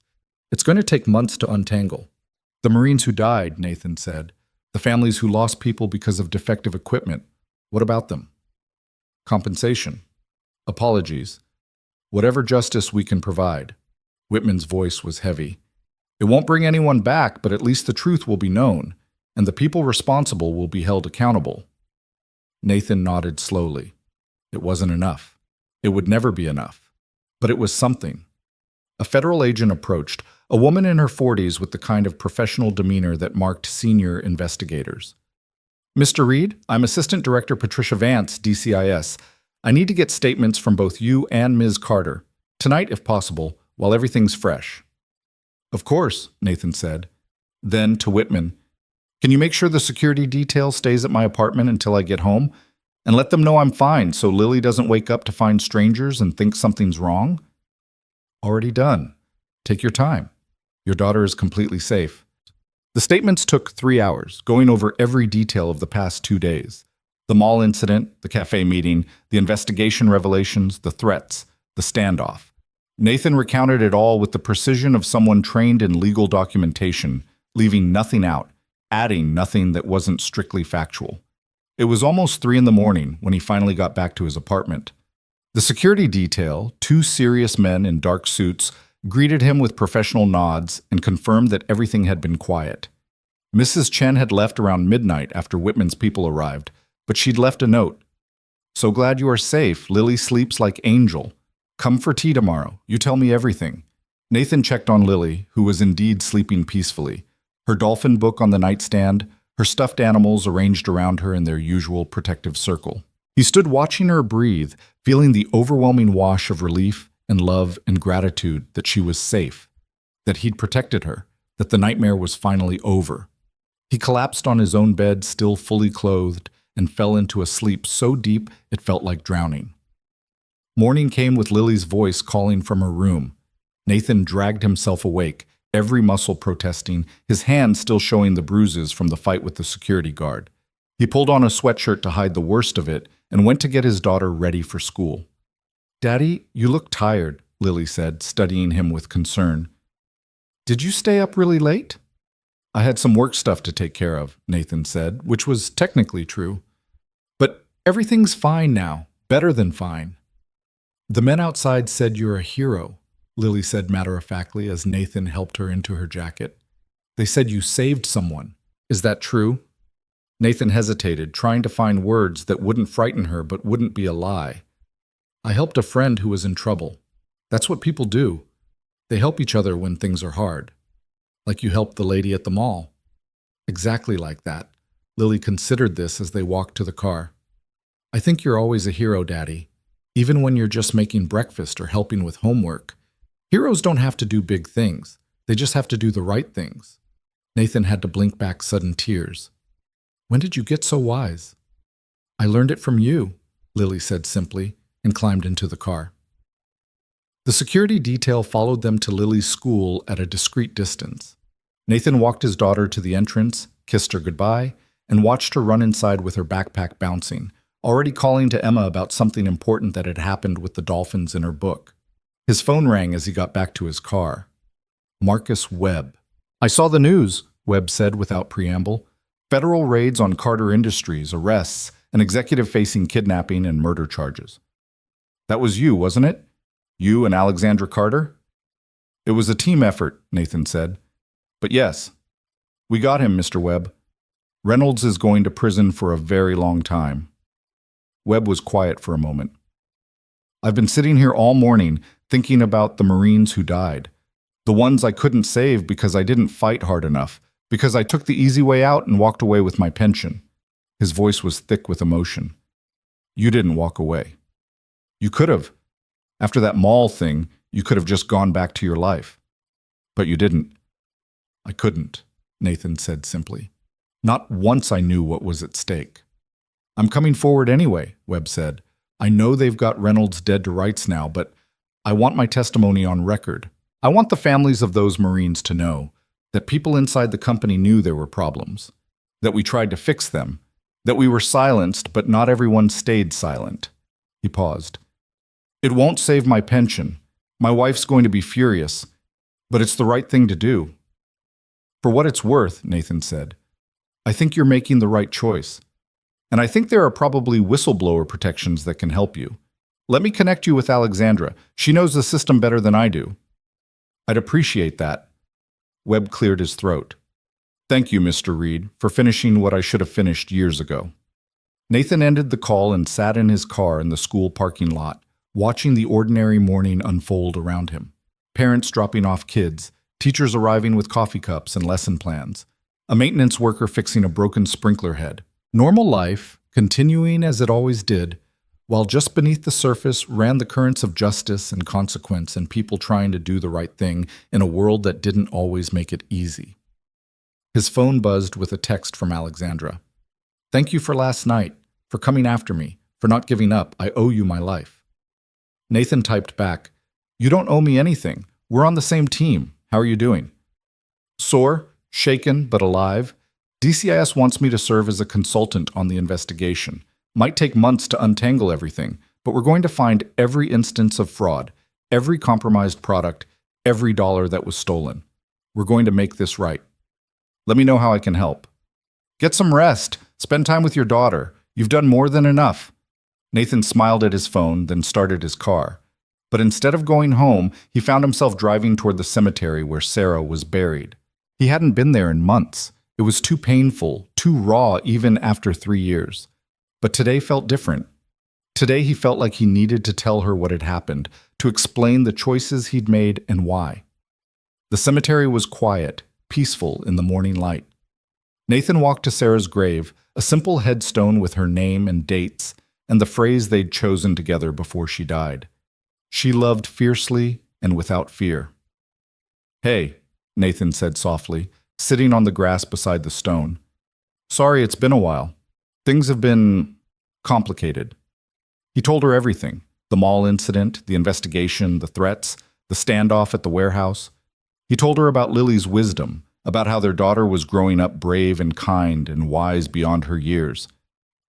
Speaker 1: It's going to take months to untangle." "The Marines who died," Nathan said. "The families who lost people because of defective equipment. What about them?" "Compensation. Apologies. Whatever justice we can provide." Whitman's voice was heavy. "It won't bring anyone back, but at least the truth will be known, and the people responsible will be held accountable." Nathan nodded slowly. It wasn't enough. It would never be enough. But it was something. A federal agent approached, a woman in her 40s with the kind of professional demeanor that marked senior investigators. "Mr. Reed, I'm Assistant Director Patricia Vance, DCIS. I need to get statements from both you and Ms. Carter. Tonight, if possible, while everything's fresh." "Of course," Nathan said. Then, to Whitman, "Can you make sure the security detail stays at my apartment until I get home? And let them know I'm fine so Lily doesn't wake up to find strangers and think something's wrong?" "Already done. Take your time. Your daughter is completely safe." The statements took 3 hours, going over every detail of the past 2 days. The mall incident, the cafe meeting, the investigation revelations, the threats, the standoff. Nathan recounted it all with the precision of someone trained in legal documentation, leaving nothing out, adding nothing that wasn't strictly factual. It was almost 3 in the morning when he finally got back to his apartment. The security detail, 2 serious men in dark suits, greeted him with professional nods and confirmed that everything had been quiet. Mrs. Chen had left around midnight after Whitman's people arrived, but she'd left a note. "So glad you are safe. Lily sleeps like angel. Come for tea tomorrow. You tell me everything." Nathan checked on Lily, who was indeed sleeping peacefully. Her dolphin book on the nightstand, her stuffed animals arranged around her in their usual protective circle. He stood watching her breathe, feeling the overwhelming wash of relief and love and gratitude that she was safe, that he'd protected her, that the nightmare was finally over. He collapsed on his own bed, still fully clothed, and fell into a sleep so deep it felt like drowning. Morning came with Lily's voice calling from her room. Nathan dragged himself awake, every muscle protesting, his hand still showing the bruises from the fight with the security guard. He pulled on a sweatshirt to hide the worst of it and went to get his daughter ready for school. "Daddy, you look tired," Lily said, studying him with concern. "Did you stay up really late?" "I had some work stuff to take care of," Nathan said, which was technically true. "But everything's fine now, better than fine." "The men outside said you're a hero," Lily said matter-of-factly as Nathan helped her into her jacket. "They said you saved someone. Is that true?" Nathan hesitated, trying to find words that wouldn't frighten her but wouldn't be a lie. "I helped a friend who was in trouble. That's what people do. They help each other when things are hard. Like you helped the lady at the mall." "Exactly like that." Lily considered this as they walked to the car. "I think you're always a hero, Daddy, even when you're just making breakfast or helping with homework. Heroes don't have to do big things. They just have to do the right things." Nathan had to blink back sudden tears. "When did you get so wise?" "I learned it from you," Lily said simply, and climbed into the car. The security detail followed them to Lily's school at a discreet distance. Nathan walked his daughter to the entrance, kissed her goodbye, and watched her run inside with her backpack bouncing, already calling to Emma about something important that had happened with the dolphins in her book. His phone rang as he got back to his car. Marcus Webb. "I saw the news," Webb said without preamble. "Federal raids on Carter Industries, arrests, an executive facing kidnapping and murder charges." "That was you, wasn't it? You and Alexandra Carter?" "It was a team effort," Nathan said. "But yes, we got him, Mr. Webb. Reynolds is going to prison for a very long time." Webb was quiet for a moment. "I've been sitting here all morning thinking about the Marines who died. The ones I couldn't save because I didn't fight hard enough, because I took the easy way out and walked away with my pension." His voice was thick with emotion. "You didn't walk away. You could have. After that mall thing, you could have just gone back to your life. But you didn't." "I couldn't," Nathan said simply. "Not once I knew what was at stake." "I'm coming forward anyway," Webb said. "I know they've got Reynolds dead to rights now, but I want my testimony on record. I want the families of those Marines to know that people inside the company knew there were problems, that we tried to fix them, that we were silenced, but not everyone stayed silent." He paused. "It won't save my pension. My wife's going to be furious, but it's the right thing to do." "For what it's worth," Nathan said, "I think you're making the right choice. And I think there are probably whistleblower protections that can help you. Let me connect you with Alexandra. She knows the system better than I do." "I'd appreciate that." Webb cleared his throat. "Thank you, Mr. Reed, for finishing what I should have finished years ago." Nathan ended the call and sat in his car in the school parking lot, watching the ordinary morning unfold around him. Parents dropping off kids, teachers arriving with coffee cups and lesson plans, a maintenance worker fixing a broken sprinkler head. Normal life, continuing as it always did, while just beneath the surface ran the currents of justice and consequence and people trying to do the right thing in a world that didn't always make it easy. His phone buzzed with a text from Alexandra. "Thank you for last night, for coming after me, for not giving up. I owe you my life." Nathan typed back, "You don't owe me anything. We're on the same team. How are you doing?" "Sore, shaken, but alive. DCIS wants me to serve as a consultant on the investigation. Might take months to untangle everything, but we're going to find every instance of fraud, every compromised product, every dollar that was stolen. We're going to make this right. Let me know how I can help. Get some rest. Spend time with your daughter. You've done more than enough." Nathan smiled at his phone, then started his car. But instead of going home, he found himself driving toward the cemetery where Sarah was buried. He hadn't been there in months. It was too painful, too raw even after 3 years. But today felt different. Today he felt like he needed to tell her what had happened, to explain the choices he'd made and why. The cemetery was quiet, peaceful in the morning light. Nathan walked to Sarah's grave, a simple headstone with her name and dates, and the phrase they'd chosen together before she died. She loved fiercely and without fear. "Hey," Nathan said softly, sitting on the grass beside the stone. "Sorry it's been a while. Things have been complicated." He told her everything: the mall incident, the investigation, the threats, the standoff at the warehouse. He told her about Lily's wisdom, about how their daughter was growing up brave and kind and wise beyond her years.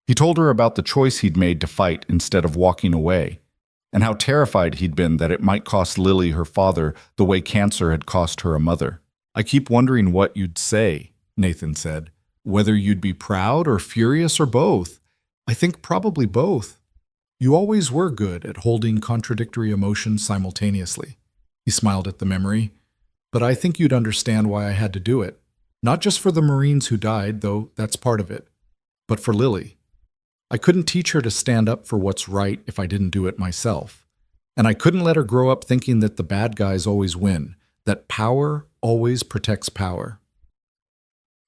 Speaker 1: He told her about the choice he'd made to fight instead of walking away, and how terrified he'd been that it might cost Lily her father the way cancer had cost her a mother. "I keep wondering what you'd say," Nathan said. "Whether you'd be proud or furious or both. I think probably both. You always were good at holding contradictory emotions simultaneously." He smiled at the memory. "But I think you'd understand why I had to do it. Not just for the Marines who died, though that's part of it, but for Lily. I couldn't teach her to stand up for what's right if I didn't do it myself. And I couldn't let her grow up thinking that the bad guys always win, that power always protects power."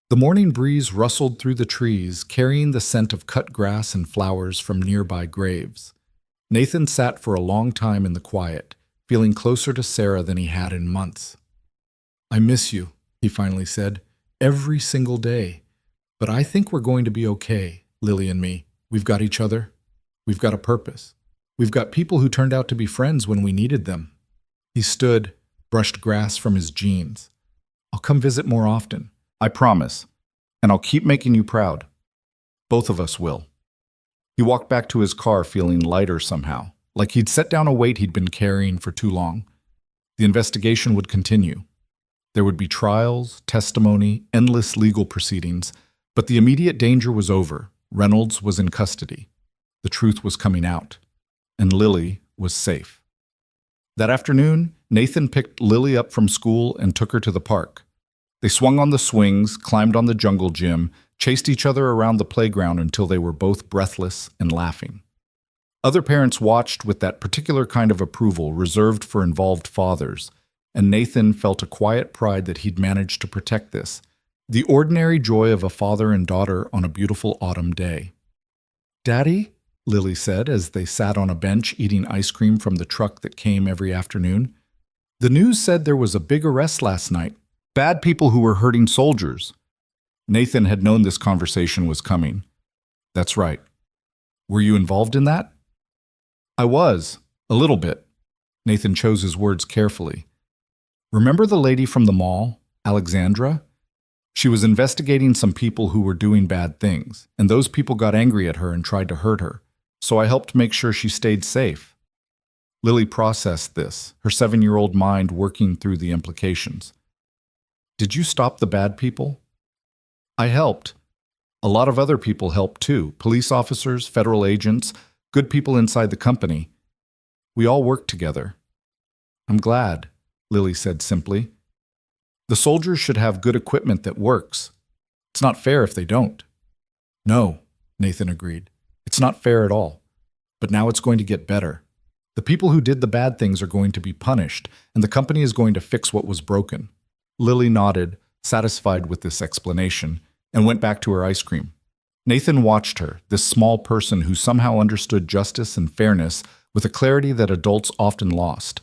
Speaker 1: The morning breeze rustled through the trees, carrying the scent of cut grass and flowers from nearby graves. Nathan sat for a long time in the quiet, feeling closer to Sarah than he had in months. "I miss you," he finally said, "every single day. But I think we're going to be okay, Lily and me. We've got each other. We've got a purpose. We've got people who turned out to be friends when we needed them." He stood, brushed grass from his jeans. "I'll come visit more often. I promise. And I'll keep making you proud. Both of us will." He walked back to his car feeling lighter somehow, like he'd set down a weight he'd been carrying for too long. The investigation would continue. There would be trials, testimony, endless legal proceedings, but the immediate danger was over. Reynolds was in custody. The truth was coming out, and Lily was safe. That afternoon, Nathan picked Lily up from school and took her to the park. They swung on the swings, climbed on the jungle gym, chased each other around the playground until they were both breathless and laughing. Other parents watched with that particular kind of approval reserved for involved fathers, and Nathan felt a quiet pride that he'd managed to protect this, the ordinary joy of a father and daughter on a beautiful autumn day. "Daddy," Lily said as they sat on a bench eating ice cream from the truck that came every afternoon, "the news said there was a big arrest last night. Bad people who were hurting soldiers." Nathan had known this conversation was coming. "That's right. Were you involved in that?" "I was, a little bit." Nathan chose his words carefully. "Remember the lady from the mall, Alexandra? She was investigating some people who were doing bad things, and those people got angry at her and tried to hurt her, so I helped make sure she stayed safe." Lily processed this, her 7-year-old mind working through the implications. "Did you stop the bad people?" "I helped. A lot of other people helped too, police officers, federal agents, good people inside the company. We all worked together." "I'm glad," Lily said simply. "The soldiers should have good equipment that works. It's not fair if they don't." "No," Nathan agreed. "It's not fair at all. But now it's going to get better. The people who did the bad things are going to be punished, and the company is going to fix what was broken." Lily nodded, satisfied with this explanation, and went back to her ice cream. Nathan watched her, this small person who somehow understood justice and fairness with a clarity that adults often lost.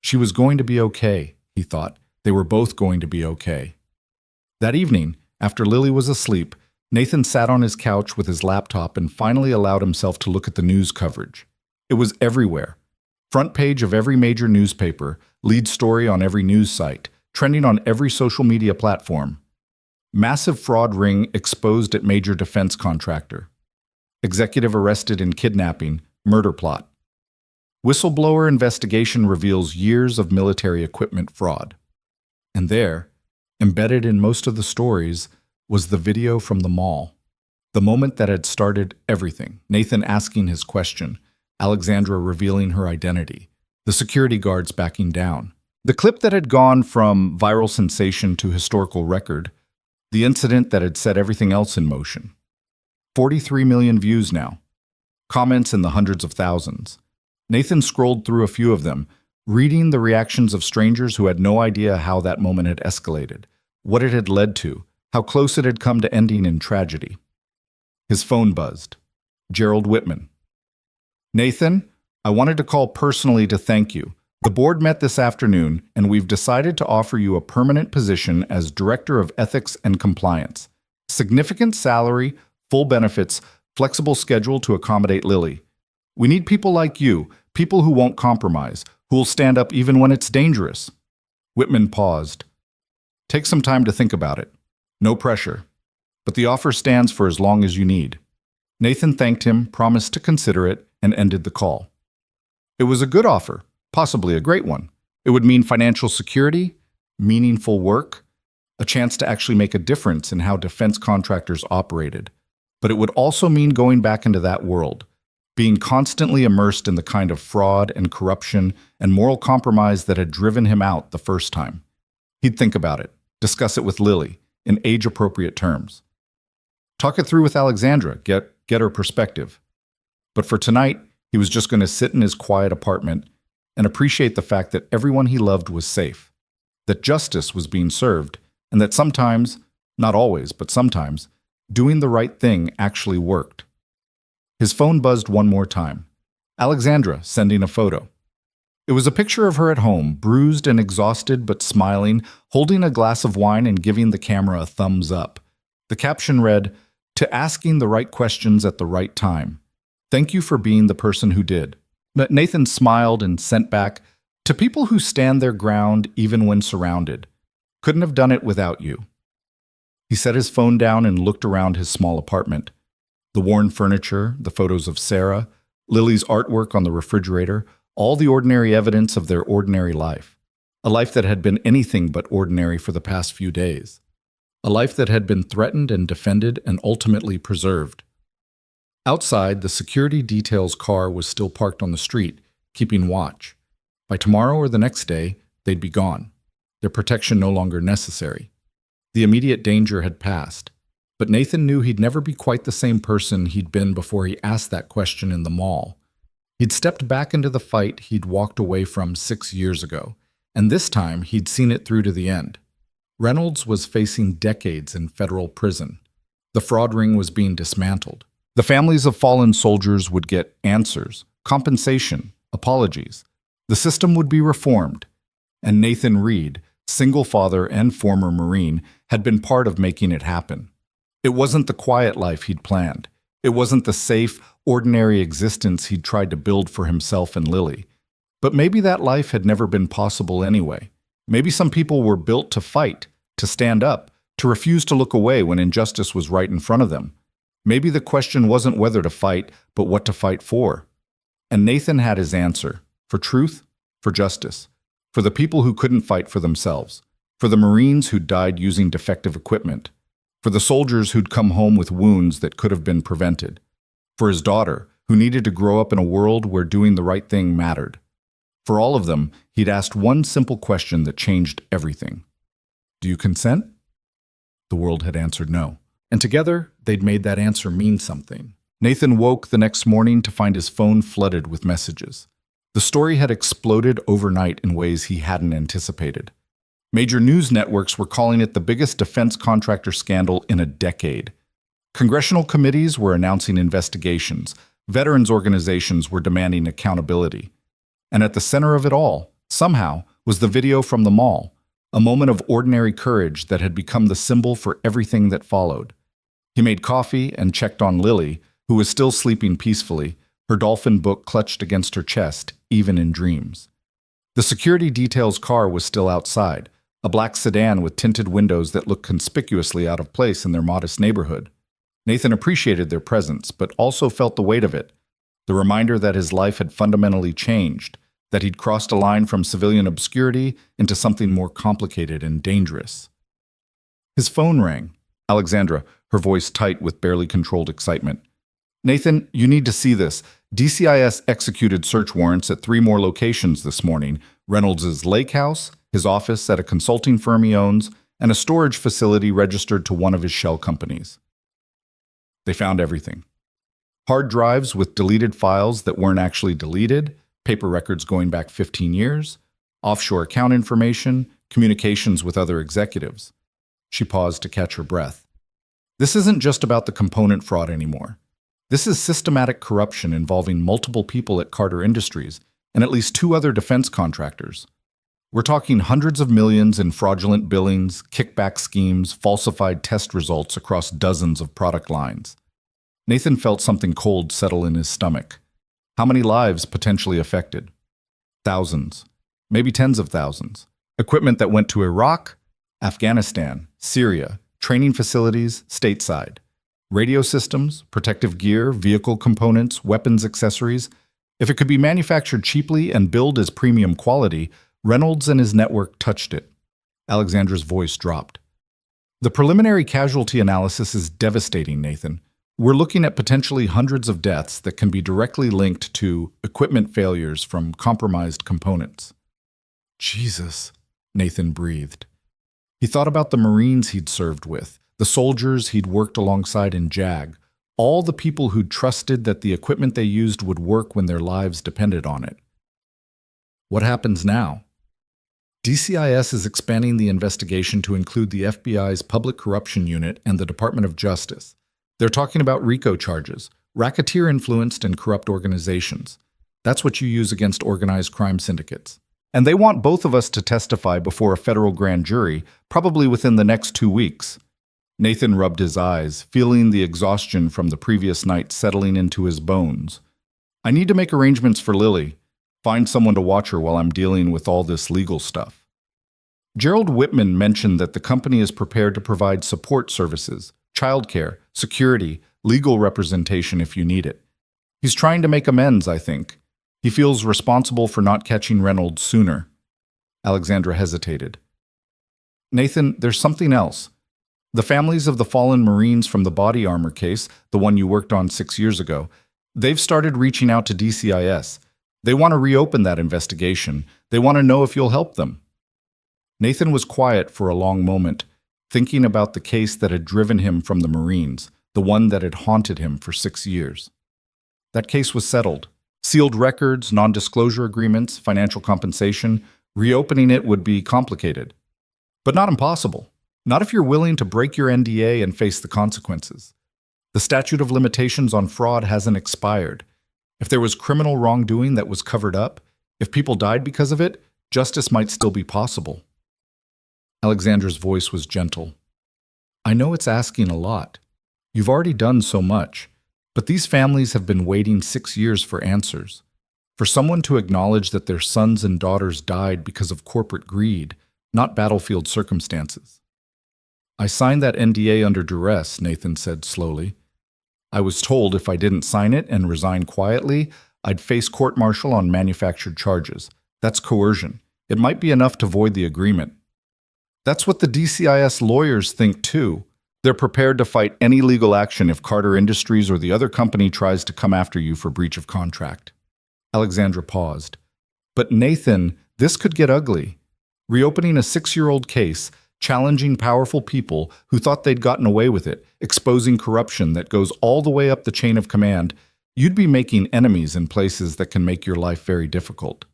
Speaker 1: She was going to be okay, he thought. They were both going to be okay. That evening, after Lily was asleep, Nathan sat on his couch with his laptop and finally allowed himself to look at the news coverage. It was everywhere. Front page of every major newspaper, lead story on every news site, trending on every social media platform. Massive fraud ring exposed at major defense contractor. Executive arrested in kidnapping, murder plot. Whistleblower investigation reveals years of military equipment fraud. And there, embedded in most of the stories, was the video from the mall. The moment that had started everything, Nathan asking his question, Alexandra revealing her identity, the security guards backing down. The clip that had gone from viral sensation to historical record, the incident that had set everything else in motion. 43 million views now. Comments in the hundreds of thousands. Nathan scrolled through a few of them, reading the reactions of strangers who had no idea how that moment had escalated, what it had led to, how close it had come to ending in tragedy. His phone buzzed. Gerald Whitman. "Nathan, I wanted to call personally to thank you. The board met this afternoon, and we've decided to offer you a permanent position as Director of Ethics and Compliance. Significant salary, full benefits, flexible schedule to accommodate Lily. We need people like you, people who won't compromise, who will stand up even when it's dangerous." Whitman paused. "Take some time to think about it. No pressure. But the offer stands for as long as you need." Nathan thanked him, promised to consider it, and ended the call. It was a good offer, possibly a great one. It would mean financial security, meaningful work, a chance to actually make a difference in how defense contractors operated. But it would also mean going back into that world, being constantly immersed in the kind of fraud and corruption and moral compromise that had driven him out the first time. He'd think about it, discuss it with Lily, in age-appropriate terms. Talk it through with Alexandra, get her perspective. But for tonight, he was just going to sit in his quiet apartment and appreciate the fact that everyone he loved was safe, that justice was being served, and that sometimes, not always, but sometimes, doing the right thing actually worked. His phone buzzed one more time. Alexandra sending a photo. It was a picture of her at home, bruised and exhausted but smiling, holding a glass of wine and giving the camera a thumbs up. The caption read, "To asking the right questions at the right time. Thank you for being the person who did." But Nathan smiled and sent back, "To people who stand their ground even when surrounded. Couldn't have done it without you." He set his phone down and looked around his small apartment. The worn furniture, the photos of Sarah, Lily's artwork on the refrigerator, all the ordinary evidence of their ordinary life. A life that had been anything but ordinary for the past few days. A life that had been threatened and defended and ultimately preserved. Outside, the security detail's car was still parked on the street, keeping watch. By tomorrow or the next day, they'd be gone. Their protection no longer necessary. The immediate danger had passed. But Nathan knew he'd never be quite the same person he'd been before he asked that question in the mall. He'd stepped back into the fight he'd walked away from 6 years ago, and this time he'd seen it through to the end. Reynolds was facing decades in federal prison. The fraud ring was being dismantled. The families of fallen soldiers would get answers, compensation, apologies. The system would be reformed. And Nathan Reed, single father and former Marine, had been part of making it happen. It wasn't the quiet life he'd planned. It wasn't the safe, ordinary existence he'd tried to build for himself and Lily. But maybe that life had never been possible anyway. Maybe some people were built to fight, to stand up, to refuse to look away when injustice was right in front of them. Maybe the question wasn't whether to fight, but what to fight for. And Nathan had his answer. For truth, for justice. For the people who couldn't fight for themselves. For the Marines who died using defective equipment. For the soldiers who'd come home with wounds that could have been prevented. For his daughter, who needed to grow up in a world where doing the right thing mattered. For all of them, he'd asked one simple question that changed everything. Do you consent? The world had answered no. And together, they'd made that answer mean something. Nathan woke the next morning to find his phone flooded with messages. The story had exploded overnight in ways he hadn't anticipated. Major news networks were calling it the biggest defense contractor scandal in a decade. Congressional committees were announcing investigations. Veterans organizations were demanding accountability. And at the center of it all, somehow, was the video from the mall, a moment of ordinary courage that had become the symbol for everything that followed. He made coffee and checked on Lily, who was still sleeping peacefully, her dolphin book clutched against her chest, even in dreams. The security detail's car was still outside, a black sedan with tinted windows that looked conspicuously out of place in their modest neighborhood. Nathan appreciated their presence, but also felt the weight of it, the reminder that his life had fundamentally changed, that he'd crossed a line from civilian obscurity into something more complicated and dangerous. His phone rang. Alexandra, her voice tight with barely controlled excitement. Nathan, you need to see this. DCIS executed search warrants at 3 more locations this morning. Reynolds' lake house, his office at a consulting firm he owns, and a storage facility registered to one of his shell companies. They found everything. Hard drives with deleted files that weren't actually deleted, paper records going back 15 years, offshore account information, communications with other executives. She paused to catch her breath. This isn't just about the component fraud anymore. This is systematic corruption involving multiple people at Carter Industries and at least 2 other defense contractors. We're talking hundreds of millions in fraudulent billings, kickback schemes, falsified test results across dozens of product lines. Nathan felt something cold settle in his stomach. How many lives potentially affected? Thousands, maybe tens of thousands. Equipment that went to Iraq, Afghanistan, Syria, training facilities, stateside. Radio systems, protective gear, vehicle components, weapons accessories. If it could be manufactured cheaply and billed as premium quality, Reynolds and his network touched it. Alexandra's voice dropped. The preliminary casualty analysis is devastating, Nathan. We're looking at potentially hundreds of deaths that can be directly linked to equipment failures from compromised components. Jesus, Nathan breathed. He thought about the Marines he'd served with, the soldiers he'd worked alongside in JAG, all the people who'd trusted that the equipment they used would work when their lives depended on it. What happens now? DCIS is expanding the investigation to include the FBI's Public Corruption Unit and the Department of Justice. They're talking about RICO charges, racketeer-influenced and corrupt organizations. That's what you use against organized crime syndicates. And they want both of us to testify before a federal grand jury, probably within the next 2 weeks. Nathan rubbed his eyes, feeling the exhaustion from the previous night settling into his bones. I need to make arrangements for Lily. Find someone to watch her while I'm dealing with all this legal stuff. Gerald Whitman mentioned that the company is prepared to provide support services, childcare, security, legal representation if you need it. He's trying to make amends, I think. He feels responsible for not catching Reynolds sooner. Alexandra hesitated. Nathan, there's something else. The families of the fallen Marines from the body armor case, the one you worked on 6 years ago, they've started reaching out to DCIS. They want to reopen that investigation. They want to know if you'll help them. Nathan was quiet for a long moment, thinking about the case that had driven him from the Marines, the one that had haunted him for 6 years. That case was settled. Sealed records, non-disclosure agreements, financial compensation. Reopening it would be complicated. But not impossible. Not if you're willing to break your NDA and face the consequences. The statute of limitations on fraud hasn't expired. If there was criminal wrongdoing that was covered up, if people died because of it, justice might still be possible. Alexandra's voice was gentle. I know it's asking a lot. You've already done so much, but these families have been waiting 6 years for answers. For someone to acknowledge that their sons and daughters died because of corporate greed, not battlefield circumstances. I signed that NDA under duress, Nathan said slowly. I was told if I didn't sign it and resign quietly, I'd face court-martial on manufactured charges. That's coercion. It might be enough to void the agreement. That's what the DCIS lawyers think too. They're prepared to fight any legal action if Carter Industries or the other company tries to come after you for breach of contract. Alexandra paused. But Nathan, this could get ugly. Reopening a 6-year-old case, challenging powerful people who thought they'd gotten away with it, exposing corruption that goes all the way up the chain of command, you'd be making enemies in places that can make your life very difficult.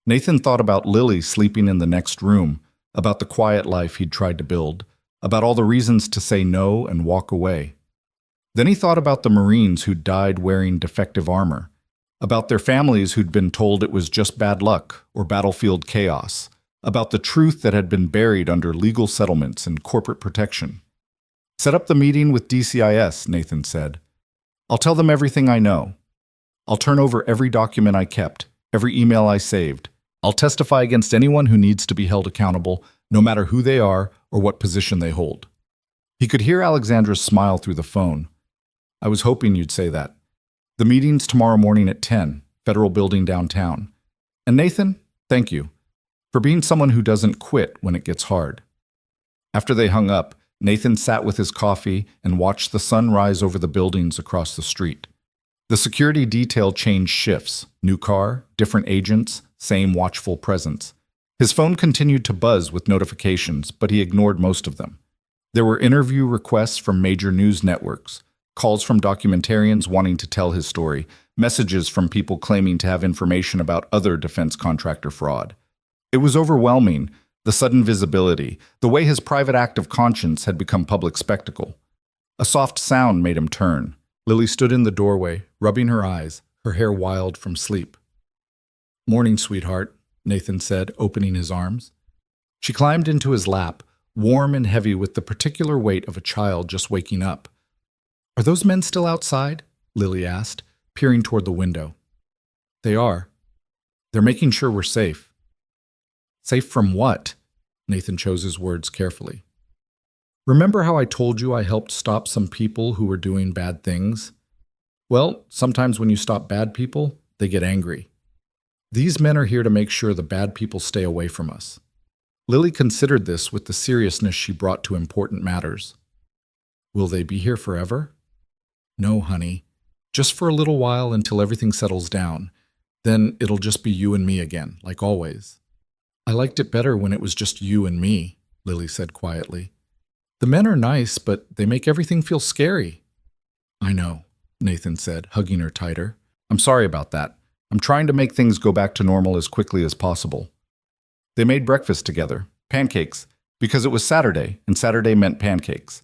Speaker 1: Nathan thought about Lily sleeping in the next room, about the quiet life he'd tried to build, about all the reasons to say no and walk away. Then he thought about the Marines who'd died wearing defective armor, about their families who'd been told it was just bad luck or battlefield chaos, about the truth that had been buried under legal settlements and corporate protection. Set up the meeting with DCIS, Nathan said. I'll tell them everything I know. I'll turn over every document I kept, every email I saved. I'll testify against anyone who needs to be held accountable, no matter who they are or what position they hold. He could hear Alexandra's smile through the phone. I was hoping you'd say that. The meeting's tomorrow morning at 10, Federal Building downtown. And Nathan, thank you for being someone who doesn't quit when it gets hard. After they hung up, Nathan sat with his coffee and watched the sun rise over the buildings across the street. The security detail changed shifts. New car, different agents, same watchful presence. His phone continued to buzz with notifications, but he ignored most of them. There were interview requests from major news networks, calls from documentarians wanting to tell his story, messages from people claiming to have information about other defense contractor fraud. It was overwhelming, the sudden visibility, the way his private act of conscience had become public spectacle. A soft sound made him turn. Lily stood in the doorway, rubbing her eyes, her hair wild from sleep. Morning, sweetheart, Nathan said, opening his arms. She climbed into his lap, warm and heavy with the particular weight of a child just waking up. Are those men still outside? Lily asked, peering toward the window. They are. They're making sure we're safe. Safe from what? Nathan chose his words carefully. Remember how I told you I helped stop some people who were doing bad things? Well, sometimes when you stop bad people, they get angry. These men are here to make sure the bad people stay away from us. Lily considered this with the seriousness she brought to important matters. Will they be here forever? No, honey. Just for a little while until everything settles down. Then it'll just be you and me again, like always. I liked it better when it was just you and me, Lily said quietly. The men are nice, but they make everything feel scary. I know, Nathan said, hugging her tighter. I'm sorry about that. I'm trying to make things go back to normal as quickly as possible. They made breakfast together, pancakes, because it was Saturday, and Saturday meant pancakes.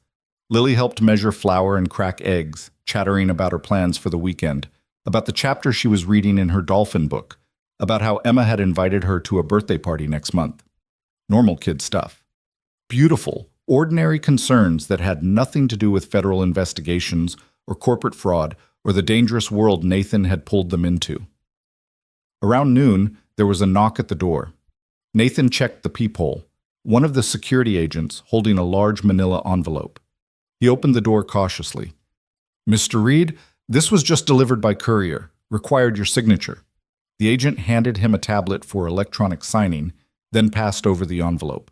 Speaker 1: Lily helped measure flour and crack eggs, chattering about her plans for the weekend, about the chapter she was reading in her dolphin book, about how Emma had invited her to a birthday party next month. Normal kid stuff. Beautiful, ordinary concerns that had nothing to do with federal investigations or corporate fraud or the dangerous world Nathan had pulled them into. Around noon, there was a knock at the door. Nathan checked the peephole, one of the security agents holding a large manila envelope. He opened the door cautiously. Mr. Reed, this was just delivered by courier. Required your signature. The agent handed him a tablet for electronic signing, then passed over the envelope.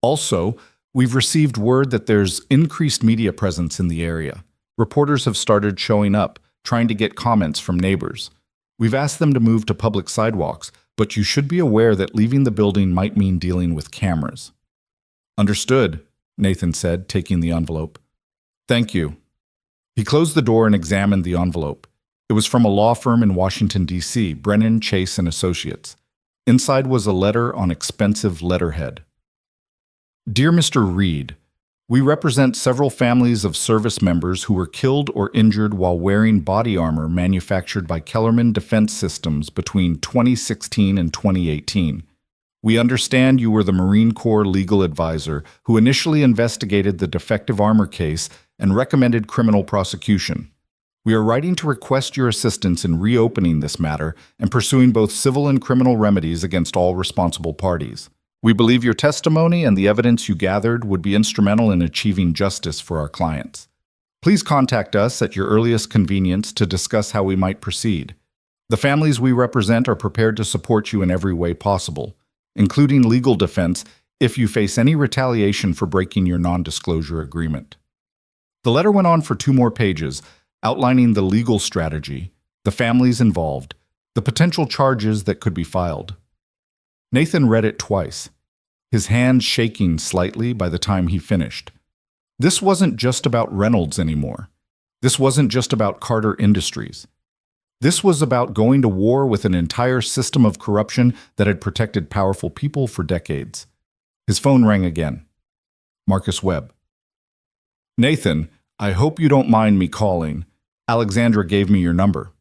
Speaker 1: Also, we've received word that there's increased media presence in the area. Reporters have started showing up, trying to get comments from neighbors. We've asked them to move to public sidewalks, but you should be aware that leaving the building might mean dealing with cameras. Understood, Nathan said, taking the envelope. Thank you. He closed the door and examined the envelope. It was from a law firm in Washington, D.C., Brennan, Chase & Associates. Inside was a letter on expensive letterhead. Dear Mr. Reed, we represent several families of service members who were killed or injured while wearing body armor manufactured by Kellerman Defense Systems between 2016 and 2018. We understand you were the Marine Corps legal advisor who initially investigated the defective armor case and recommended criminal prosecution. We are writing to request your assistance in reopening this matter and pursuing both civil and criminal remedies against all responsible parties. We believe your testimony and the evidence you gathered would be instrumental in achieving justice for our clients. Please contact us at your earliest convenience to discuss how we might proceed. The families we represent are prepared to support you in every way possible, including legal defense if you face any retaliation for breaking your non-disclosure agreement. The letter went on for 2 more pages, outlining the legal strategy, the families involved, the potential charges that could be filed. Nathan read it twice, his hands shaking slightly by the time he finished. This wasn't just about Reynolds anymore. This wasn't just about Carter Industries. This was about going to war with an entire system of corruption that had protected powerful people for decades. His phone rang again. Marcus Webb. Nathan, I hope you don't mind me calling. Alexandra gave me your number.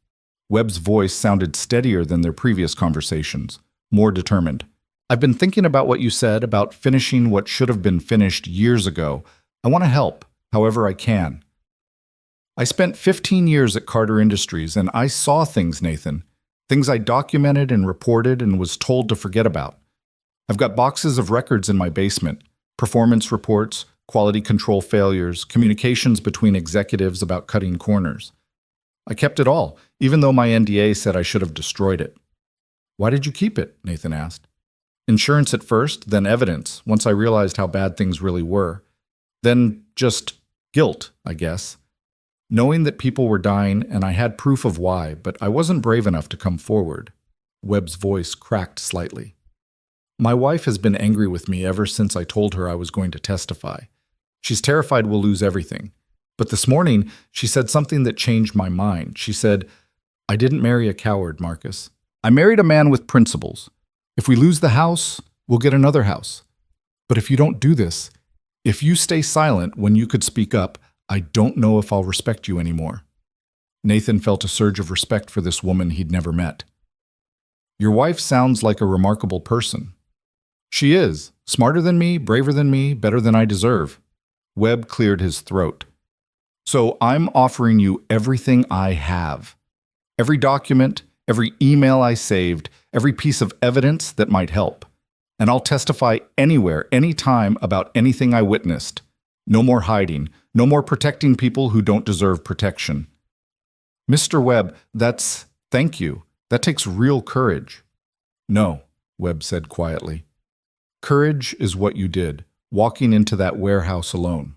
Speaker 1: Webb's voice sounded steadier than their previous conversations, more determined. I've been thinking about what you said about finishing what should have been finished years ago. I want to help, however I can. I spent 15 years at Carter Industries, and I saw things, Nathan. Things I documented and reported and was told to forget about. I've got boxes of records in my basement, performance reports, quality control failures, communications between executives about cutting corners. I kept it all, even though my NDA said I should have destroyed it. Why did you keep it? Nathan asked. Insurance at first, then evidence, once I realized how bad things really were. Then just guilt, I guess. Knowing that people were dying, and I had proof of why, but I wasn't brave enough to come forward. Webb's voice cracked slightly. My wife has been angry with me ever since I told her I was going to testify. She's terrified we'll lose everything. But this morning, she said something that changed my mind. She said, I didn't marry a coward, Marcus. I married a man with principles. If we lose the house, we'll get another house. But if you don't do this, if you stay silent when you could speak up, I don't know if I'll respect you anymore. Nathan felt a surge of respect for this woman he'd never met. Your wife sounds like a remarkable person. She is. Smarter than me, braver than me, better than I deserve. Webb cleared his throat. So I'm offering you everything I have. Every document, every email I saved, every piece of evidence that might help. And I'll testify anywhere, anytime about anything I witnessed. No more hiding. No more protecting people who don't deserve protection. Mr. Webb, thank you. That takes real courage. No, Webb said quietly. Courage is what you did, walking into that warehouse alone.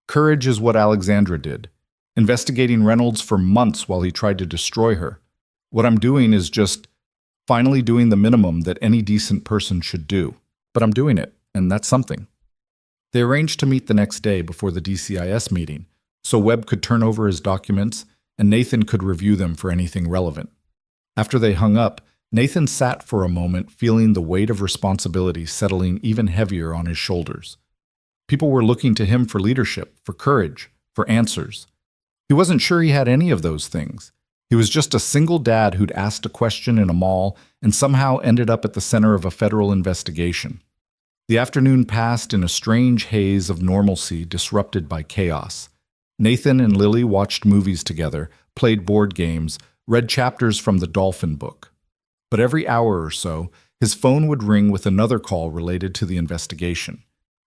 Speaker 1: Courage is what Alexandra did, investigating Reynolds for months while he tried to destroy her. What I'm doing is just finally doing the minimum that any decent person should do. But I'm doing it, and that's something. They arranged to meet the next day before the DCIS meeting, so Webb could turn over his documents and Nathan could review them for anything relevant. After they hung up, Nathan sat for a moment feeling the weight of responsibility settling even heavier on his shoulders. People were looking to him for leadership, for courage, for answers. He wasn't sure he had any of those things. He was just a single dad who'd asked a question in a mall and somehow ended up at the center of a federal investigation. The afternoon passed in a strange haze of normalcy disrupted by chaos. Nathan and Lily watched movies together, played board games, read chapters from the Dolphin book. But every hour or so, his phone would ring with another call related to the investigation.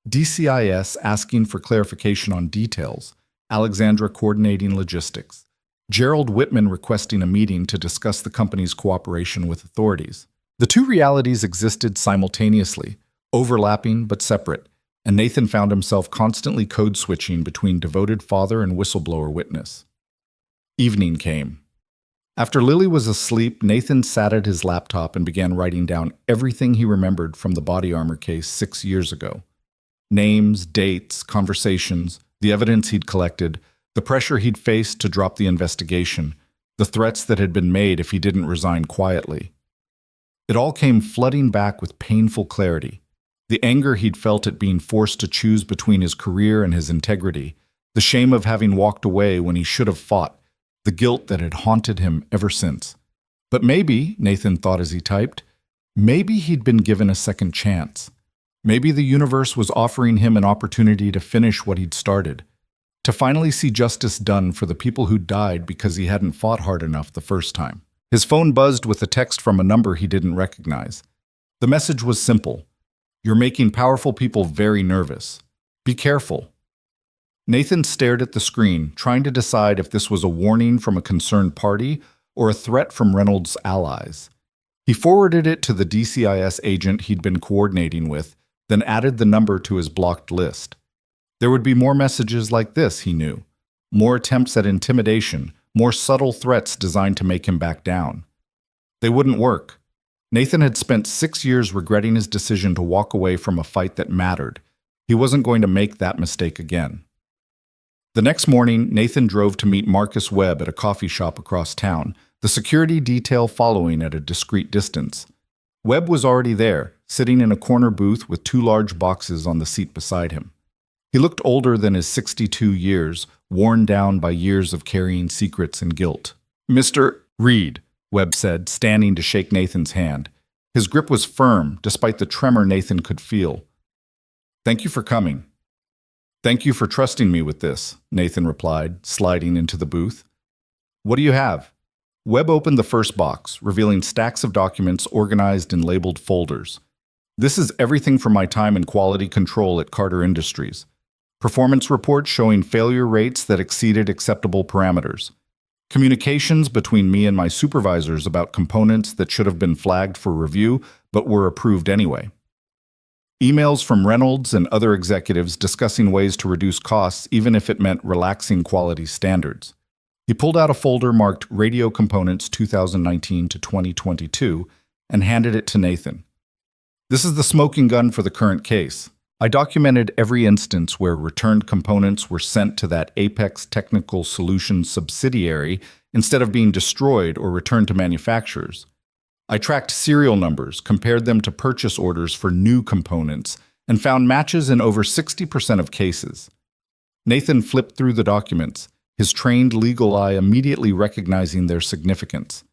Speaker 1: DCIS asking for clarification on details, Alexandra coordinating logistics. Gerald Whitman requesting a meeting to discuss the company's cooperation with authorities. The two realities existed simultaneously, overlapping but separate, and Nathan found himself constantly code-switching between devoted father and whistleblower witness. Evening came. After Lily was asleep, Nathan sat at his laptop and began writing down everything he remembered from the body armor case 6 years ago. Names, dates, conversations, the evidence he'd collected, the pressure he'd faced to drop the investigation, the threats that had been made if he didn't resign quietly. It all came flooding back with painful clarity. The anger he'd felt at being forced to choose between his career and his integrity, the shame of having walked away when he should have fought, the guilt that had haunted him ever since. But maybe, Nathan thought as he typed, maybe he'd been given a second chance. Maybe the universe was offering him an opportunity to finish what he'd started, to finally see justice done for the people who died because he hadn't fought hard enough the first time. His phone buzzed with a text from a number he didn't recognize. The message was simple. You're making powerful people very nervous. Be careful. Nathan stared at the screen, trying to decide if this was a warning from a concerned party or a threat from Reynolds' allies. He forwarded it to the DCIS agent he'd been coordinating with, then added the number to his blocked list. There would be more messages like this, he knew. More attempts at intimidation, more subtle threats designed to make him back down. They wouldn't work. Nathan had spent 6 years regretting his decision to walk away from a fight that mattered. He wasn't going to make that mistake again. The next morning, Nathan drove to meet Marcus Webb at a coffee shop across town, the security detail following at a discreet distance. Webb was already there, sitting in a corner booth with 2 large boxes on the seat beside him. He looked older than his 62 years, worn down by years of carrying secrets and guilt. "Mr. Reed," Webb said, standing to shake Nathan's hand. His grip was firm, despite the tremor Nathan could feel. "Thank you for coming." "Thank you for trusting me with this," Nathan replied, sliding into the booth. "What do you have?" Webb opened the first box, revealing stacks of documents organized in labeled folders. "This is everything from my time in quality control at Carter Industries. Performance reports showing failure rates that exceeded acceptable parameters. Communications between me and my supervisors about components that should have been flagged for review but were approved anyway. Emails from Reynolds and other executives discussing ways to reduce costs even if it meant relaxing quality standards." He pulled out a folder marked Radio Components 2019 to 2022 and handed it to Nathan. "This is the smoking gun for the current case. I documented every instance where returned components were sent to that Apex Technical Solutions subsidiary instead of being destroyed or returned to manufacturers. I tracked serial numbers, compared them to purchase orders for new components, and found matches in over 60% of cases." Nathan flipped through the documents, his trained legal eye immediately recognizing their significance.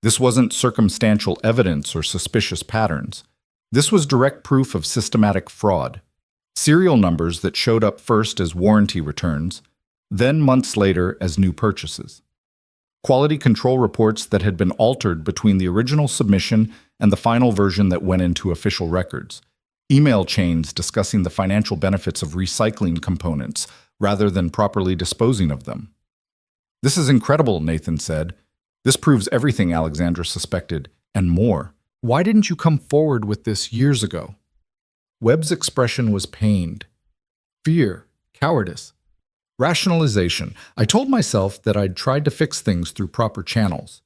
Speaker 1: This wasn't circumstantial evidence or suspicious patterns. This was direct proof of systematic fraud. Serial numbers that showed up first as warranty returns, then months later as new purchases. Quality control reports that had been altered between the original submission and the final version that went into official records. Email chains discussing the financial benefits of recycling components rather than properly disposing of them. "This is incredible," Nathan said. "This proves everything Alexandra suspected, and more. Why didn't you come forward with this years ago?" Webb's expression was pained. Fear, cowardice, rationalization. I told myself that I'd tried to fix things through proper channels,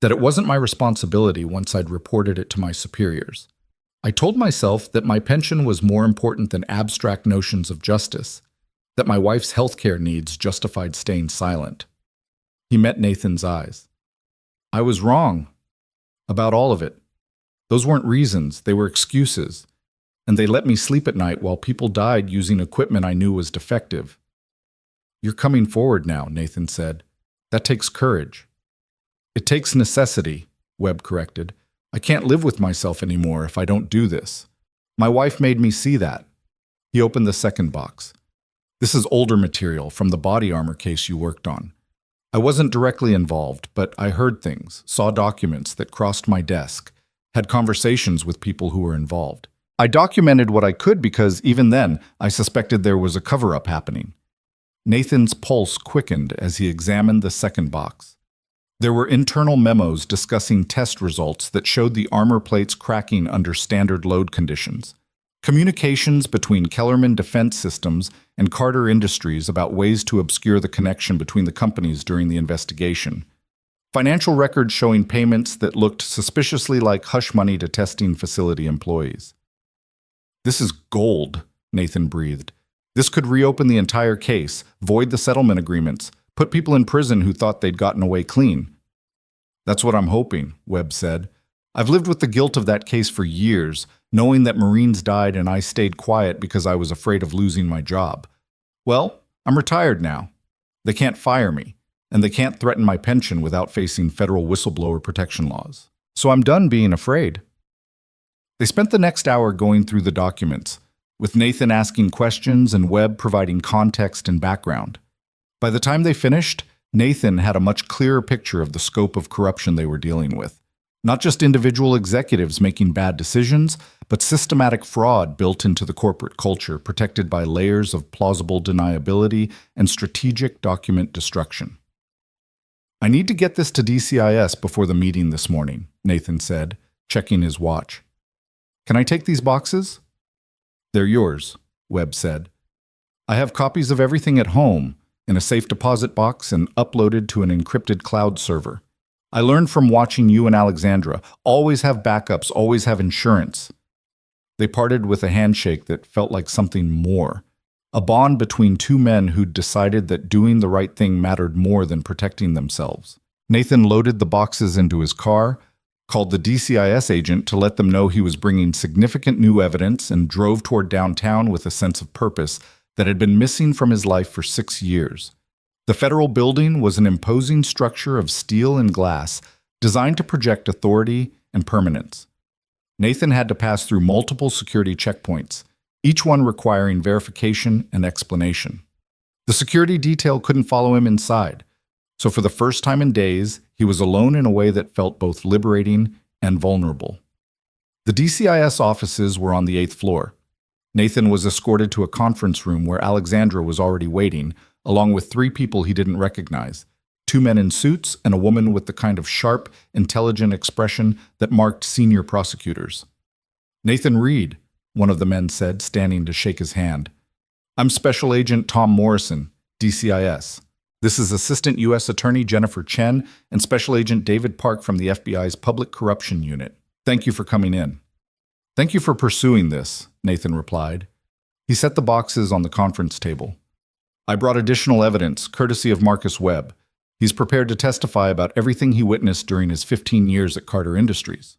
Speaker 1: that it wasn't my responsibility once I'd reported it to my superiors. I told myself that my pension was more important than abstract notions of justice, that my wife's healthcare needs justified staying silent. He met Nathan's eyes. "I was wrong about all of it. Those weren't reasons, they were excuses. And they let me sleep at night while people died using equipment I knew was defective." "You're coming forward now," Nathan said. "That takes courage." "It takes necessity," Webb corrected. "I can't live with myself anymore if I don't do this. My wife made me see that." He opened the second box. "This is older material from the body armor case you worked on. I wasn't directly involved, but I heard things, saw documents that crossed my desk, had conversations with people who were involved. I documented what I could because even then, I suspected there was a cover-up happening. Nathan's pulse quickened as he examined the second box. There were internal memos discussing test results that showed the armor plates cracking under standard load conditions. Communications between Kellerman Defense Systems and Carter Industries about ways to obscure the connection between the companies during the investigation. Financial records showing payments that looked suspiciously like hush money to testing facility employees. "This is gold," Nathan breathed. "This could reopen the entire case, void the settlement agreements, put people in prison who thought they'd gotten away clean." "That's what I'm hoping," Webb said. "I've lived with the guilt of that case for years, knowing that Marines died and I stayed quiet because I was afraid of losing my job. Well, I'm retired now. They can't fire me, and they can't threaten my pension without facing federal whistleblower protection laws. So I'm done being afraid." They spent the next hour going through the documents, with Nathan asking questions and Webb providing context and background. By the time they finished, Nathan had a much clearer picture of the scope of corruption they were dealing with. Not just individual executives making bad decisions, but systematic fraud built into the corporate culture, protected by layers of plausible deniability and strategic document destruction. "I need to get this to DCIS before the meeting this morning," Nathan said, checking his watch. "Can I take these boxes?" "They're yours," Webb said. "I have copies of everything at home, in a safe deposit box and uploaded to an encrypted cloud server. I learned from watching you and Alexandra. Always have backups, always have insurance." They parted with a handshake that felt like something more. A bond between two men who'd decided that doing the right thing mattered more than protecting themselves. Nathan loaded the boxes into his car, called the DCIS agent to let them know he was bringing significant new evidence, and drove toward downtown with a sense of purpose that had been missing from his life for 6 years. The federal building was an imposing structure of steel and glass designed to project authority and permanence. Nathan had to pass through multiple security checkpoints, each one requiring verification and explanation. The security detail couldn't follow him inside, so for the first time in days, he was alone in a way that felt both liberating and vulnerable. The DCIS offices were on the 8th floor. Nathan was escorted to a conference room where Alexandra was already waiting, along with 3 people he didn't recognize, 2 men in suits and a woman with the kind of sharp, intelligent expression that marked senior prosecutors. "Nathan Reed," one of the men said, standing to shake his hand. "I'm Special Agent Tom Morrison, DCIS. This is Assistant U.S. Attorney Jennifer Chen and Special Agent David Park from the FBI's Public Corruption Unit. Thank you for coming in." "Thank you for pursuing this," Nathan replied. He set the boxes on the conference table. "I brought additional evidence, courtesy of Marcus Webb. He's prepared to testify about everything he witnessed during his 15 years at Carter Industries."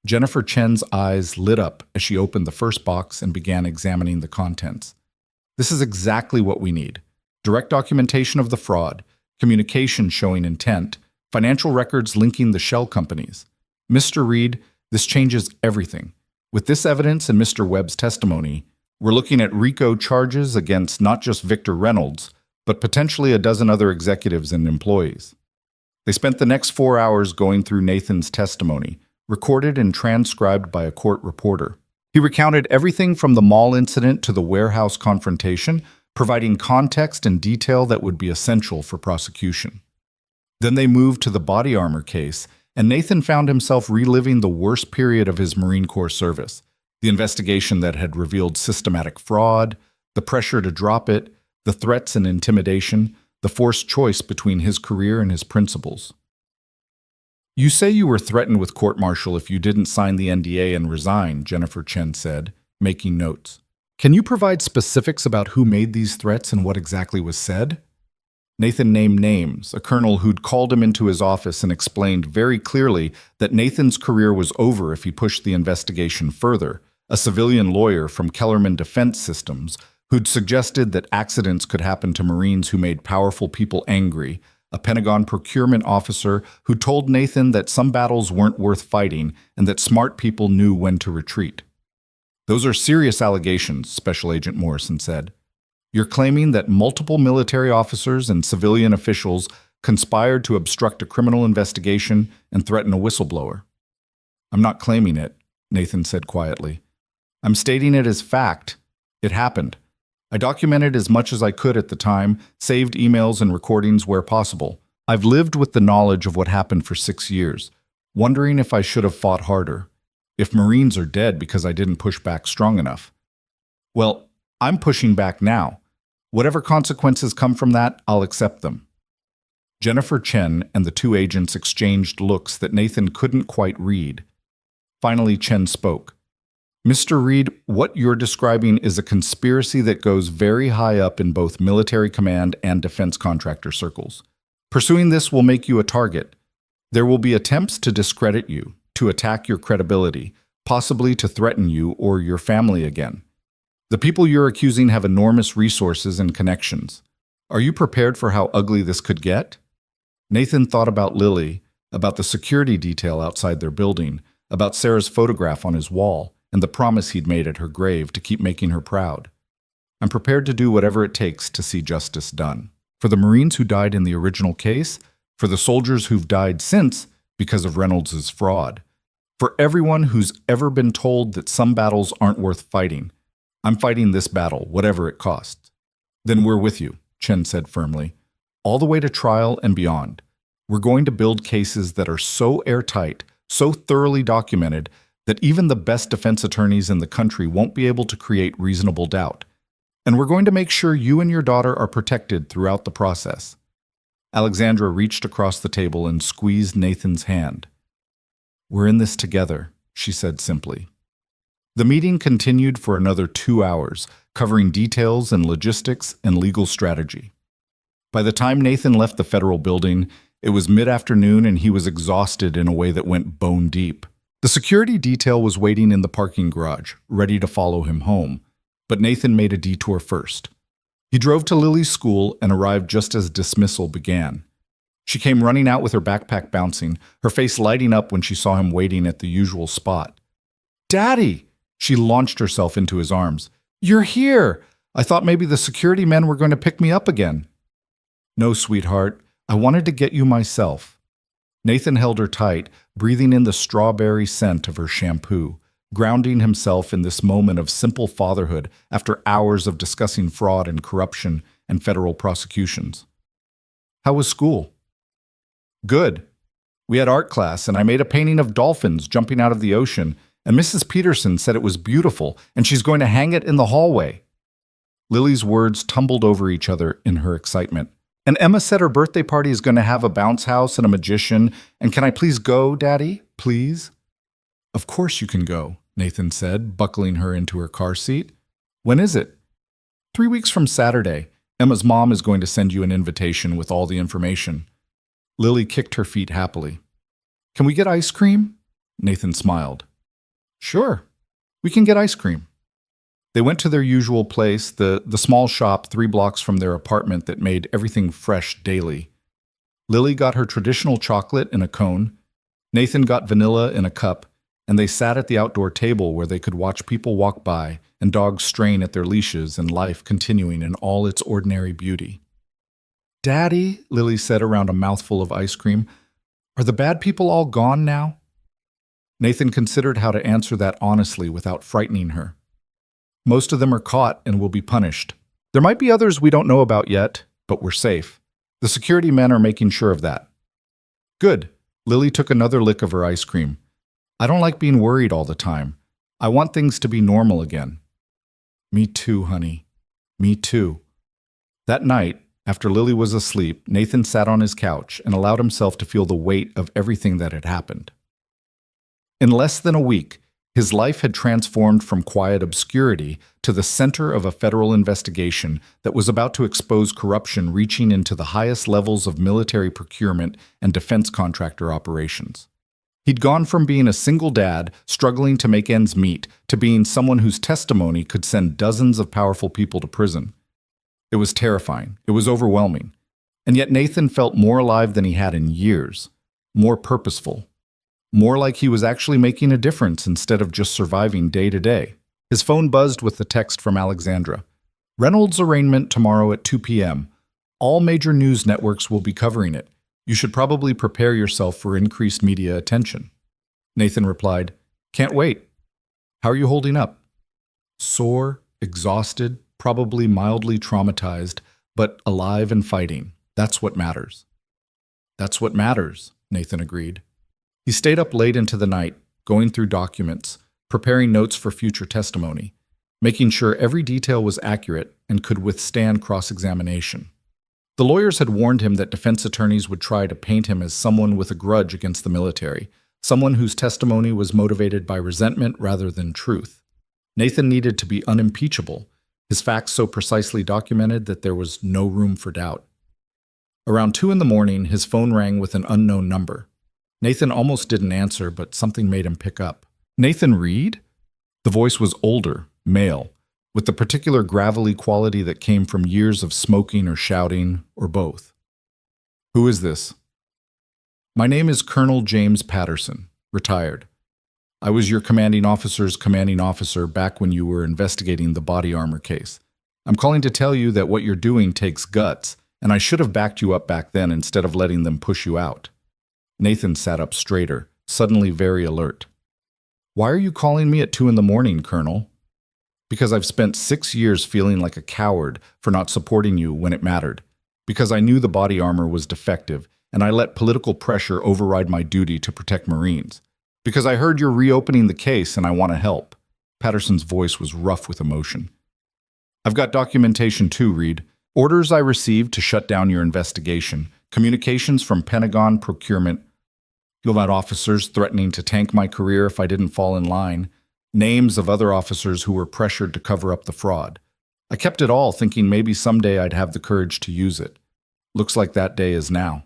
Speaker 1: Jennifer Chen's eyes lit up as she opened the first box and began examining the contents. "This is exactly what we need. Direct documentation of the fraud, communication showing intent, financial records linking the shell companies. Mr. Reed, this changes everything. With this evidence and Mr. Webb's testimony, we're looking at RICO charges against not just Victor Reynolds, but potentially a dozen other executives and employees." They spent the next 4 hours going through Nathan's testimony, recorded and transcribed by a court reporter. He recounted everything from the mall incident to the warehouse confrontation, providing context and detail that would be essential for prosecution. Then they moved to the body armor case, and Nathan found himself reliving the worst period of his Marine Corps service, the investigation that had revealed systematic fraud, the pressure to drop it, the threats and intimidation, the forced choice between his career and his principles. "You say you were threatened with court-martial if you didn't sign the NDA and resign," Jennifer Chen said, making notes. "Can you provide specifics about who made these threats and what exactly was said?" Nathan named names, a colonel who'd called him into his office and explained very clearly that Nathan's career was over if he pushed the investigation further, a civilian lawyer from Kellerman Defense Systems who'd suggested that accidents could happen to Marines who made powerful people angry, a Pentagon procurement officer who told Nathan that some battles weren't worth fighting and that smart people knew when to retreat. "Those are serious allegations," Special Agent Morrison said. "You're claiming that multiple military officers and civilian officials conspired to obstruct a criminal investigation and threaten a whistleblower." "I'm not claiming it," Nathan said quietly. "I'm stating it as fact. It happened. I documented as much as I could at the time, saved emails and recordings where possible. I've lived with the knowledge of what happened for 6 years, wondering if I should have fought harder, if Marines are dead because I didn't push back strong enough. Well, I'm pushing back now. Whatever consequences come from that, I'll accept them. Jennifer Chen and the two agents exchanged looks that Nathan couldn't quite read. Finally, Chen spoke. Mr. Reed, what you're describing is a conspiracy that goes very high up in both military command and defense contractor circles. Pursuing this will make you a target. There will be attempts to discredit you, to attack your credibility, possibly to threaten you or your family again. The people you're accusing have enormous resources and connections. Are you prepared for how ugly this could get? Nathan thought about Lily, about the security detail outside their building, about Sarah's photograph on his wall, and the promise he'd made at her grave to keep making her proud. I'm prepared to do whatever it takes to see justice done. For the Marines who died in the original case, for the soldiers who've died since because of Reynolds' fraud, for everyone who's ever been told that some battles aren't worth fighting. I'm fighting this battle, whatever it costs. Then we're with you, Chen said firmly, all the way to trial and beyond. We're going to build cases that are so airtight, so thoroughly documented, that even the best defense attorneys in the country won't be able to create reasonable doubt. And we're going to make sure you and your daughter are protected throughout the process. Alexandra reached across the table and squeezed Nathan's hand. We're in this together, she said simply. The meeting continued for another 2 hours, covering details and logistics and legal strategy. By the time Nathan left the federal building, it was mid-afternoon and he was exhausted in a way that went bone deep. The security detail was waiting in the parking garage, ready to follow him home, but Nathan made a detour first. He drove to Lily's school and arrived just as dismissal began. She came running out with her backpack bouncing, her face lighting up when she saw him waiting at the usual spot. "Daddy!" She launched herself into his arms. "You're here! I thought maybe the security men were going to pick me up again." "No, sweetheart. I wanted to get you myself." Nathan held her tight, breathing in the strawberry scent of her shampoo, grounding himself in this moment of simple fatherhood after hours of discussing fraud and corruption and federal prosecutions. "How was school?" "Good. We had art class, and I made a painting of dolphins jumping out of the ocean, and Mrs. Peterson said it was beautiful, and she's going to hang it in the hallway." Lily's words tumbled over each other in her excitement. "And Emma said her birthday party is going to have a bounce house and a magician, and can I please go, Daddy? Please?" "Of course you can go," Nathan said, buckling her into her car seat. "When is it?" 3 weeks from Saturday. Emma's mom is going to send you an invitation with all the information." Lily kicked her feet happily. "Can we get ice cream?" Nathan smiled. "Sure, we can get ice cream." They went to their usual place, the small shop 3 blocks from their apartment that made everything fresh daily. Lily got her traditional chocolate in a cone. Nathan got vanilla in a cup, and they sat at the outdoor table where they could watch people walk by and dogs strain at their leashes and life continuing in all its ordinary beauty. "Daddy," Lily said around a mouthful of ice cream, "are the bad people all gone now?" Nathan considered how to answer that honestly without frightening her. "Most of them are caught and will be punished. There might be others we don't know about yet, but we're safe. The security men are making sure of that." "Good." Lily took another lick of her ice cream. "I don't like being worried all the time. I want things to be normal again." "Me too, honey. Me too." That night, after Lily was asleep, Nathan sat on his couch and allowed himself to feel the weight of everything that had happened. In less than a week, his life had transformed from quiet obscurity to the center of a federal investigation that was about to expose corruption reaching into the highest levels of military procurement and defense contractor operations. He'd gone from being a single dad, struggling to make ends meet, to being someone whose testimony could send dozens of powerful people to prison. It was terrifying. It was overwhelming. And yet Nathan felt more alive than he had in years, more purposeful. More like he was actually making a difference instead of just surviving day to day. His phone buzzed with the text from Alexandra. "Reynolds' arraignment tomorrow at 2 p.m. All major news networks will be covering it. You should probably prepare yourself for increased media attention." Nathan replied, "Can't wait. How are you holding up?" "Sore, exhausted, probably mildly traumatized, but alive and fighting. That's what matters. That's what matters, Nathan agreed. He stayed up late into the night, going through documents, preparing notes for future testimony, making sure every detail was accurate and could withstand cross-examination. The lawyers had warned him that defense attorneys would try to paint him as someone with a grudge against the military, someone whose testimony was motivated by resentment rather than truth. Nathan needed to be unimpeachable, his facts so precisely documented that there was no room for doubt. Around 2 in the morning, his phone rang with an unknown number. Nathan almost didn't answer, but something made him pick up. Nathan Reed? The voice was older, male, with the particular gravelly quality that came from years of smoking or shouting, or both. Who is this? My name is Colonel James Patterson, retired. I was your commanding officer's commanding officer back when you were investigating the body armor case. I'm calling to tell you that what you're doing takes guts, and I should have backed you up back then instead of letting them push you out. Nathan sat up straighter, suddenly very alert. Why are you calling me at 2 in the morning, Colonel? Because I've spent 6 years feeling like a coward for not supporting you when it mattered. Because I knew the body armor was defective, and I let political pressure override my duty to protect Marines. Because I heard you're reopening the case and I want to help. Patterson's voice was rough with emotion. I've got documentation too, Reed. Orders I received to shut down your investigation, communications from Pentagon procurement, you'll have officers threatening to tank my career if I didn't fall in line, names of other officers who were pressured to cover up the fraud. I kept it all thinking maybe someday I'd have the courage to use it. Looks like that day is now.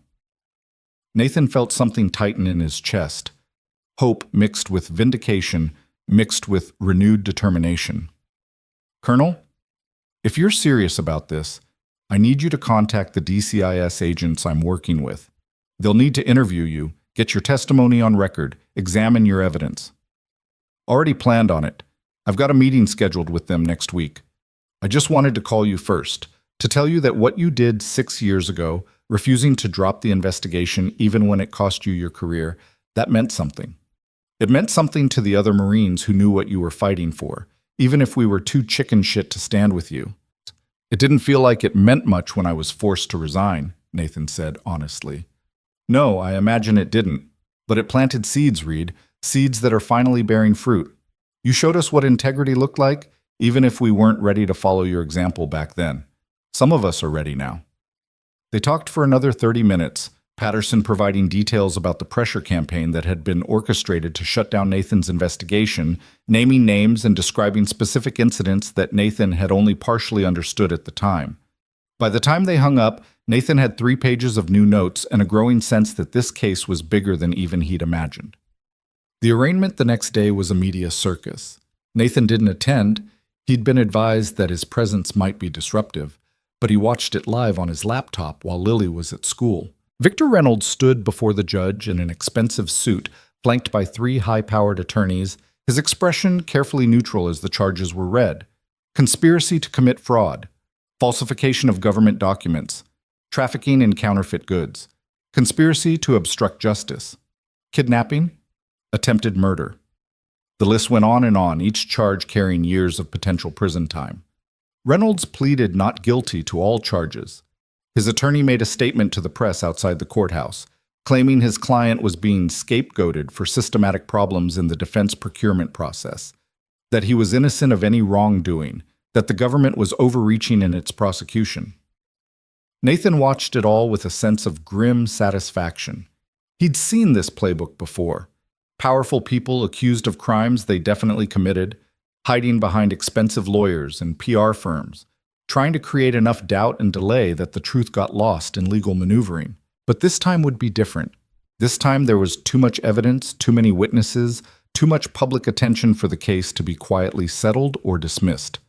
Speaker 1: Nathan felt something tighten in his chest. Hope mixed with vindication, mixed with renewed determination. Colonel, if you're serious about this, I need you to contact the DCIS agents I'm working with. They'll need to interview you, get your testimony on record, examine your evidence. Already planned on it. I've got a meeting scheduled with them next week. I just wanted to call you first, to tell you that what you did 6 years ago, refusing to drop the investigation even when it cost you your career, that meant something. It meant something to the other Marines who knew what you were fighting for, even if we were too chicken shit to stand with you. It didn't feel like it meant much when I was forced to resign, Nathan said honestly. No, I imagine it didn't. But it planted seeds, Reed, seeds that are finally bearing fruit. You showed us what integrity looked like, even if we weren't ready to follow your example back then. Some of us are ready now. They talked for another 30 minutes, Patterson providing details about the pressure campaign that had been orchestrated to shut down Nathan's investigation, naming names and describing specific incidents that Nathan had only partially understood at the time. By the time they hung up, Nathan had 3 pages of new notes and a growing sense that this case was bigger than even he'd imagined. The arraignment the next day was a media circus. Nathan didn't attend. He'd been advised that his presence might be disruptive, but he watched it live on his laptop while Lily was at school. Victor Reynolds stood before the judge in an expensive suit, flanked by 3 high-powered attorneys, his expression carefully neutral as the charges were read. Conspiracy to commit fraud, falsification of government documents, trafficking in counterfeit goods, conspiracy to obstruct justice, kidnapping, attempted murder. The list went on, each charge carrying years of potential prison time. Reynolds pleaded not guilty to all charges. His attorney made a statement to the press outside the courthouse, claiming his client was being scapegoated for systematic problems in the defense procurement process, that he was innocent of any wrongdoing, that the government was overreaching in its prosecution. Nathan watched it all with a sense of grim satisfaction. He'd seen this playbook before. Powerful people accused of crimes they definitely committed, hiding behind expensive lawyers and PR firms, trying to create enough doubt and delay that the truth got lost in legal maneuvering. But this time would be different. This time there was too much evidence, too many witnesses, too much public attention for the case to be quietly settled or dismissed.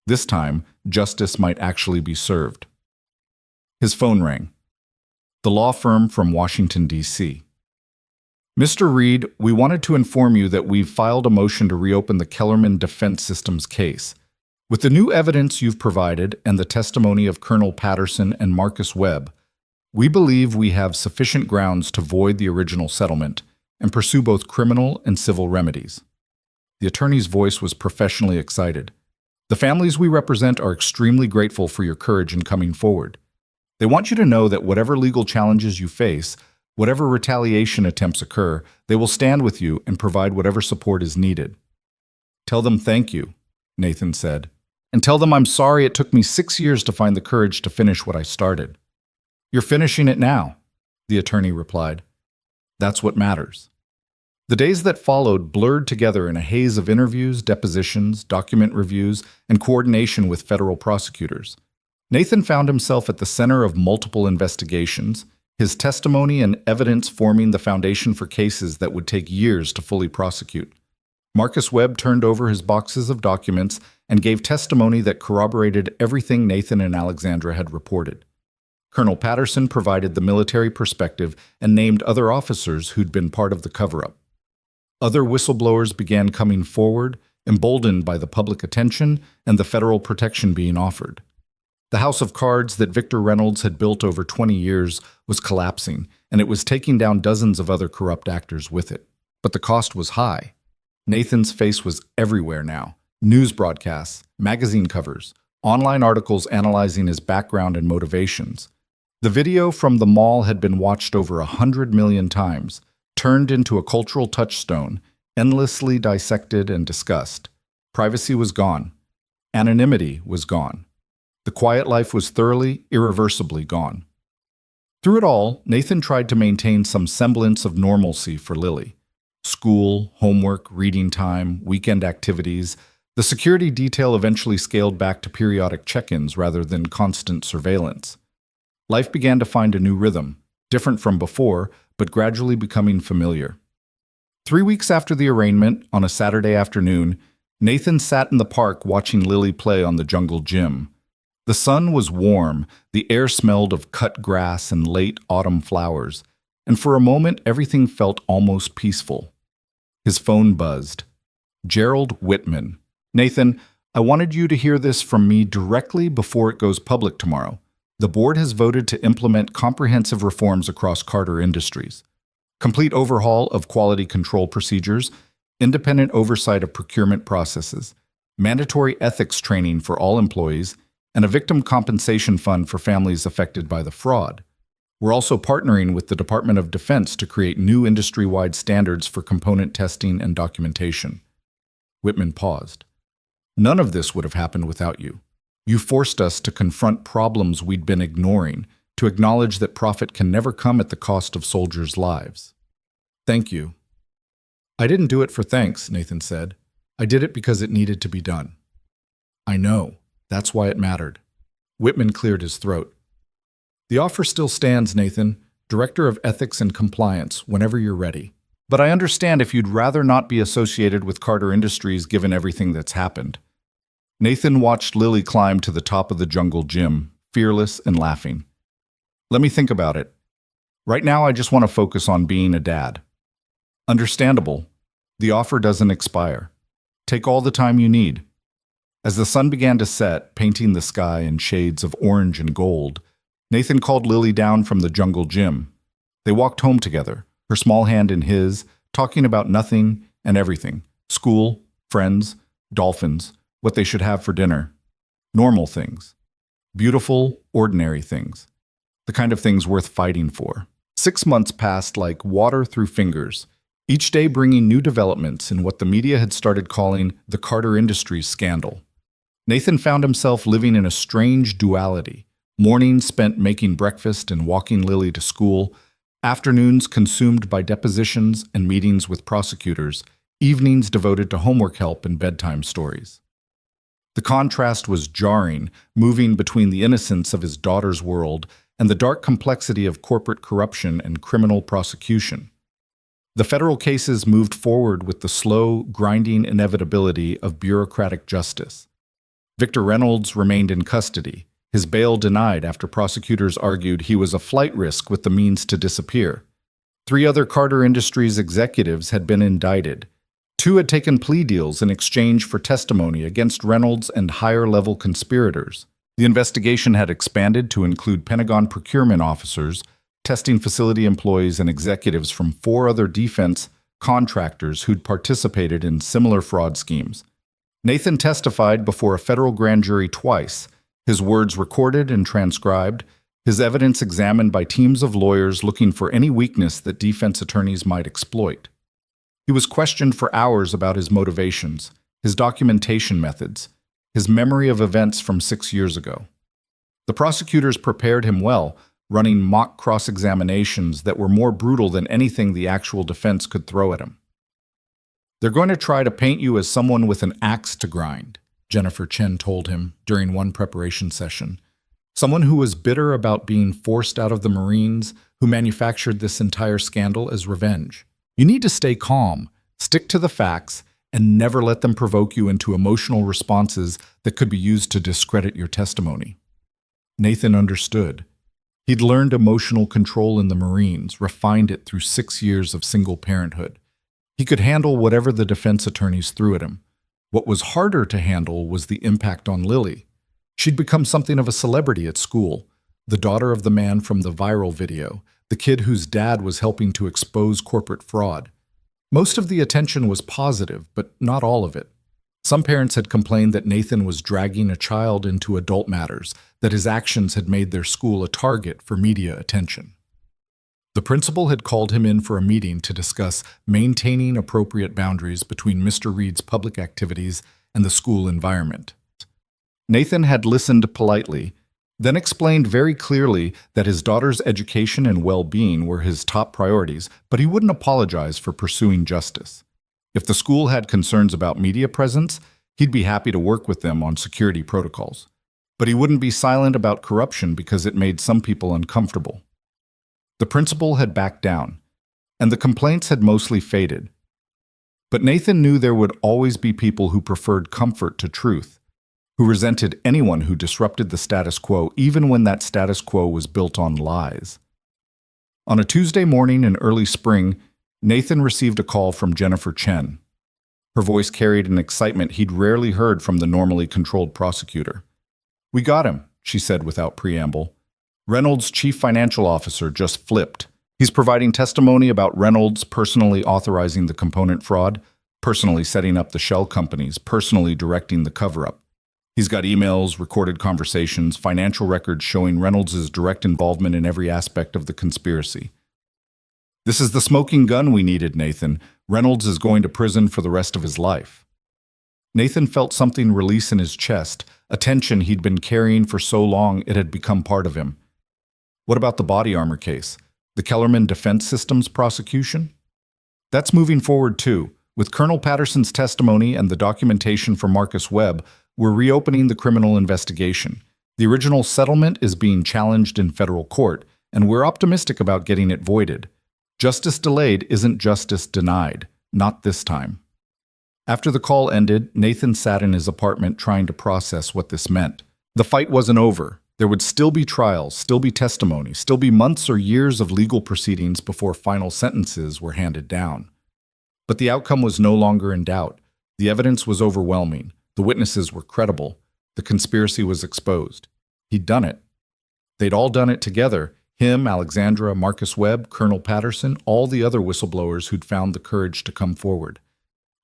Speaker 1: This time, justice might actually be served. His phone rang. The law firm from Washington, D.C. Mr. Reed, we wanted to inform you that we've filed a motion to reopen the Kellerman Defense Systems case. With the new evidence you've provided and the testimony of Colonel Patterson and Marcus Webb, we believe we have sufficient grounds to void the original settlement and pursue both criminal and civil remedies. The attorney's voice was professionally excited. The families we represent are extremely grateful for your courage in coming forward. They want you to know that whatever legal challenges you face, whatever retaliation attempts occur, they will stand with you and provide whatever support is needed. Tell them thank you, Nathan said, and tell them I'm sorry it took me 6 years to find the courage to finish what I started. You're finishing it now, the attorney replied. That's what matters. The days that followed blurred together in a haze of interviews, depositions, document reviews, and coordination with federal prosecutors. Nathan found himself at the center of multiple investigations, his testimony and evidence forming the foundation for cases that would take years to fully prosecute. Marcus Webb turned over his boxes of documents and gave testimony that corroborated everything Nathan and Alexandra had reported. Colonel Patterson provided the military perspective and named other officers who'd been part of the cover-up. Other whistleblowers began coming forward, emboldened by the public attention and the federal protection being offered. The house of cards that Victor Reynolds had built over 20 years was collapsing, and it was taking down dozens of other corrupt actors with it. But the cost was high. Nathan's face was everywhere now. News broadcasts, magazine covers, online articles analyzing his background and motivations. The video from the mall had been watched over 100 million times, turned into a cultural touchstone, endlessly dissected and discussed. Privacy was gone. Anonymity was gone. The quiet life was thoroughly, irreversibly gone. Through it all, Nathan tried to maintain some semblance of normalcy for Lily. School, homework, reading time, weekend activities. The security detail eventually scaled back to periodic check-ins rather than constant surveillance. Life began to find a new rhythm, different from before, but gradually becoming familiar. 3 weeks after the arraignment, on a Saturday afternoon, Nathan sat in the park watching Lily play on the jungle gym. The sun was warm, the air smelled of cut grass and late autumn flowers, and for a moment everything felt almost peaceful. His phone buzzed. Gerald Whitman. Nathan, I wanted you to hear this from me directly before it goes public tomorrow. The board has voted to implement comprehensive reforms across Carter Industries. Complete overhaul of quality control procedures, independent oversight of procurement processes, mandatory ethics training for all employees, and a victim compensation fund for families affected by the fraud. We're also partnering with the Department of Defense to create new industry-wide standards for component testing and documentation. Whitman paused. None of this would have happened without you. You forced us to confront problems we'd been ignoring, to acknowledge that profit can never come at the cost of soldiers' lives. Thank you. I didn't do it for thanks, Nathan said. I did it because it needed to be done. I know. That's why it mattered. Whitman cleared his throat. The offer still stands, Nathan, Director of Ethics and Compliance, whenever you're ready. But I understand if you'd rather not be associated with Carter Industries given everything that's happened. Nathan watched Lily climb to the top of the jungle gym, fearless and laughing. Let me think about it. Right now, I just want to focus on being a dad. Understandable. The offer doesn't expire. Take all the time you need. As the sun began to set, painting the sky in shades of orange and gold, Nathan called Lily down from the jungle gym. They walked home together, her small hand in his, talking about nothing and everything. School, friends, dolphins, what they should have for dinner. Normal things. Beautiful, ordinary things. The kind of things worth fighting for. 6 months passed like water through fingers, each day bringing new developments in what the media had started calling the Carter Industries scandal. Nathan found himself living in a strange duality. Mornings spent making breakfast and walking Lily to school, afternoons consumed by depositions and meetings with prosecutors, evenings devoted to homework help and bedtime stories. The contrast was jarring, moving between the innocence of his daughter's world and the dark complexity of corporate corruption and criminal prosecution. The federal cases moved forward with the slow, grinding inevitability of bureaucratic justice. Victor Reynolds remained in custody, his bail denied after prosecutors argued he was a flight risk with the means to disappear. 3 other Carter Industries executives had been indicted. 2 had taken plea deals in exchange for testimony against Reynolds and higher-level conspirators. The investigation had expanded to include Pentagon procurement officers, testing facility employees and executives from 4 other defense contractors who'd participated in similar fraud schemes. Nathan testified before a federal grand jury twice, his words recorded and transcribed, his evidence examined by teams of lawyers looking for any weakness that defense attorneys might exploit. He was questioned for hours about his motivations, his documentation methods, his memory of events from 6 years ago. The prosecutors prepared him well, running mock cross-examinations that were more brutal than anything the actual defense could throw at him. "They're going to try to paint you as someone with an axe to grind," Jennifer Chen told him during one preparation session. "Someone who was bitter about being forced out of the Marines, who manufactured this entire scandal as revenge. You need to stay calm, stick to the facts, and never let them provoke you into emotional responses that could be used to discredit your testimony." Nathan understood. He'd learned emotional control in the Marines, refined it through 6 years of single parenthood. He could handle whatever the defense attorneys threw at him. What was harder to handle was the impact on Lily. She'd become something of a celebrity at school, the daughter of the man from the viral video, the kid whose dad was helping to expose corporate fraud. Most of the attention was positive, but not all of it. Some parents had complained that Nathan was dragging a child into adult matters, that his actions had made their school a target for media attention. The principal had called him in for a meeting to discuss maintaining appropriate boundaries between Mr. Reed's public activities and the school environment. Nathan had listened politely, then explained very clearly that his daughter's education and well-being were his top priorities, but he wouldn't apologize for pursuing justice. If the school had concerns about media presence, he'd be happy to work with them on security protocols. But he wouldn't be silent about corruption because it made some people uncomfortable. The principal had backed down, and the complaints had mostly faded. But Nathan knew there would always be people who preferred comfort to truth, who resented anyone who disrupted the status quo, even when that status quo was built on lies. On a Tuesday morning in early spring, Nathan received a call from Jennifer Chen. Her voice carried an excitement he'd rarely heard from the normally controlled prosecutor. "We got him," she said without preamble. "Reynolds' chief financial officer just flipped. He's providing testimony about Reynolds personally authorizing the component fraud, personally setting up the shell companies, personally directing the cover-up. He's got emails, recorded conversations, financial records showing Reynolds' direct involvement in every aspect of the conspiracy. This is the smoking gun we needed, Nathan. Reynolds is going to prison for the rest of his life." Nathan felt something release in his chest, a tension he'd been carrying for so long it had become part of him. What about the body armor case? The Kellerman Defense Systems prosecution? That's moving forward too. With Colonel Patterson's testimony and the documentation from Marcus Webb, we're reopening the criminal investigation. The original settlement is being challenged in federal court, and we're optimistic about getting it voided. Justice delayed isn't justice denied, not this time. After the call ended, Nathan sat in his apartment trying to process what this meant. The fight wasn't over. There would still be trials, still be testimony, still be months or years of legal proceedings before final sentences were handed down. But the outcome was no longer in doubt. The evidence was overwhelming. The witnesses were credible. The conspiracy was exposed. He'd done it. They'd all done it together. Him, Alexandra, Marcus Webb, Colonel Patterson, all the other whistleblowers who'd found the courage to come forward.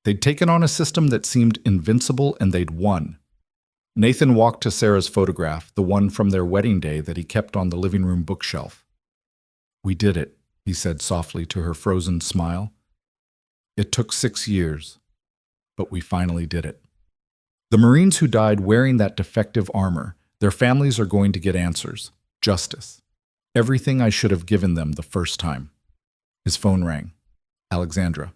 Speaker 1: They'd taken on a system that seemed invincible, and they'd won. Nathan walked to Sarah's photograph, the one from their wedding day that he kept on the living room bookshelf. "We did it," he said softly to her frozen smile. "It took 6 years, but we finally did it." The Marines who died wearing that defective armor, their families are going to get answers, justice. Everything I should have given them the first time. His phone rang. Alexandra.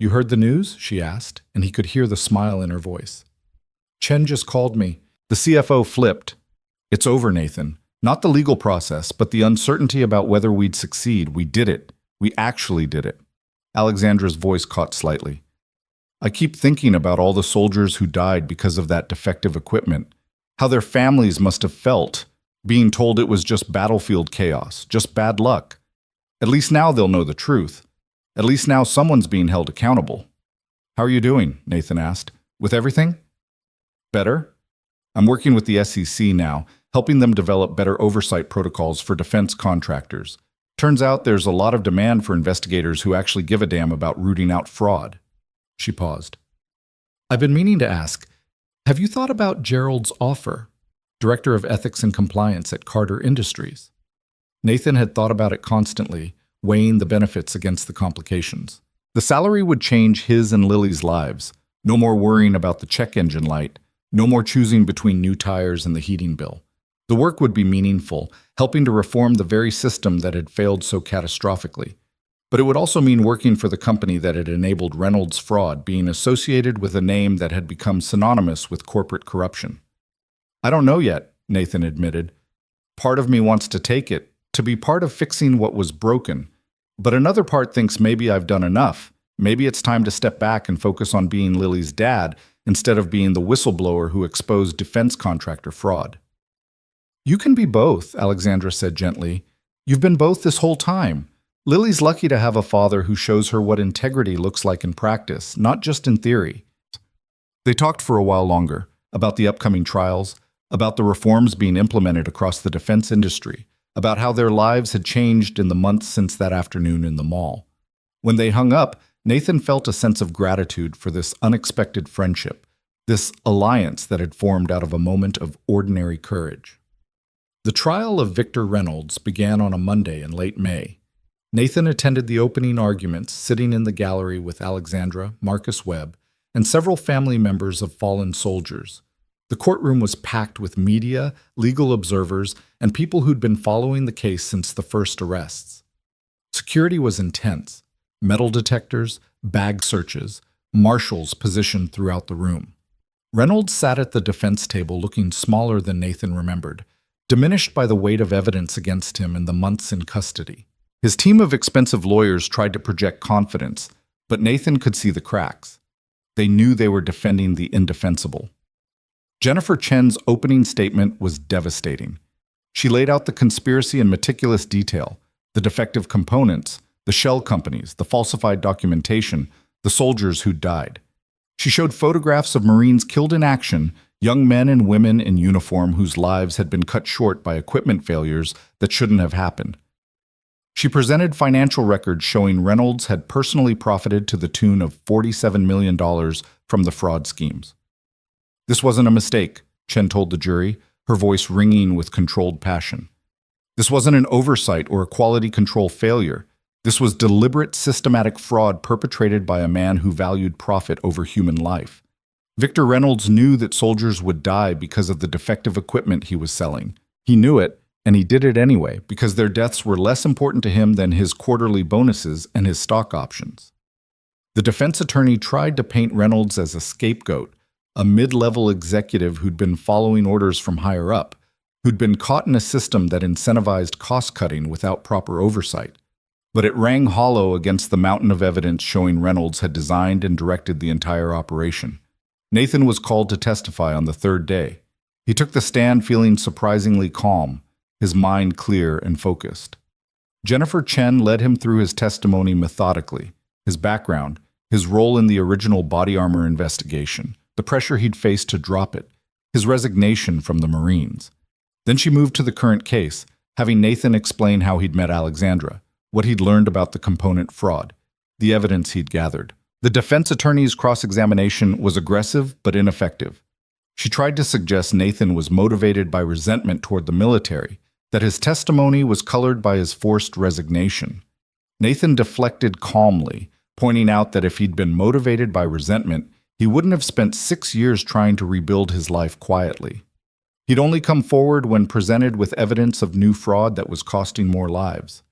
Speaker 1: "You heard the news?" she asked, and he could hear the smile in her voice. "Chen just called me. The CFO flipped. It's over, Nathan. Not the legal process, but the uncertainty about whether we'd succeed. We did it. We actually did it." Alexandra's voice caught slightly. "I keep thinking about all the soldiers who died because of that defective equipment, how their families must have felt, being told it was just battlefield chaos, just bad luck. At least now they'll know the truth. At least now someone's being held accountable." "How are you doing?" Nathan asked. "With everything?" "Better. I'm working with the SEC now, helping them develop better oversight protocols for defense contractors. Turns out there's a lot of demand for investigators who actually give a damn about rooting out fraud." She paused. I've been meaning to ask, have you thought about Gerald's offer? Director of Ethics and Compliance at Carter Industries. Nathan had thought about it constantly, weighing the benefits against the complications. The salary would change his and Lily's lives. No more worrying about the check engine light. No more choosing between new tires and the heating bill. The work would be meaningful, helping to reform the very system that had failed so catastrophically. But it would also mean working for the company that had enabled Reynolds' fraud, being associated with a name that had become synonymous with corporate corruption. I don't know yet, Nathan admitted. Part of me wants to take it, to be part of fixing what was broken. But another part thinks maybe I've done enough. Maybe it's time to step back and focus on being Lily's dad instead of being the whistleblower who exposed defense contractor fraud. You can be both, Alexandra said gently. You've been both this whole time. Lily's lucky to have a father who shows her what integrity looks like in practice, not just in theory. They talked for a while longer, about the upcoming trials, about the reforms being implemented across the defense industry, about how their lives had changed in the months since that afternoon in the mall. When they hung up, Nathan felt a sense of gratitude for this unexpected friendship, this alliance that had formed out of a moment of ordinary courage. The trial of Victor Reynolds began on a Monday in late May. Nathan attended the opening arguments, sitting in the gallery with Alexandra, Marcus Webb, and several family members of fallen soldiers. The courtroom was packed with media, legal observers, and people who'd been following the case since the first arrests. Security was intense. Metal detectors, bag searches, marshals positioned throughout the room. Reynolds sat at the defense table looking smaller than Nathan remembered, diminished by the weight of evidence against him in the months in custody. His team of expensive lawyers tried to project confidence, but Nathan could see the cracks. They knew they were defending the indefensible. Jennifer Chen's opening statement was devastating. She laid out the conspiracy in meticulous detail, the defective components, the shell companies, the falsified documentation, the soldiers who died. She showed photographs of Marines killed in action, young men and women in uniform whose lives had been cut short by equipment failures that shouldn't have happened. She presented financial records showing Reynolds had personally profited to the tune of $47 million from the fraud schemes. This wasn't a mistake, Chen told the jury, her voice ringing with controlled passion. This wasn't an oversight or a quality control failure. This was deliberate, systematic fraud perpetrated by a man who valued profit over human life. Victor Reynolds knew that soldiers would die because of the defective equipment he was selling. He knew it, and he did it anyway, because their deaths were less important to him than his quarterly bonuses and his stock options. The defense attorney tried to paint Reynolds as a scapegoat, a mid-level executive who'd been following orders from higher up, who'd been caught in a system that incentivized cost-cutting without proper oversight. But it rang hollow against the mountain of evidence showing Reynolds had designed and directed the entire operation. Nathan was called to testify on the third day. He took the stand feeling surprisingly calm, his mind clear and focused. Jennifer Chen led him through his testimony methodically, his background, his role in the original body armor investigation, the pressure he'd faced to drop it, his resignation from the Marines. Then she moved to the current case, having Nathan explain how he'd met Alexandra, what he'd learned about the component fraud, the evidence he'd gathered. The defense attorney's cross-examination was aggressive but ineffective. She tried to suggest Nathan was motivated by resentment toward the military, that his testimony was colored by his forced resignation. Nathan deflected calmly, pointing out that if he'd been motivated by resentment, he wouldn't have spent 6 years trying to rebuild his life quietly. He'd only come forward when presented with evidence of new fraud that was costing more lives.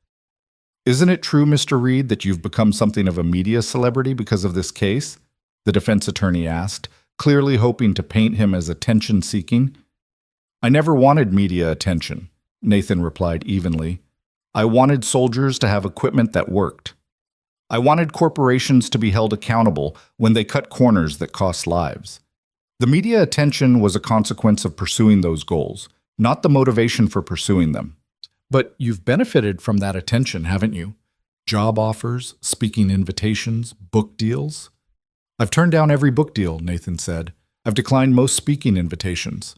Speaker 1: Isn't it true, Mr. Reed, that you've become something of a media celebrity because of this case? The defense attorney asked, clearly hoping to paint him as attention-seeking. I never wanted media attention, Nathan replied evenly. I wanted soldiers to have equipment that worked. I wanted corporations to be held accountable when they cut corners that cost lives. The media attention was a consequence of pursuing those goals, not the motivation for pursuing them. But you've benefited from that attention, haven't you? Job offers, speaking invitations, book deals? I've turned down every book deal, Nathan said. I've declined most speaking invitations.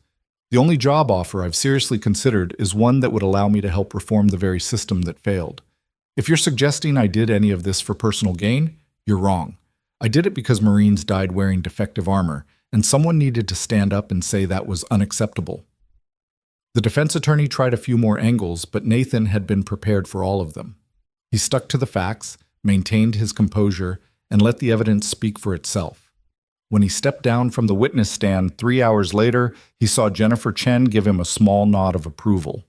Speaker 1: The only job offer I've seriously considered is one that would allow me to help reform the very system that failed. If you're suggesting I did any of this for personal gain, you're wrong. I did it because Marines died wearing defective armor, and someone needed to stand up and say that was unacceptable. The defense attorney tried a few more angles, but Nathan had been prepared for all of them. He stuck to the facts, maintained his composure, and let the evidence speak for itself. When he stepped down from the witness stand 3 hours later, he saw Jennifer Chen give him a small nod of approval.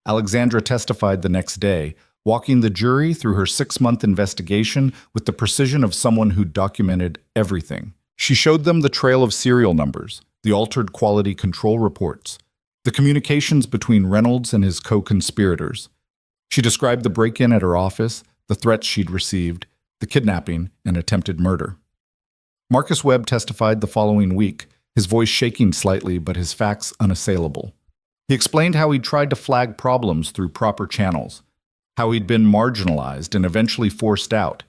Speaker 1: Alexandra testified the next day, walking the jury through her 6-month investigation with the precision of someone who documented everything. She showed them the trail of serial numbers, the altered quality control reports, the communications between Reynolds and his co-conspirators. She described the break-in at her office, the threats she'd received, the kidnapping, and attempted murder. Marcus Webb testified the following week, his voice shaking slightly but his facts unassailable. He explained how he'd tried to flag problems through proper channels, how he'd been marginalized and eventually forced out,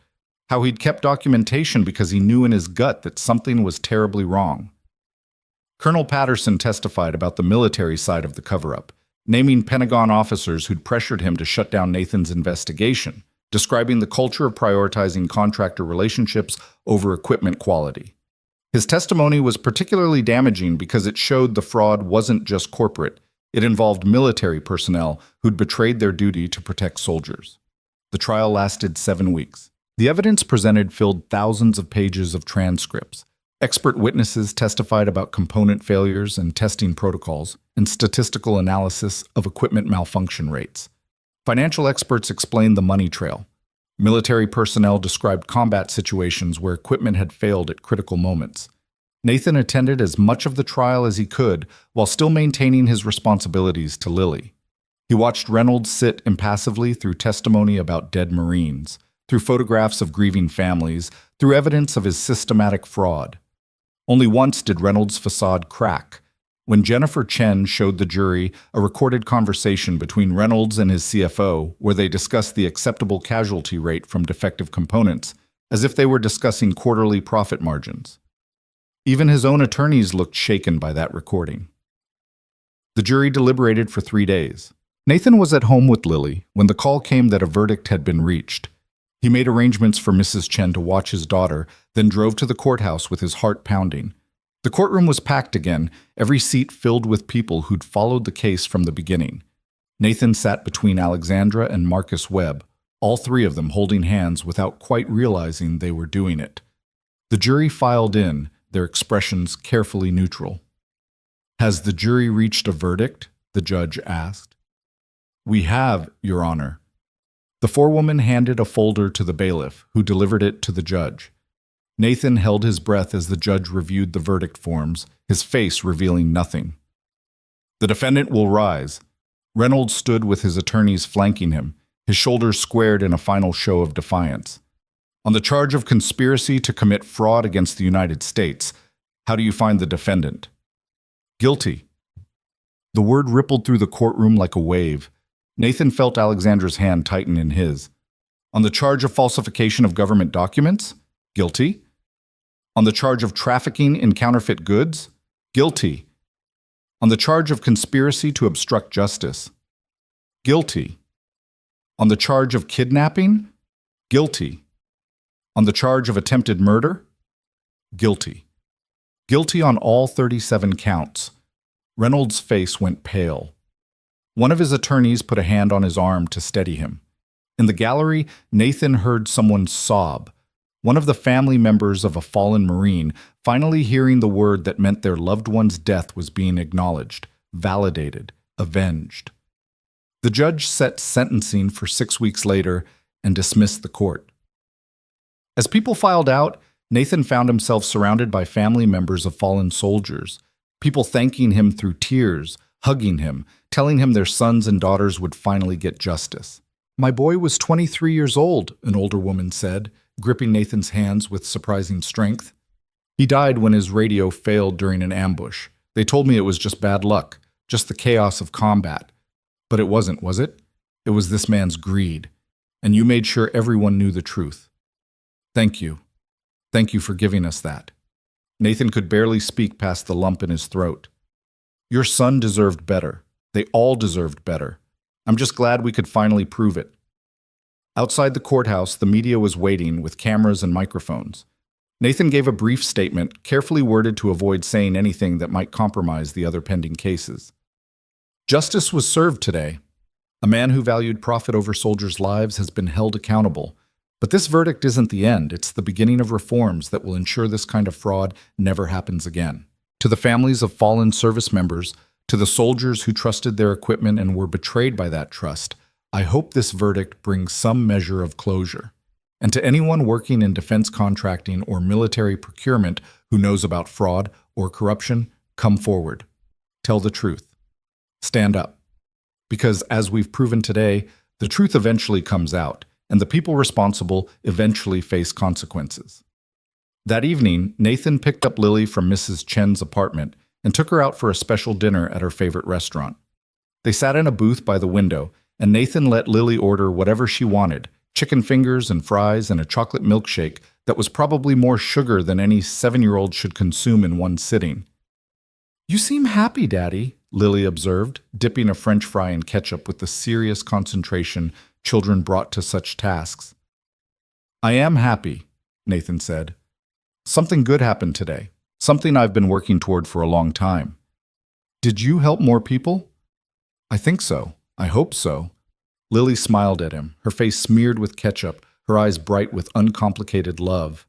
Speaker 1: how he'd kept documentation because he knew in his gut that something was terribly wrong. Colonel Patterson testified about the military side of the cover-up, naming Pentagon officers who'd pressured him to shut down Nathan's investigation, describing the culture of prioritizing contractor relationships over equipment quality. His testimony was particularly damaging because it showed the fraud wasn't just corporate. It involved military personnel who'd betrayed their duty to protect soldiers. The trial lasted 7 weeks. The evidence presented filled thousands of pages of transcripts. Expert witnesses testified about component failures and testing protocols, and statistical analysis of equipment malfunction rates. Financial experts explained the money trail. Military personnel described combat situations where equipment had failed at critical moments. Nathan attended as much of the trial as he could while still maintaining his responsibilities to Lily. He watched Reynolds sit impassively through testimony about dead Marines, through photographs of grieving families, through evidence of his systematic fraud. Only once did Reynolds' facade crack, when Jennifer Chen showed the jury a recorded conversation between Reynolds and his CFO where they discussed the acceptable casualty rate from defective components, as if they were discussing quarterly profit margins. Even his own attorneys looked shaken by that recording. The jury deliberated for 3 days. Nathan was at home with Lily when the call came that a verdict had been reached. He made arrangements for Mrs. Chen to watch his daughter, then drove to the courthouse with his heart pounding. The courtroom was packed again, every seat filled with people who'd followed the case from the beginning. Nathan sat between Alexandra and Marcus Webb, all 3 of them holding hands without quite realizing they were doing it. The jury filed in, their expressions carefully neutral. "Has the jury reached a verdict?" the judge asked. "We have, Your Honor." The forewoman handed a folder to the bailiff, who delivered it to the judge. Nathan held his breath as the judge reviewed the verdict forms, his face revealing nothing. "The defendant will rise." Reynolds stood with his attorneys flanking him, his shoulders squared in a final show of defiance. "On the charge of conspiracy to commit fraud against the United States, how do you find the defendant?" "Guilty." The word rippled through the courtroom like a wave. Nathan felt Alexandra's hand tighten in his. "On the charge of falsification of government documents? Guilty." "On the charge of trafficking in counterfeit goods? Guilty." "On the charge of conspiracy to obstruct justice? Guilty." "On the charge of kidnapping? Guilty." "On the charge of attempted murder? Guilty." Guilty on all 37 counts. Reynolds' face went pale. One of his attorneys put a hand on his arm to steady him. In the gallery, Nathan heard someone sob, one of the family members of a fallen Marine, finally hearing the word that meant their loved one's death was being acknowledged, validated, avenged. The judge set sentencing for 6 weeks later and dismissed the court. As people filed out, Nathan found himself surrounded by family members of fallen soldiers, people thanking him through tears, hugging him, telling him their sons and daughters would finally get justice. "My boy was 23 years old," an older woman said, gripping Nathan's hands with surprising strength. "He died when his radio failed during an ambush. They told me it was just bad luck, just the chaos of combat. But it wasn't, was it? It was this man's greed. And you made sure everyone knew the truth. Thank you. Thank you for giving us that." Nathan could barely speak past the lump in his throat. "Your son deserved better. They all deserved better. I'm just glad we could finally prove it." Outside the courthouse, the media was waiting with cameras and microphones. Nathan gave a brief statement, carefully worded to avoid saying anything that might compromise the other pending cases. Justice was served today. A man who valued profit over soldiers' lives has been held accountable. But this verdict isn't the end. It's the beginning of reforms that will ensure this kind of fraud never happens again. To the families of fallen service members, to the soldiers who trusted their equipment and were betrayed by that trust, I hope this verdict brings some measure of closure. And to anyone working in defense contracting or military procurement who knows about fraud or corruption, come forward. Tell the truth. Stand up. Because as we've proven today, the truth eventually comes out, and the people responsible eventually face consequences. That evening, Nathan picked up Lily from Mrs. Chen's apartment and took her out for a special dinner at her favorite restaurant. They sat in a booth by the window, and Nathan let Lily order whatever she wanted, chicken fingers and fries and a chocolate milkshake that was probably more sugar than any 7-year-old should consume in one sitting. "You seem happy, Daddy," Lily observed, dipping a French fry in ketchup with the serious concentration children brought to such tasks. "I am happy," Nathan said. "Something good happened today, something I've been working toward for a long time." "Did you help more people?" "I think so. I hope so." Lily smiled at him, her face smeared with ketchup, her eyes bright with uncomplicated love.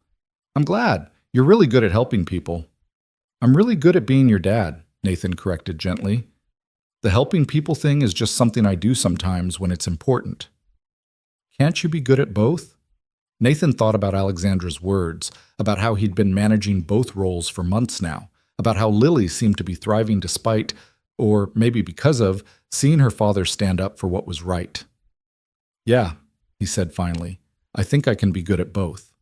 Speaker 1: "I'm glad. You're really good at helping people." "I'm really good at being your dad," Nathan corrected gently. "The helping people thing is just something I do sometimes when it's important." "Can't you be good at both?" Nathan thought about Alexandra's words, about how he'd been managing both roles for months now, about how Lily seemed to be thriving despite, or maybe because of, seeing her father stand up for what was right. "Yeah," he said finally, "I think I can be good at both."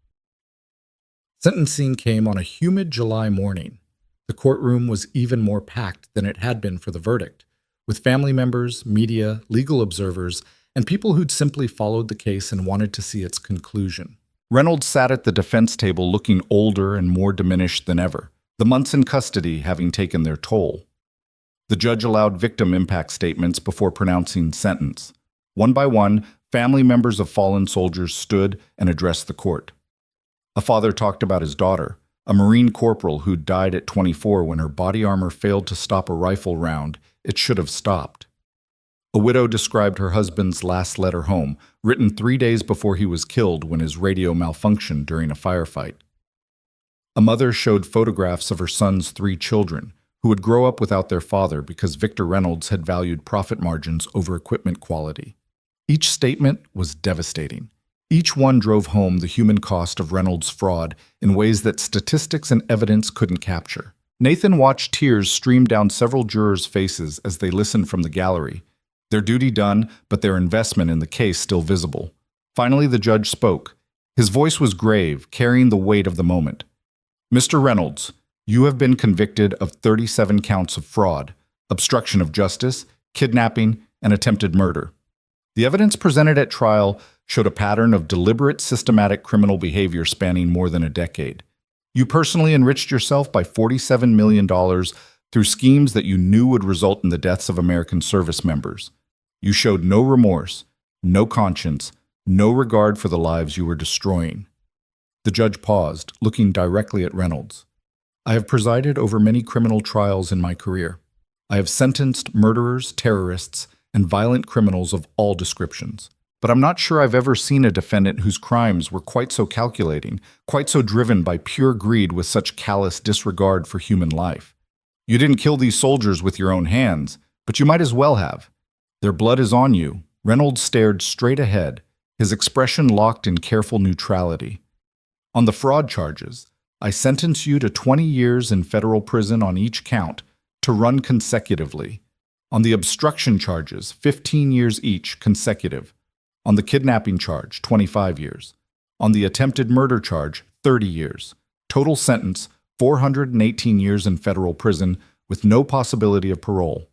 Speaker 1: Sentencing came on a humid July morning. The courtroom was even more packed than it had been for the verdict, with family members, media, legal observers, and people who'd simply followed the case and wanted to see its conclusion. Reynolds sat at the defense table looking older and more diminished than ever, the months in custody having taken their toll. The judge allowed victim impact statements before pronouncing sentence. One by one, family members of fallen soldiers stood and addressed the court. A father talked about his daughter, a Marine corporal who died at 24 when her body armor failed to stop a rifle round it should have stopped. A widow described her husband's last letter home, written 3 days before he was killed when his radio malfunctioned during a firefight. A mother showed photographs of her son's 3 children, who would grow up without their father because Victor Reynolds had valued profit margins over equipment quality. Each statement was devastating. Each one drove home the human cost of Reynolds' fraud in ways that statistics and evidence couldn't capture. Nathan watched tears stream down several jurors' faces as they listened from the gallery, their duty done, but their investment in the case still visible. Finally, the judge spoke. His voice was grave, carrying the weight of the moment. "Mr. Reynolds, you have been convicted of 37 counts of fraud, obstruction of justice, kidnapping, and attempted murder. The evidence presented at trial showed a pattern of deliberate, systematic criminal behavior spanning more than a decade. You personally enriched yourself by $47 million through schemes that you knew would result in the deaths of American service members. You showed no remorse, no conscience, no regard for the lives you were destroying." The judge paused, looking directly at Reynolds. "I have presided over many criminal trials in my career. I have sentenced murderers, terrorists, and violent criminals of all descriptions. But I'm not sure I've ever seen a defendant whose crimes were quite so calculating, quite so driven by pure greed with such callous disregard for human life. You didn't kill these soldiers with your own hands, but you might as well have. Their blood is on you." Reynolds stared straight ahead, his expression locked in careful neutrality. "On the fraud charges, I sentence you to 20 years in federal prison on each count, to run consecutively. On the obstruction charges, 15 years each, consecutive. On the kidnapping charge, 25 years. On the attempted murder charge, 30 years. Total sentence, 418 years in federal prison with no possibility of parole."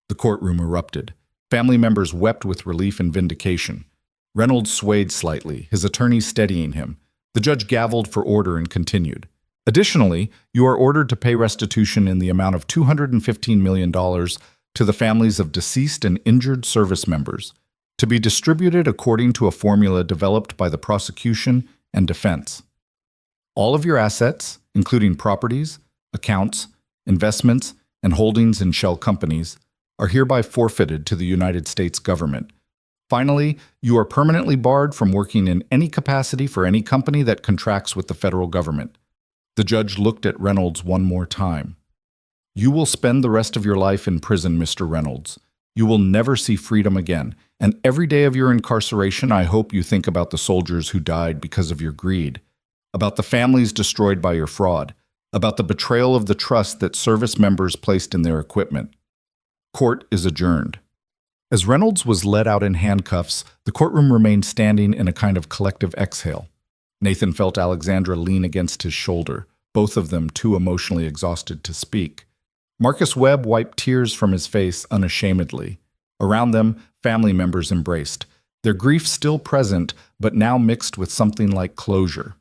Speaker 1: The courtroom erupted. Family members wept with relief and vindication. Reynolds swayed slightly, his attorney steadying him. The judge gavelled for order and continued. "Additionally, you are ordered to pay restitution in the amount of $215 million to the families of deceased and injured service members, to be distributed according to a formula developed by the prosecution and defense." All of your assets, including properties, accounts, investments, and holdings in shell companies, are hereby forfeited to the United States government. Finally, you are permanently barred from working in any capacity for any company that contracts with the federal government. The judge looked at Reynolds one more time. You will spend the rest of your life in prison, Mr. Reynolds. You will never see freedom again, and every day of your incarceration, I hope you think about the soldiers who died because of your greed, about the families destroyed by your fraud, about the betrayal of the trust that service members placed in their equipment. Court is adjourned. As Reynolds was led out in handcuffs, the courtroom remained standing in a kind of collective exhale. Nathan felt Alexandra lean against his shoulder, both of them too emotionally exhausted to speak. Marcus Webb wiped tears from his face unashamedly. Around them, family members embraced, their grief still present, but now mixed with something like closure.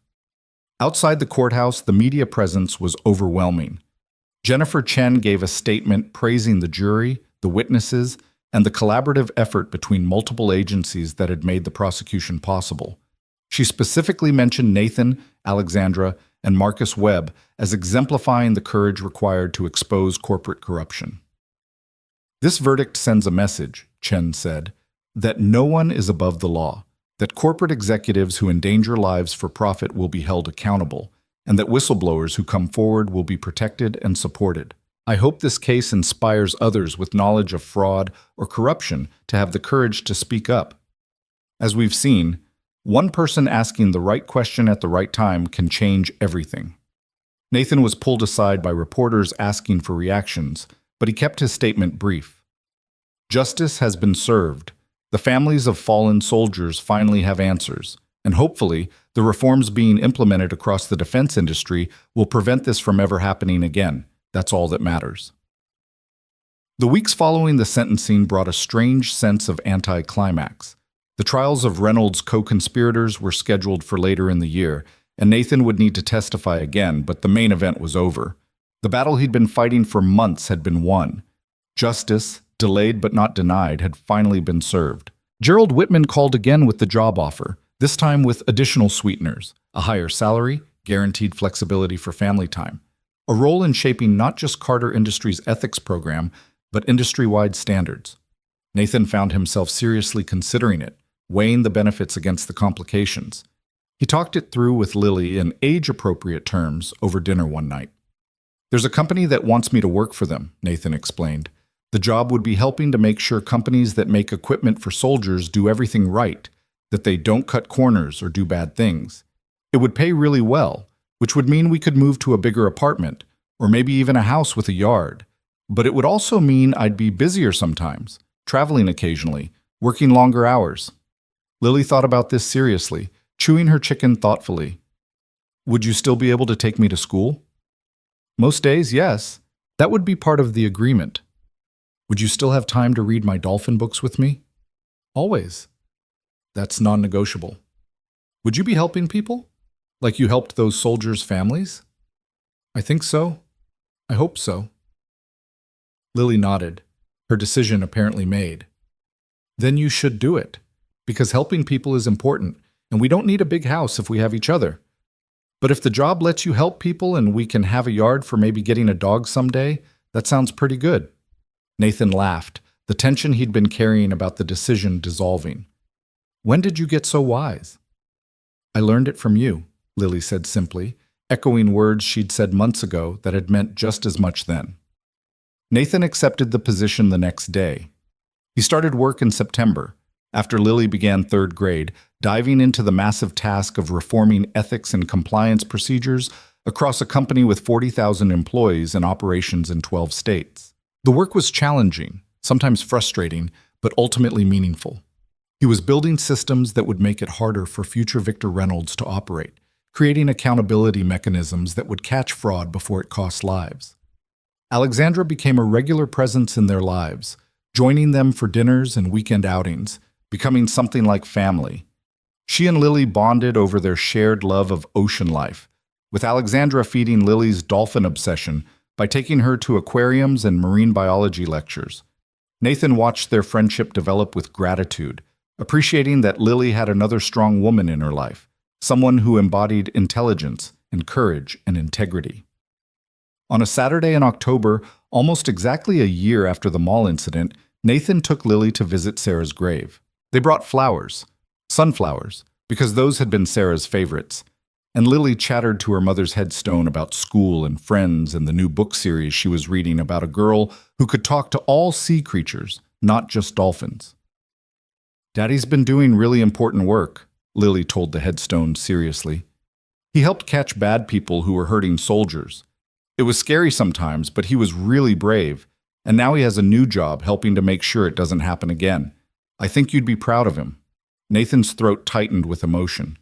Speaker 1: Outside the courthouse, the media presence was overwhelming. Jennifer Chen gave a statement praising the jury, the witnesses, and the collaborative effort between multiple agencies that had made the prosecution possible. She specifically mentioned Nathan, Alexandra, and Marcus Webb as exemplifying the courage required to expose corporate corruption. This verdict sends a message, Chen said, that no one is above the law, that corporate executives who endanger lives for profit will be held accountable, and that whistleblowers who come forward will be protected and supported. I hope this case inspires others with knowledge of fraud or corruption to have the courage to speak up. As we've seen, one person asking the right question at the right time can change everything. Nathan was pulled aside by reporters asking for reactions, but he kept his statement brief. Justice has been served. The families of fallen soldiers finally have answers, and hopefully, the reforms being implemented across the defense industry will prevent this from ever happening again. That's all that matters. The weeks following the sentencing brought a strange sense of anticlimax. The trials of Reynolds' co-conspirators were scheduled for later in the year, and Nathan would need to testify again, but the main event was over. The battle he'd been fighting for months had been won. Justice, delayed but not denied, had finally been served. Gerald Whitman called again with the job offer, this time with additional sweeteners, a higher salary, guaranteed flexibility for family time, a role in shaping not just Carter Industries' ethics program, but industry-wide standards. Nathan found himself seriously considering it, weighing the benefits against the complications. He talked it through with Lily in age-appropriate terms over dinner one night. There's a company that wants me to work for them, Nathan explained. The job would be helping to make sure companies that make equipment for soldiers do everything right, that they don't cut corners or do bad things. It would pay really well, which would mean we could move to a bigger apartment, or maybe even a house with a yard. But it would also mean I'd be busier sometimes, traveling occasionally, working longer hours. Lily thought about this seriously, chewing her chicken thoughtfully. Would you still be able to take me to school? Most days, yes. That would be part of the agreement. Would you still have time to read my dolphin books with me? Always. That's non-negotiable. Would you be helping people? Like you helped those soldiers' families? I think so. I hope so. Lily nodded, her decision apparently made. Then you should do it, because helping people is important, and we don't need a big house if we have each other. But if the job lets you help people and we can have a yard for maybe getting a dog someday, that sounds pretty good. Nathan laughed, the tension he'd been carrying about the decision dissolving. When did you get so wise? I learned it from you, Lily said simply, echoing words she'd said months ago that had meant just as much then. Nathan accepted the position the next day. He started work in September, after Lily began third grade, diving into the massive task of reforming ethics and compliance procedures across a company with 40,000 employees and operations in 12 states. The work was challenging, sometimes frustrating, but ultimately meaningful. He was building systems that would make it harder for future Victor Reynolds to operate, creating accountability mechanisms that would catch fraud before it cost lives. Alexandra became a regular presence in their lives, joining them for dinners and weekend outings, becoming something like family. She and Lily bonded over their shared love of ocean life, with Alexandra feeding Lily's dolphin obsession by taking her to aquariums and marine biology lectures. Nathan watched their friendship develop with gratitude, appreciating that Lily had another strong woman in her life, someone who embodied intelligence, and courage and integrity. On a Saturday in October, almost exactly a year after the mall incident, Nathan took Lily to visit Sarah's grave. They brought flowers, sunflowers, because those had been Sarah's favorites. And Lily chattered to her mother's headstone about school and friends and the new book series she was reading about a girl who could talk to all sea creatures, not just dolphins. "Daddy's been doing really important work," Lily told the headstone seriously. "He helped catch bad people who were hurting soldiers. It was scary sometimes, but he was really brave, and now he has a new job helping to make sure it doesn't happen again. I think you'd be proud of him." Nathan's throat tightened with emotion.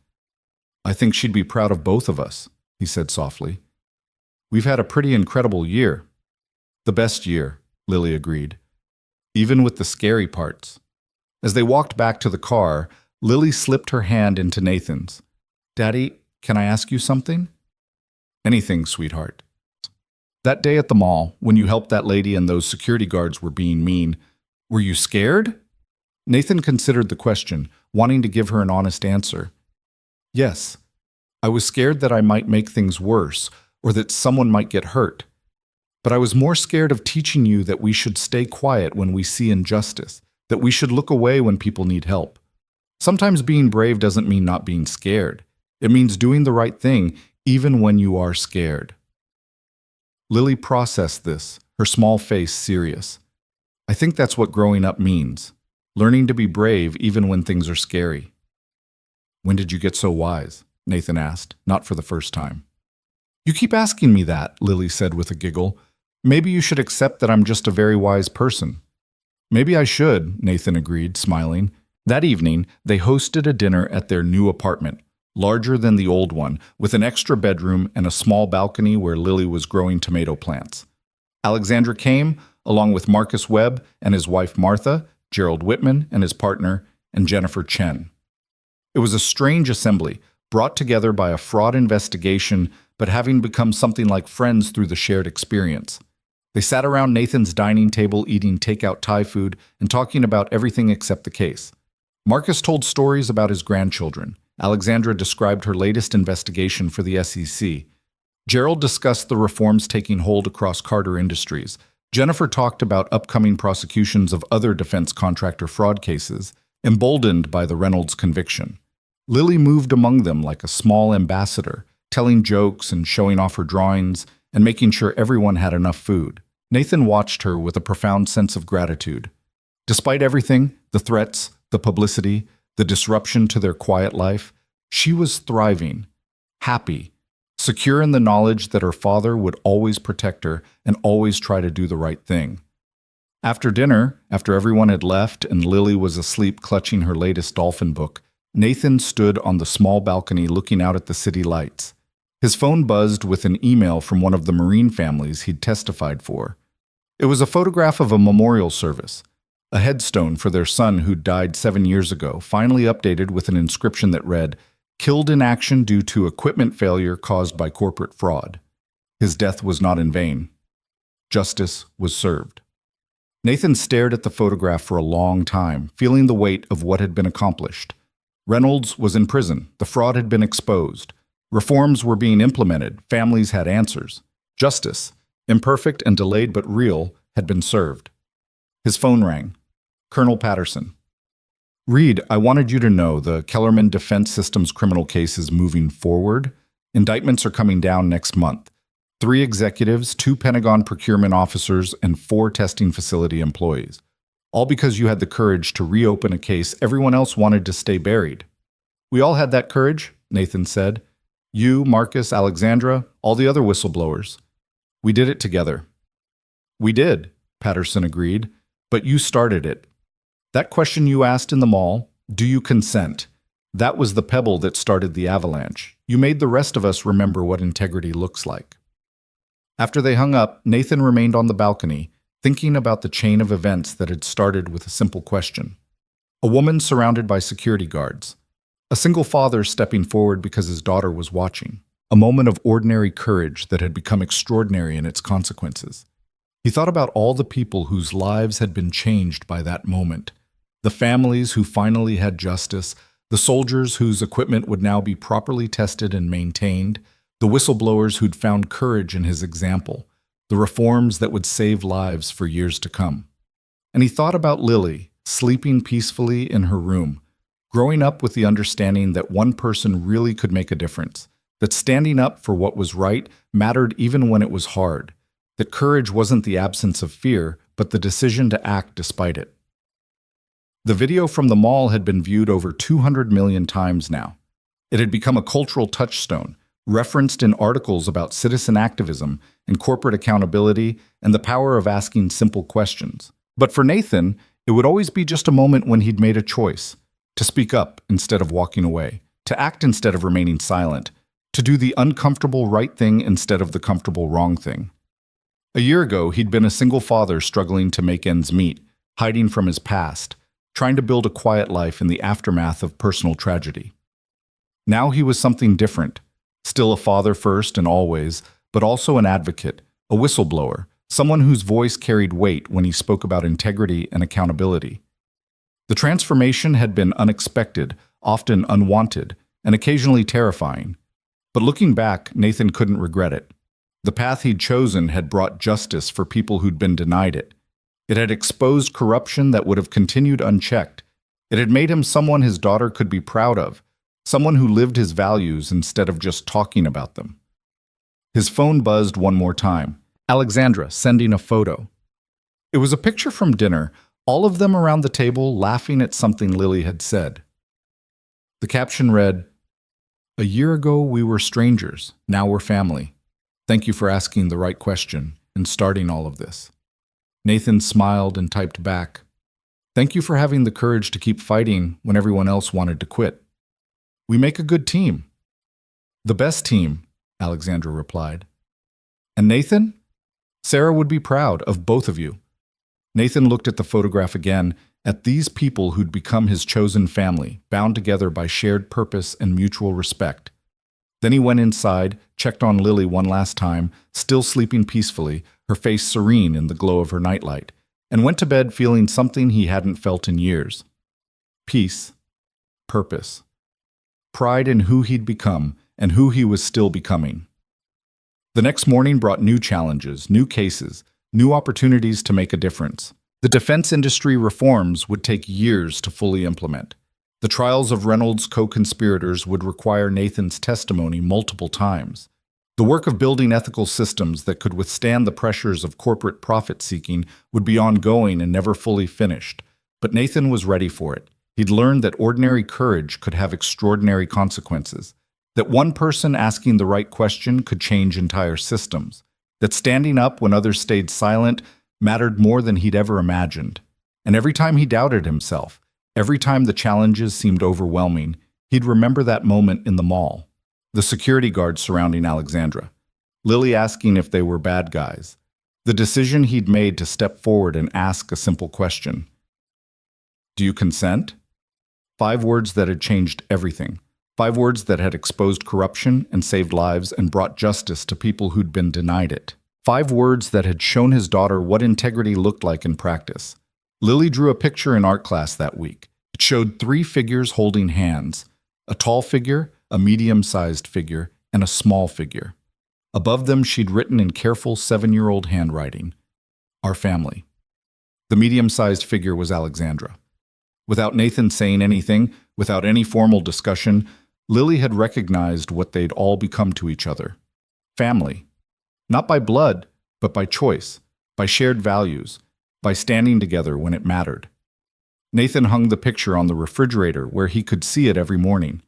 Speaker 1: "I think she'd be proud of both of us," he said softly. "We've had a pretty incredible year." "The best year," Lily agreed, "even with the scary parts." As they walked back to the car, Lily slipped her hand into Nathan's. "Daddy, can I ask you something?" "Anything, sweetheart." "That day at the mall, when you helped that lady and those security guards were being mean, were you scared?" Nathan considered the question, wanting to give her an honest answer. "Yes. I was scared that I might make things worse, or that someone might get hurt. But I was more scared of teaching you that we should stay quiet when we see injustice, that we should look away when people need help. Sometimes being brave doesn't mean not being scared. It means doing the right thing, even when you are scared." Lily processed this, her small face serious. "I think that's what growing up means, learning to be brave even when things are scary." "When did you get so wise?" Nathan asked, not for the first time. "You keep asking me that," Lily said with a giggle. "Maybe you should accept that I'm just a very wise person." "Maybe I should," Nathan agreed, smiling. That evening, they hosted a dinner at their new apartment, larger than the old one, with an extra bedroom and a small balcony where Lily was growing tomato plants. Alexandra came, along with Marcus Webb and his wife Martha, Gerald Whitman and his partner, and Jennifer Chen. It was a strange assembly, brought together by a fraud investigation, but having become something like friends through the shared experience. They sat around Nathan's dining table eating takeout Thai food and talking about everything except the case. Marcus told stories about his grandchildren. Alexandra described her latest investigation for the SEC. Gerald discussed the reforms taking hold across Carter Industries. Jennifer talked about upcoming prosecutions of other defense contractor fraud cases, emboldened by the Reynolds conviction. Lily moved among them like a small ambassador, telling jokes and showing off her drawings and making sure everyone had enough food. Nathan watched her with a profound sense of gratitude. Despite everything, the threats, the publicity, the disruption to their quiet life, she was thriving, happy, secure in the knowledge that her father would always protect her and always try to do the right thing. After dinner, after everyone had left and Lily was asleep clutching her latest dolphin book, Nathan stood on the small balcony looking out at the city lights. His phone buzzed with an email from one of the Marine families he'd testified for. It was a photograph of a memorial service, a headstone for their son who'd died 7 years ago, finally updated with an inscription that read, "Killed in action due to equipment failure caused by corporate fraud. His death was not in vain. Justice was served." Nathan stared at the photograph for a long time, feeling the weight of what had been accomplished. Reynolds was in prison. The fraud had been exposed. Reforms were being implemented. Families had answers. Justice, imperfect and delayed but real, had been served. His phone rang. Colonel Patterson. "Reed, I wanted you to know the Kellerman Defense Systems criminal case is moving forward. Indictments are coming down next month. 3 executives, 2 Pentagon procurement officers, and 4 testing facility employees. All because you had the courage to reopen a case everyone else wanted to stay buried." "We all had that courage," Nathan said. "You, Marcus, Alexandra, all the other whistleblowers. We did it together." "We did," Patterson agreed, "but you started it. That question you asked in the mall, do you consent? That was the pebble that started the avalanche. You made the rest of us remember what integrity looks like." After they hung up, Nathan remained on the balcony, thinking about the chain of events that had started with a simple question. A woman surrounded by security guards. A single father stepping forward because his daughter was watching. A moment of ordinary courage that had become extraordinary in its consequences. He thought about all the people whose lives had been changed by that moment. The families who finally had justice, the soldiers whose equipment would now be properly tested and maintained, The whistleblowers who'd found courage in his example, the reforms that would save lives for years to come. And he thought about Lily, sleeping peacefully in her room, growing up with the understanding that one person really could make a difference, that standing up for what was right mattered even when it was hard, that courage wasn't the absence of fear, but the decision to act despite it. The video from the mall had been viewed over 200 million times now. It had become a cultural touchstone, referenced in articles about citizen activism and corporate accountability and the power of asking simple questions. But for Nathan, it would always be just a moment when he'd made a choice, to speak up instead of walking away, to act instead of remaining silent, to do the uncomfortable right thing instead of the comfortable wrong thing. A year ago, he'd been a single father struggling to make ends meet, hiding from his past, trying to build a quiet life in the aftermath of personal tragedy. Now he was something different, still a father first and always, but also an advocate, a whistleblower, someone whose voice carried weight when he spoke about integrity and accountability. The transformation had been unexpected, often unwanted, and occasionally terrifying. But looking back, Nathan couldn't regret it. The path he'd chosen had brought justice for people who'd been denied it. It had exposed corruption that would have continued unchecked. It had made him someone his daughter could be proud of, someone who lived his values instead of just talking about them. His phone buzzed one more time. Alexandra sending a photo. It was a picture from dinner, all of them around the table laughing at something Lily had said. The caption read, "A year ago we were strangers, now we're family. Thank you for asking the right question and starting all of this." Nathan smiled and typed back, "Thank you for having the courage to keep fighting when everyone else wanted to quit. We make a good team." "The best team," Alexandra replied. "And Nathan? Sarah would be proud of both of you." Nathan looked at the photograph again, at these people who'd become his chosen family, bound together by shared purpose and mutual respect. Then he went inside, checked on Lily one last time, still sleeping peacefully, her face serene in the glow of her nightlight, and went to bed feeling something he hadn't felt in years. Peace, purpose, pride in who he'd become and who he was still becoming. The next morning brought new challenges, new cases, new opportunities to make a difference. The defense industry reforms would take years to fully implement. The trials of Reynolds' co-conspirators would require Nathan's testimony multiple times. The work of building ethical systems that could withstand the pressures of corporate profit-seeking would be ongoing and never fully finished. But Nathan was ready for it. He'd learned that ordinary courage could have extraordinary consequences, that one person asking the right question could change entire systems, that standing up when others stayed silent mattered more than he'd ever imagined. And every time he doubted himself, every time the challenges seemed overwhelming, he'd remember that moment in the mall, the security guards surrounding Alexandra, Lily asking if they were bad guys, the decision he'd made to step forward and ask a simple question. "Do you consent?" 5 words that had changed everything. 5 words that had exposed corruption and saved lives and brought justice to people who'd been denied it. 5 words that had shown his daughter what integrity looked like in practice. Lily drew a picture in art class that week. It showed 3 figures holding hands, a tall figure, a medium-sized figure, and a small figure. Above them, she'd written in careful 7-year-old handwriting, "Our family." The medium-sized figure was Alexandra. Without Nathan saying anything, without any formal discussion, Lily had recognized what they'd all become to each other. Family. Not by blood, but by choice, by shared values, by standing together when it mattered. Nathan hung the picture on the refrigerator where he could see it every morning,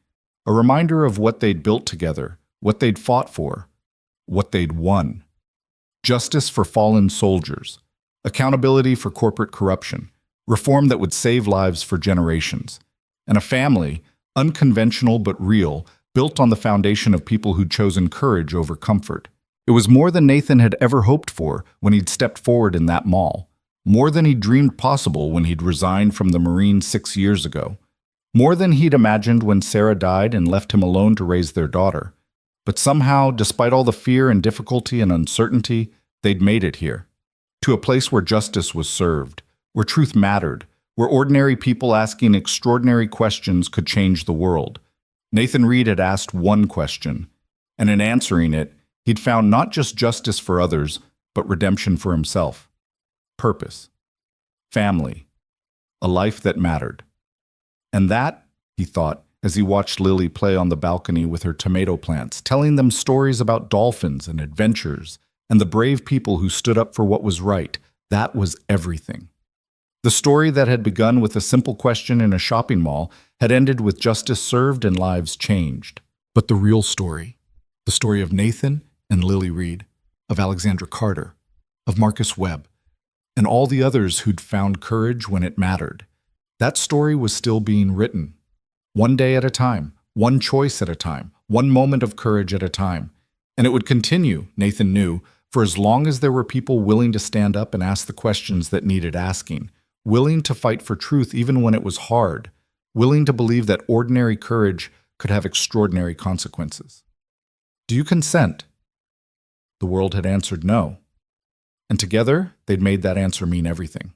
Speaker 1: a reminder of what they'd built together, what they'd fought for, what they'd won. Justice for fallen soldiers, accountability for corporate corruption, reform that would save lives for generations, and a family, unconventional but real, built on the foundation of people who'd chosen courage over comfort. It was more than Nathan had ever hoped for when he'd stepped forward in that mall, more than he'd dreamed possible when he'd resigned from the Marines 6 years ago, more than he'd imagined when Sarah died and left him alone to raise their daughter. But somehow, despite all the fear and difficulty and uncertainty, they'd made it here, to a place where justice was served, where truth mattered, where ordinary people asking extraordinary questions could change the world. Nathan Reed had asked one question, And in answering it, he'd found not just justice for others, but redemption for himself. Purpose. Family. A life that mattered. And that, he thought, as he watched Lily play on the balcony with her tomato plants, telling them stories about dolphins and adventures, and the brave people who stood up for what was right, that was everything. The story that had begun with a simple question in a shopping mall had ended with justice served and lives changed. But the real story, the story of Nathan and Lily Reed, of Alexandra Carter, of Marcus Webb, and all the others who'd found courage when it mattered, that story was still being written. One day at a time, one choice at a time, one moment of courage at a time. And it would continue, Nathan knew, for as long as there were people willing to stand up and ask the questions that needed asking, willing to fight for truth even when it was hard, willing to believe that ordinary courage could have extraordinary consequences. Do you consent? The world had answered no. And together, they'd made that answer mean everything.